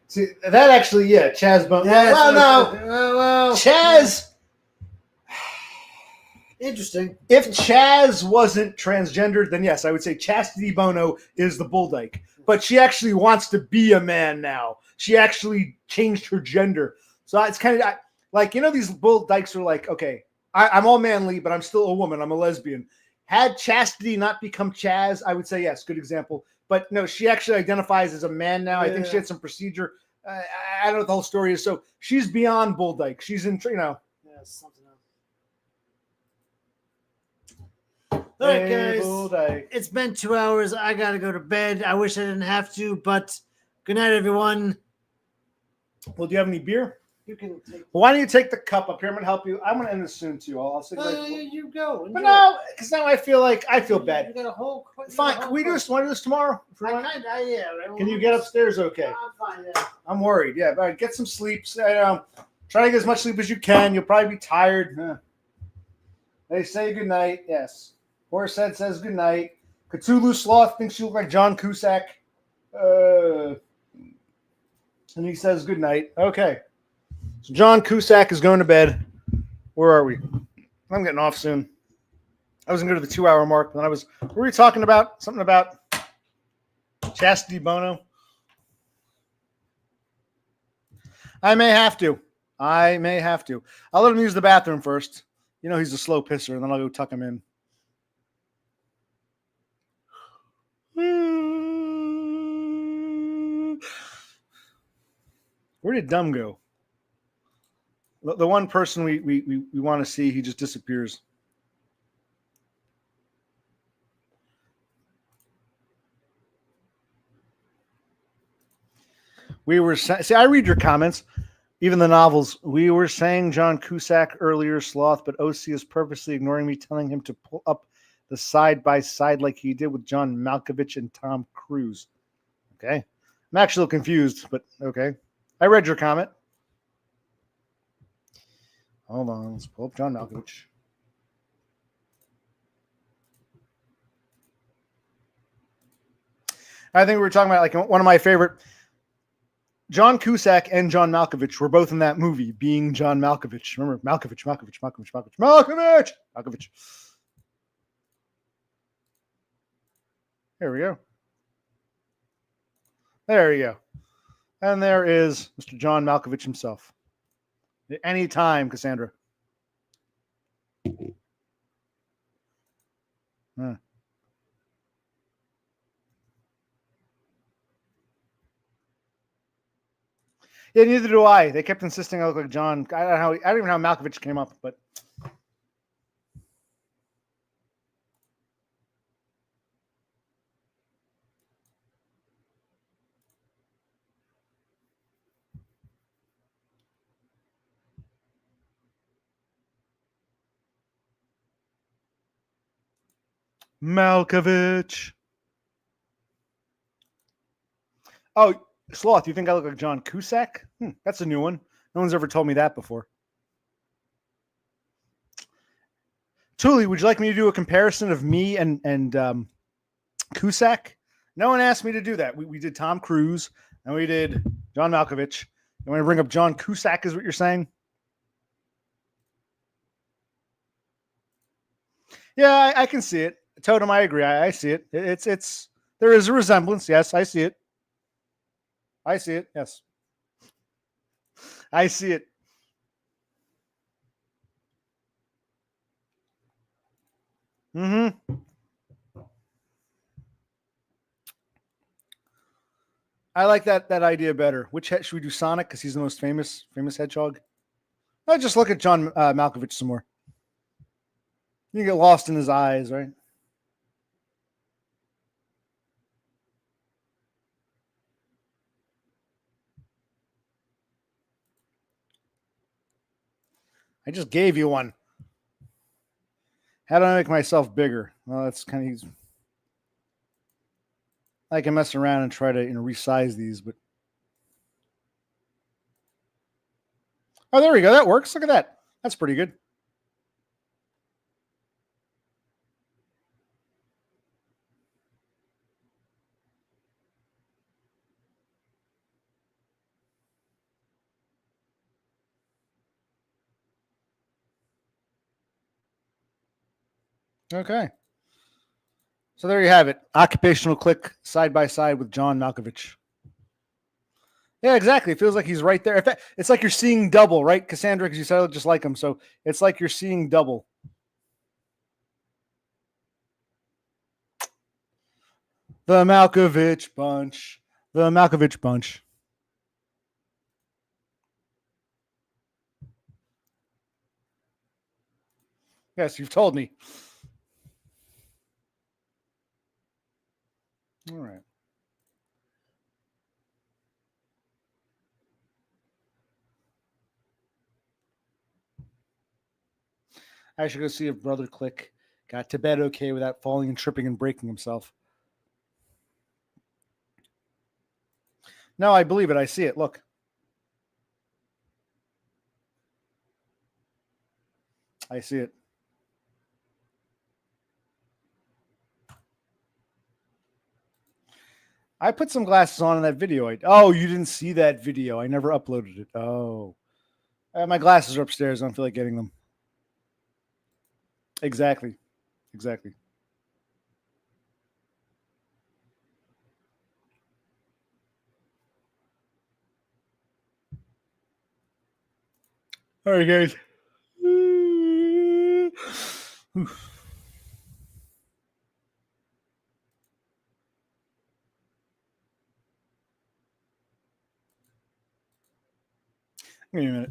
see that actually, yeah, Chaz Bono. Yes, Well, Chaz. Interesting. If Chaz wasn't transgendered, then yes, I would say Chastity Bono is the bull dyke. But she actually wants to be a man now. She actually changed her gender. So it's kind of like, these bull dykes are like, okay, I'm all manly, but I'm still a woman. I'm a lesbian. Had Chastity not become Chaz, I would say yes, good example. But no, she actually identifies as a man now. Yeah. I think she had some procedure. I don't know what the whole story is. So she's beyond bull dyke. She's in, Yeah, something else. All right, guys. It's been 2 hours. I got to go to bed. I wish I didn't have to, but good night, everyone. Well, do you have any beer? You can take. Well, why don't you take the cup up here? I'm going to help you. I'm going to end this soon, too. I'll say you go. But no, because now I feel bad. You got a whole. Fine. Can we do this? Want to do this tomorrow? Yeah. Can you get upstairs okay? I'm fine, yeah. I'm worried. Yeah, but get some sleep. Try to get as much sleep as you can. You'll probably be tired. Huh. They say good night. Yes. Horse head says good night. Cthulhu Sloth thinks you look like John Cusack. And he says good night. Okay. So John Cusack is going to bed. Where are we? I'm getting off soon. I was going to go to the 2 hour mark. Then what were we talking about? Something about Chastity Bono. I may have to. I'll let him use the bathroom first. He's a slow pisser, and then I'll go tuck him in. Where did Dumb go? The one person we want to see, he just disappears. We were see, I read your comments, even the novels. We were saying John Cusack earlier, Sloth, but OC is purposely ignoring me, telling him to pull up the side by side like he did with John Malkovich and Tom Cruise. Okay, I'm actually a little confused, but okay. I read your comment. Hold on, let's pull up John Malkovich. I think we were talking about like one of my favorite. John Cusack and John Malkovich were both in that movie, being John Malkovich. Remember Malkovich. There we go. There you go. And there is Mr. John Malkovich himself. Anytime, Cassandra. Huh. Yeah, neither do I. They kept insisting I look like John. I don't even know how Malkovich came up, but Malkovich. Oh, Sloth, you think I look like John Cusack? That's a new one. No one's ever told me that before. Tuli, would you like me to do a comparison of me and Cusack? No one asked me to do that. We did Tom Cruise and we did John Malkovich. You want to bring up John Cusack, is what you're saying? Yeah, I can see it. Totem, I agree. I see it. It's there is a resemblance. Yes, I see it. I see it. Yes. I see it. Mm-hmm. I like that idea better. Which should we do? Sonic, because he's the most famous hedgehog. I just look at John Malkovich some more. You get lost in his eyes, right? I just gave you one. How do I make myself bigger? Well, that's kind of. I can mess around and try to resize these, but oh, there we go. That works. Look at that. That's pretty good. Okay. So there you have it. Occupational clique side by side with John Malkovich. Yeah, exactly. It feels like he's right there. It's like you're seeing double, right, Cassandra? Because you said I look just like him. So it's like you're seeing double. The Malkovich bunch. The Malkovich bunch. Yes, you've told me. All right. I should go see if Brother Click got to bed okay without falling and tripping and breaking himself. No, I believe it. I see it. Look. I see it. I put some glasses on in that video. Oh, you didn't see that video. I never uploaded it. Oh. My glasses are upstairs. I don't feel like getting them. Exactly. All right, guys. Give me a minute.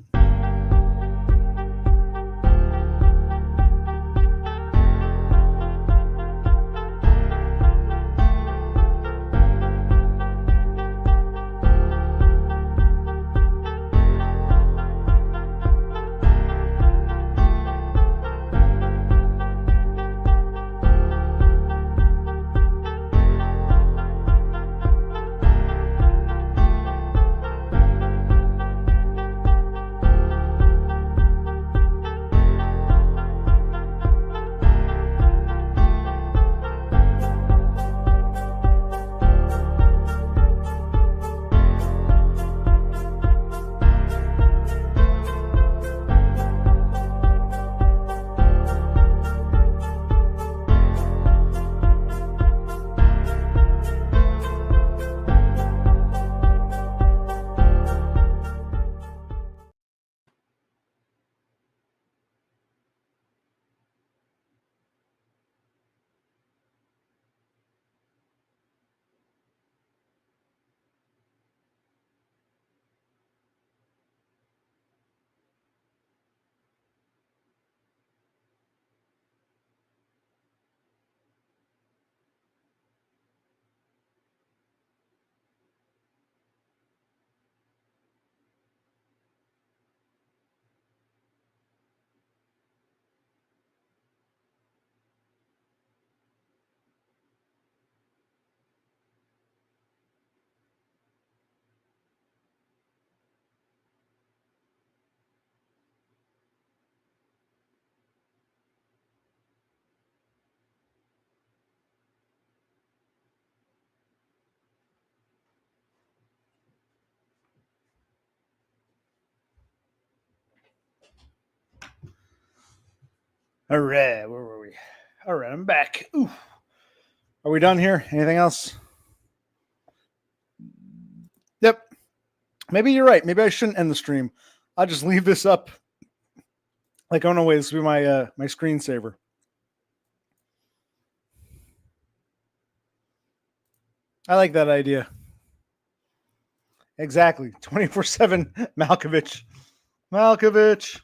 All right, where were we? All right, I'm back. Ooh. Are we done here? Anything else? Yep. Maybe you're right. Maybe I shouldn't end the stream. I'll just leave this up. Like, oh no, wait, this will be my screensaver. I like that idea. Exactly. 24/7 Malkovich. Malkovich.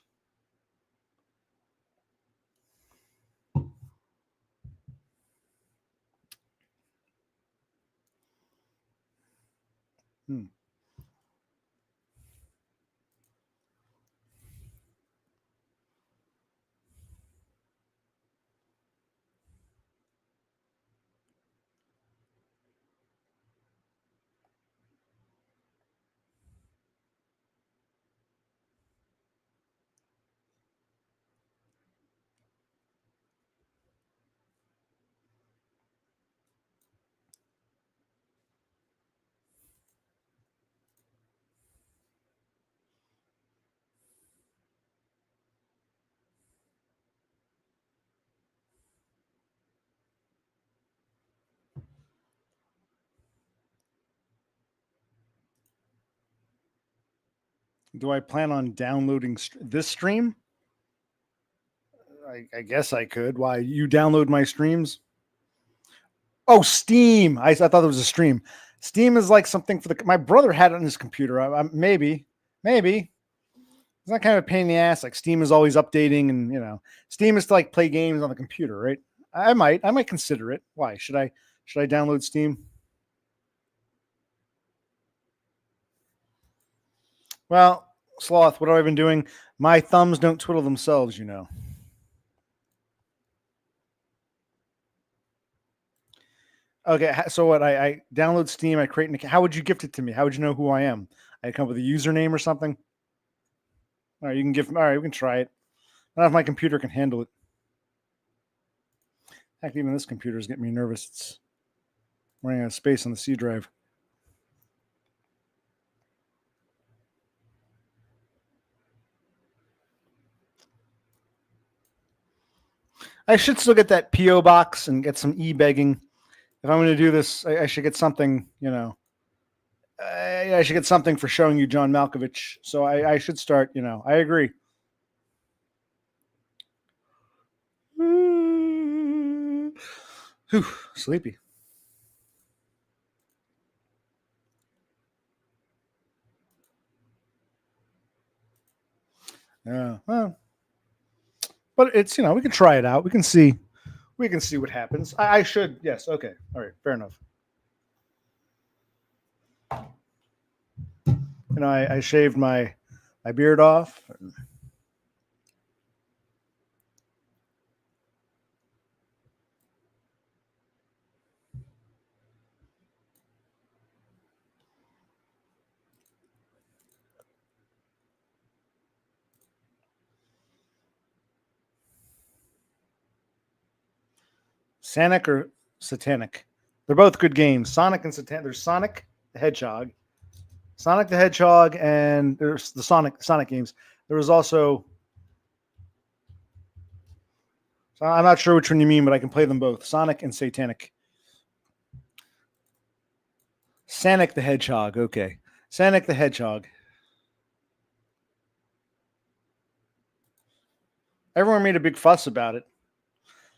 Hmm. Do I plan on downloading this stream? I guess I could. Why? You download my streams? Oh, Steam. I thought it was a stream. Steam is like something for the. My brother had it on his computer. Maybe. It's not kind of a pain in the ass. Like Steam is always updating, and Steam is to like play games on the computer, right? I might consider it. Why should I? Should I download Steam? Well, Sloth, what have I been doing? My thumbs don't twiddle themselves, you know. Okay, so what? I download Steam. I create an account. How would you gift it to me? How would you know who I am? I come up with a username or something. All right, you can give. All right, we can try it. I don't know if my computer can handle it. Heck, even this computer is getting me nervous. It's running out of space on the C drive. I should still get that PO box and get some e-begging. If I'm going to do this, I should get something. I should get something for showing you John Malkovich. So I should start. I agree. Whew, sleepy. Yeah. Well, but it's we can try it out. We can see. We can see what happens. I should. Yes. Okay. All right. Fair enough. I shaved my beard off. Sonic or Satanic? They're both good games. Sonic and Satanic. There's Sonic the Hedgehog, and there's the Sonic games. There was also. I'm not sure which one you mean, but I can play them both. Sonic and Satanic. Sonic the Hedgehog. Okay, Sonic the Hedgehog. Everyone made a big fuss about it.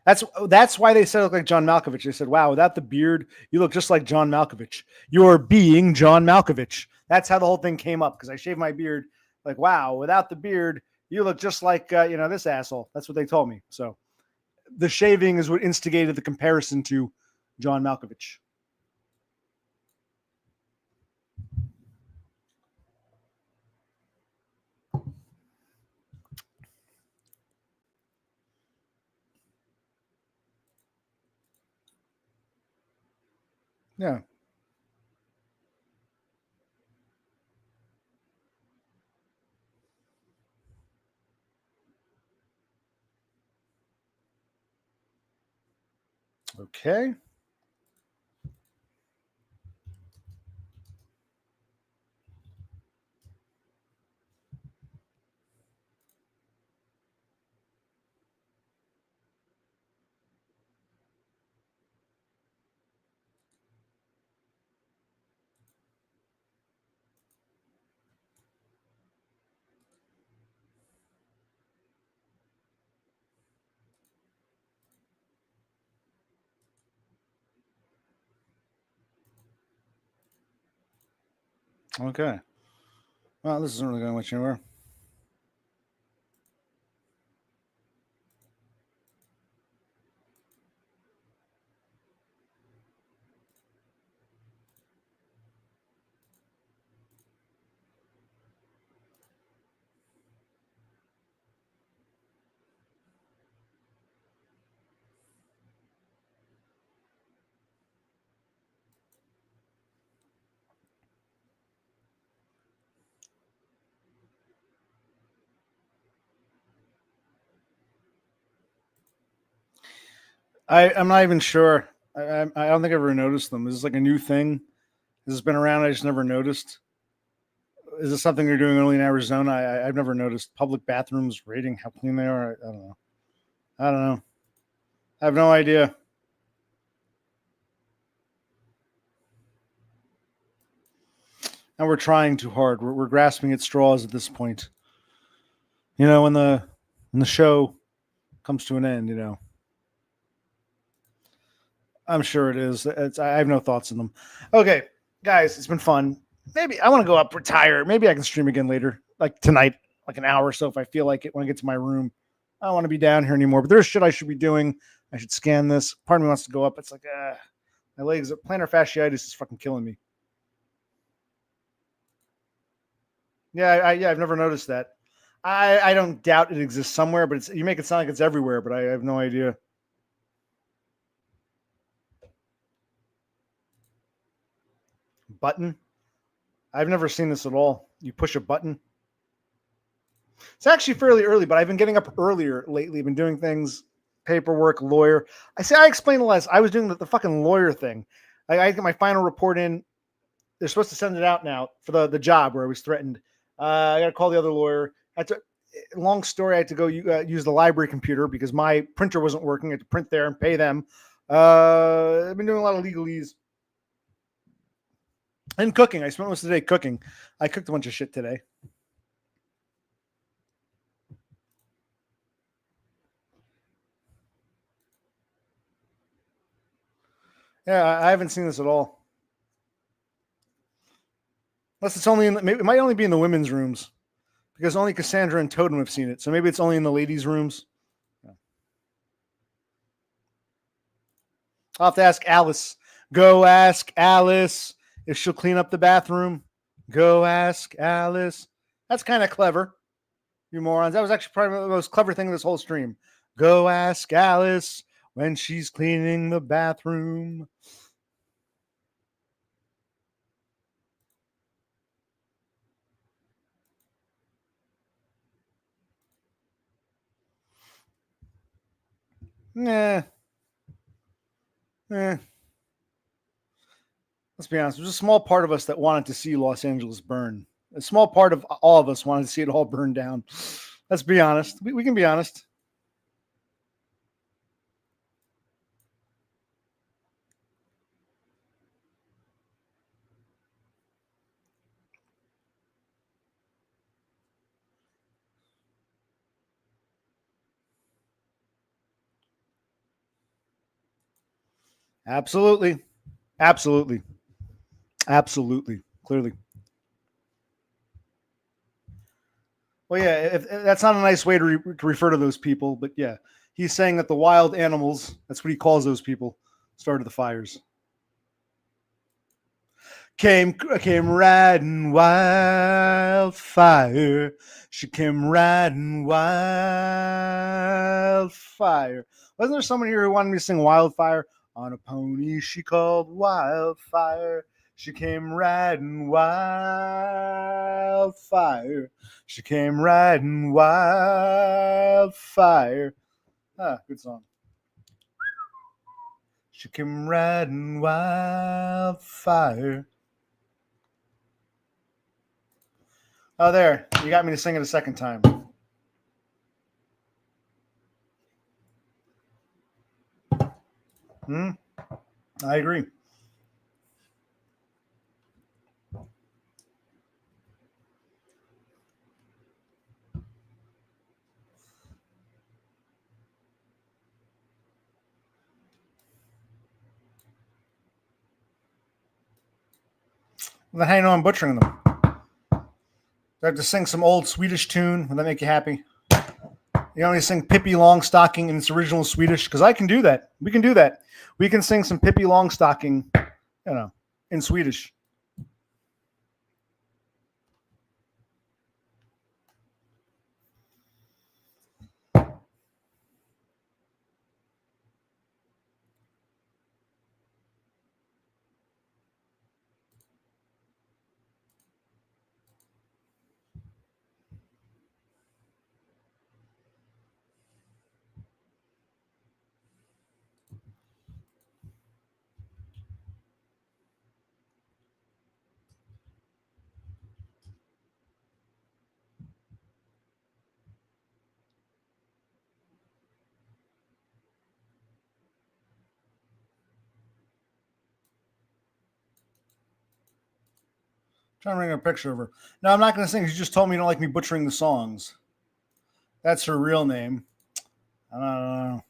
That's why they said I look like John Malkovich. They said, "Wow, without the beard, you look just like John Malkovich. You're being John Malkovich." That's how the whole thing came up because I shaved my beard. Like, wow, without the beard, you look just like this asshole. That's what they told me. So the shaving is what instigated the comparison to John Malkovich. Yeah. Okay. Okay. Well, this isn't really going much anywhere. I'm not even sure. I don't think I've ever noticed them. Is this like a new thing? Has this been around? I just never noticed. Is this something you're doing only in Arizona? I've never noticed public bathrooms rating how clean they are. I don't know. I don't know. I have no idea. And we're trying too hard. We're grasping at straws at this point. You know, when the show comes to an end, you know. I'm sure it is. I have no thoughts on them. Okay, guys, it's been fun. Maybe I want to go up, retire. Maybe I can stream again later, like tonight, like an hour or so if I feel like it when I get to my room. I don't want to be down here anymore, but there's shit I should be doing. I should scan this. Part of me wants to go up. It's like, my legs, plantar fasciitis is fucking killing me. Yeah, I've never noticed that. I don't doubt it exists somewhere, but you make it sound like it's everywhere, but I have no idea. Button. I've never seen this at all. You push a button. It's actually fairly early, but I've been getting up earlier lately. I've been doing things, paperwork, lawyer. I explained less. I was doing the fucking lawyer thing. I get my final report in. They're supposed to send it out now for the job where I was threatened. I got to call the other lawyer. Long story. I had to go use the library computer because my printer wasn't working. I had to print there and pay them. I've been doing a lot of legalese and cooking. I spent most of the day cooking. I cooked a bunch of shit today. Yeah, I haven't seen this at all. Unless it's only maybe it might only be in the women's rooms because only Cassandra and Totem have seen it. So maybe it's only in the ladies' rooms. I'll have to ask Alice. Go ask Alice if she'll clean up the bathroom. Go ask Alice. That's kind of clever, you morons. That was actually probably the most clever thing of this whole stream. Go ask Alice when she's cleaning the bathroom. Nah. Let's be honest. There's a small part of us that wanted to see Los Angeles burn. A small part of all of us wanted to see it all burn down. Let's be honest. We can be honest. Absolutely. Absolutely. Absolutely. Clearly. Well, yeah, if that's not a nice way to refer to those people, but yeah, he's saying that the wild animals, that's what he calls those people, started the fires. Came riding wildfire. She came riding wildfire. Wasn't there someone here who wanted me to sing Wildfire? On a pony she called Wildfire. She came riding wildfire. She came riding wildfire. Ah, good song. She came riding wildfire. Oh, there. You got me to sing it a second time. I agree. Then how do you know I'm butchering them? Do I have to sing some old Swedish tune? Would that make you happy? You want me to sing Pippi Longstocking in its original Swedish? Because I can do that. We can do that. We can sing some Pippi Longstocking, in Swedish. Trying to bring a picture of her. No, I'm not going to sing. You just told me you don't like me butchering the songs. That's her real name. I don't know.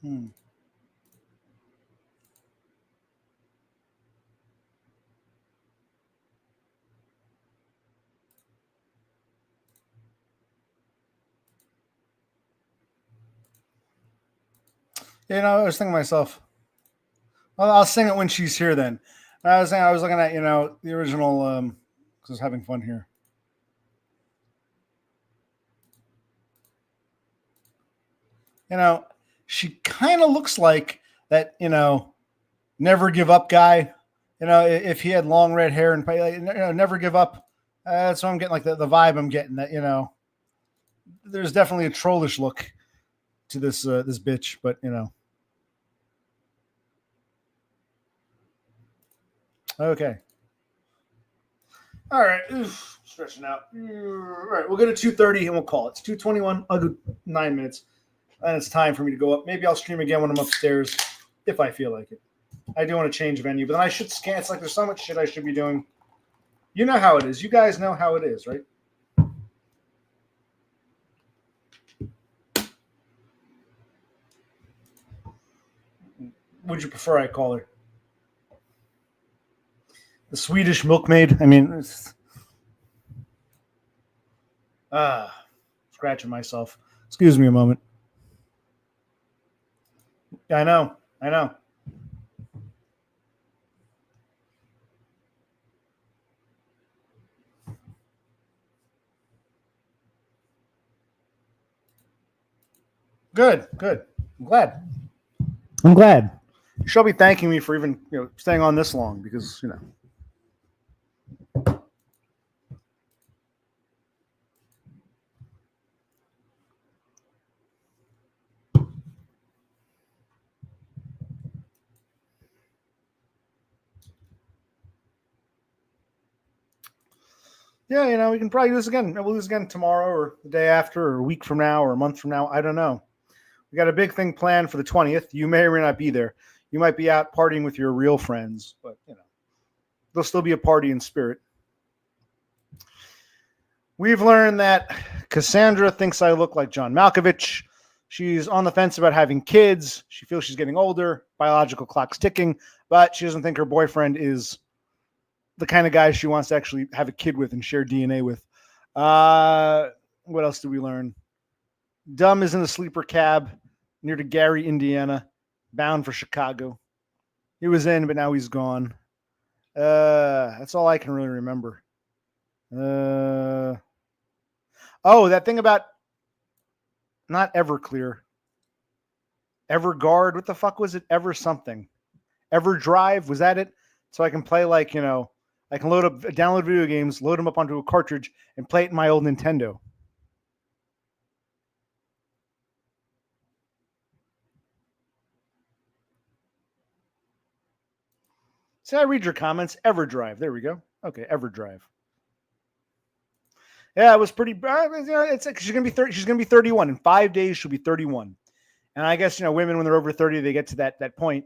Hmm. I was thinking to myself, well, I'll sing it when she's here then. I was looking at, the original, because I was having fun here. She kind of looks like that, never give up guy. If he had long red hair and never give up. That's what I'm getting, like the vibe I'm getting, that, there's definitely a trollish look to this bitch, but okay. All right. Oof, stretching out. All right, we'll go to 2:30 and we'll call it. It's 2:21. I'll do 9 minutes. And it's time for me to go up. Maybe I'll stream again when I'm upstairs if I feel like it. I do want to change venue, but then I should scan. It's like there's so much shit I should be doing. You know how it is. You guys know how it is, right? Would you prefer I call her the Swedish milkmaid? I mean, scratching myself. Excuse me a moment. I know. Good. I'm glad. You shall be thanking me for even staying on this long because Yeah, we can probably do this again. We'll do this again tomorrow or the day after or a week from now or a month from now. I don't know. We got a big thing planned for the 20th. You may or may not be there. You might be out partying with your real friends, but there'll still be a party in spirit. We've learned that Cassandra thinks I look like John Malkovich. She's on the fence about having kids. She feels she's getting older. Biological clock's ticking, but she doesn't think her boyfriend is the kind of guy she wants to actually have a kid with and share DNA with. What else did we learn? Dumb is in a sleeper cab near to Gary, Indiana, bound for Chicago. He was in, but now he's gone. That's all I can really remember. That thing about not Everclear. Everguard. What the fuck was it? Ever something. EverDrive. Was that it? So I can play I can download video games, load them up onto a cartridge, and play it in my old Nintendo. See, I read your comments. EverDrive. There we go. Okay, EverDrive. Yeah, it was pretty. It's like she's gonna be 30. She's gonna be 31 in 5 days. She'll be 31. And I guess women when they're over 30, they get to that point.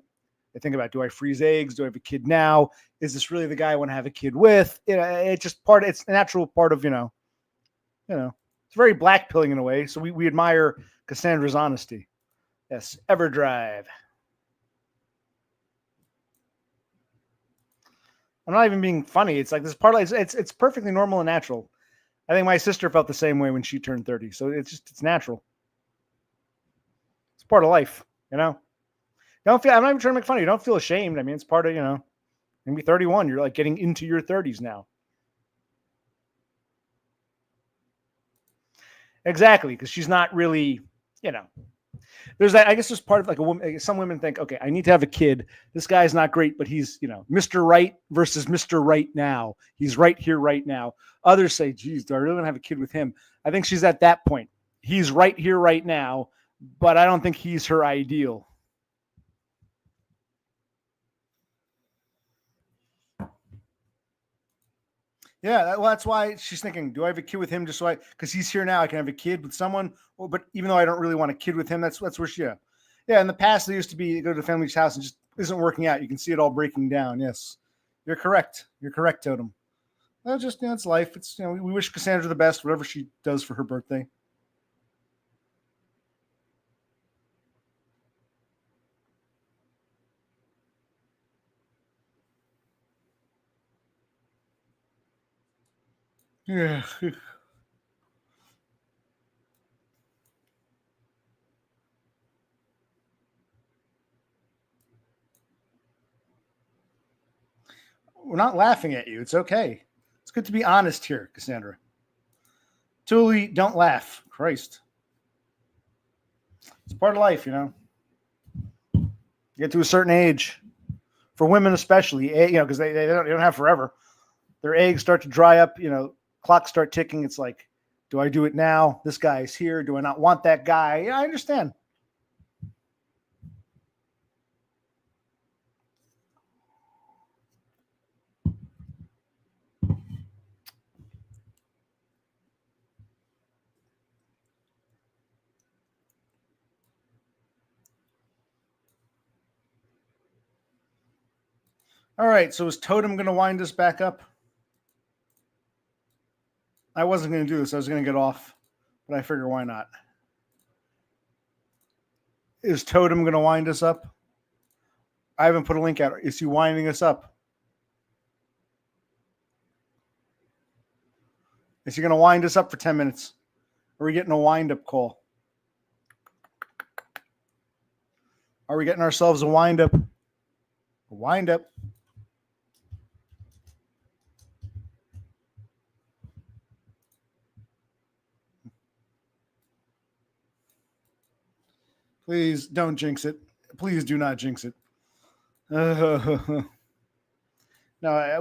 They think about: do I freeze eggs? Do I have a kid now? Is this really the guy I want to have a kid with? It's just part. It's a natural part of It's very black pilling in a way. So we admire Cassandra's honesty. Yes, EverDrive. I'm not even being funny. It's like this part. It's perfectly normal and natural. I think my sister felt the same way when she turned 30. So it's natural. It's part of life, Don't feel. I'm not even trying to make fun of you. Don't feel ashamed. I mean, it's part of Maybe 31. You're like getting into your 30s now. Exactly, because she's not really, There's that. I guess there's part of like a woman. Some women think, okay, I need to have a kid. This guy's not great, but he's Mr. Right versus Mr. Right now. He's right here, right now. Others say, geez, do I really want to have a kid with him? I think she's at that point. He's right here, right now, but I don't think he's her ideal. Yeah, well, that's why she's thinking, do I have a kid with him just because he's here now, I can have a kid with someone. Well, but even though I don't really want a kid with him, that's where she, yeah. In the past, they used to be go to the family's house and just isn't working out. You can see it all breaking down. Yes, you're correct. You're correct, Totem. Well, just it's life. It's we wish Cassandra the best, whatever she does for her birthday. Yeah. We're not laughing at you. It's okay. It's good to be honest here, Cassandra. Tuli, don't laugh. Christ. It's part of life, You get to a certain age, for women especially, because they don't have forever. Their eggs start to dry up, clocks start ticking. It's like, do I do it now? This guy is here. Do I not want that guy? Yeah, I understand. All right, so is Totem going to wind us back up? I wasn't going to do this. I was going to get off, but I figure why not? Is Totem going to wind us up? I haven't put a link out. Is he winding us up? Is he going to wind us up for 10 minutes? Are we getting a wind-up call? Are we getting ourselves a wind-up? A wind-up. Please don't jinx it. Please do not jinx it. No,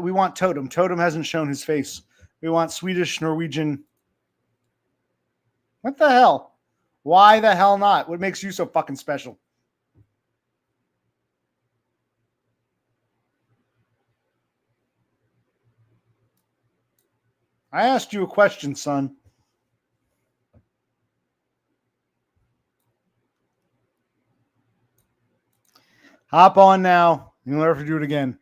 we want Totem. Totem hasn't shown his face. We want Swedish, Norwegian. What the hell? Why the hell not? What makes you so fucking special? I asked you a question, son. Hop on now. You'll never do it again.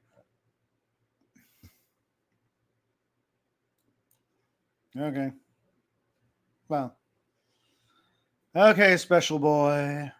Okay. Well. Okay, special boy.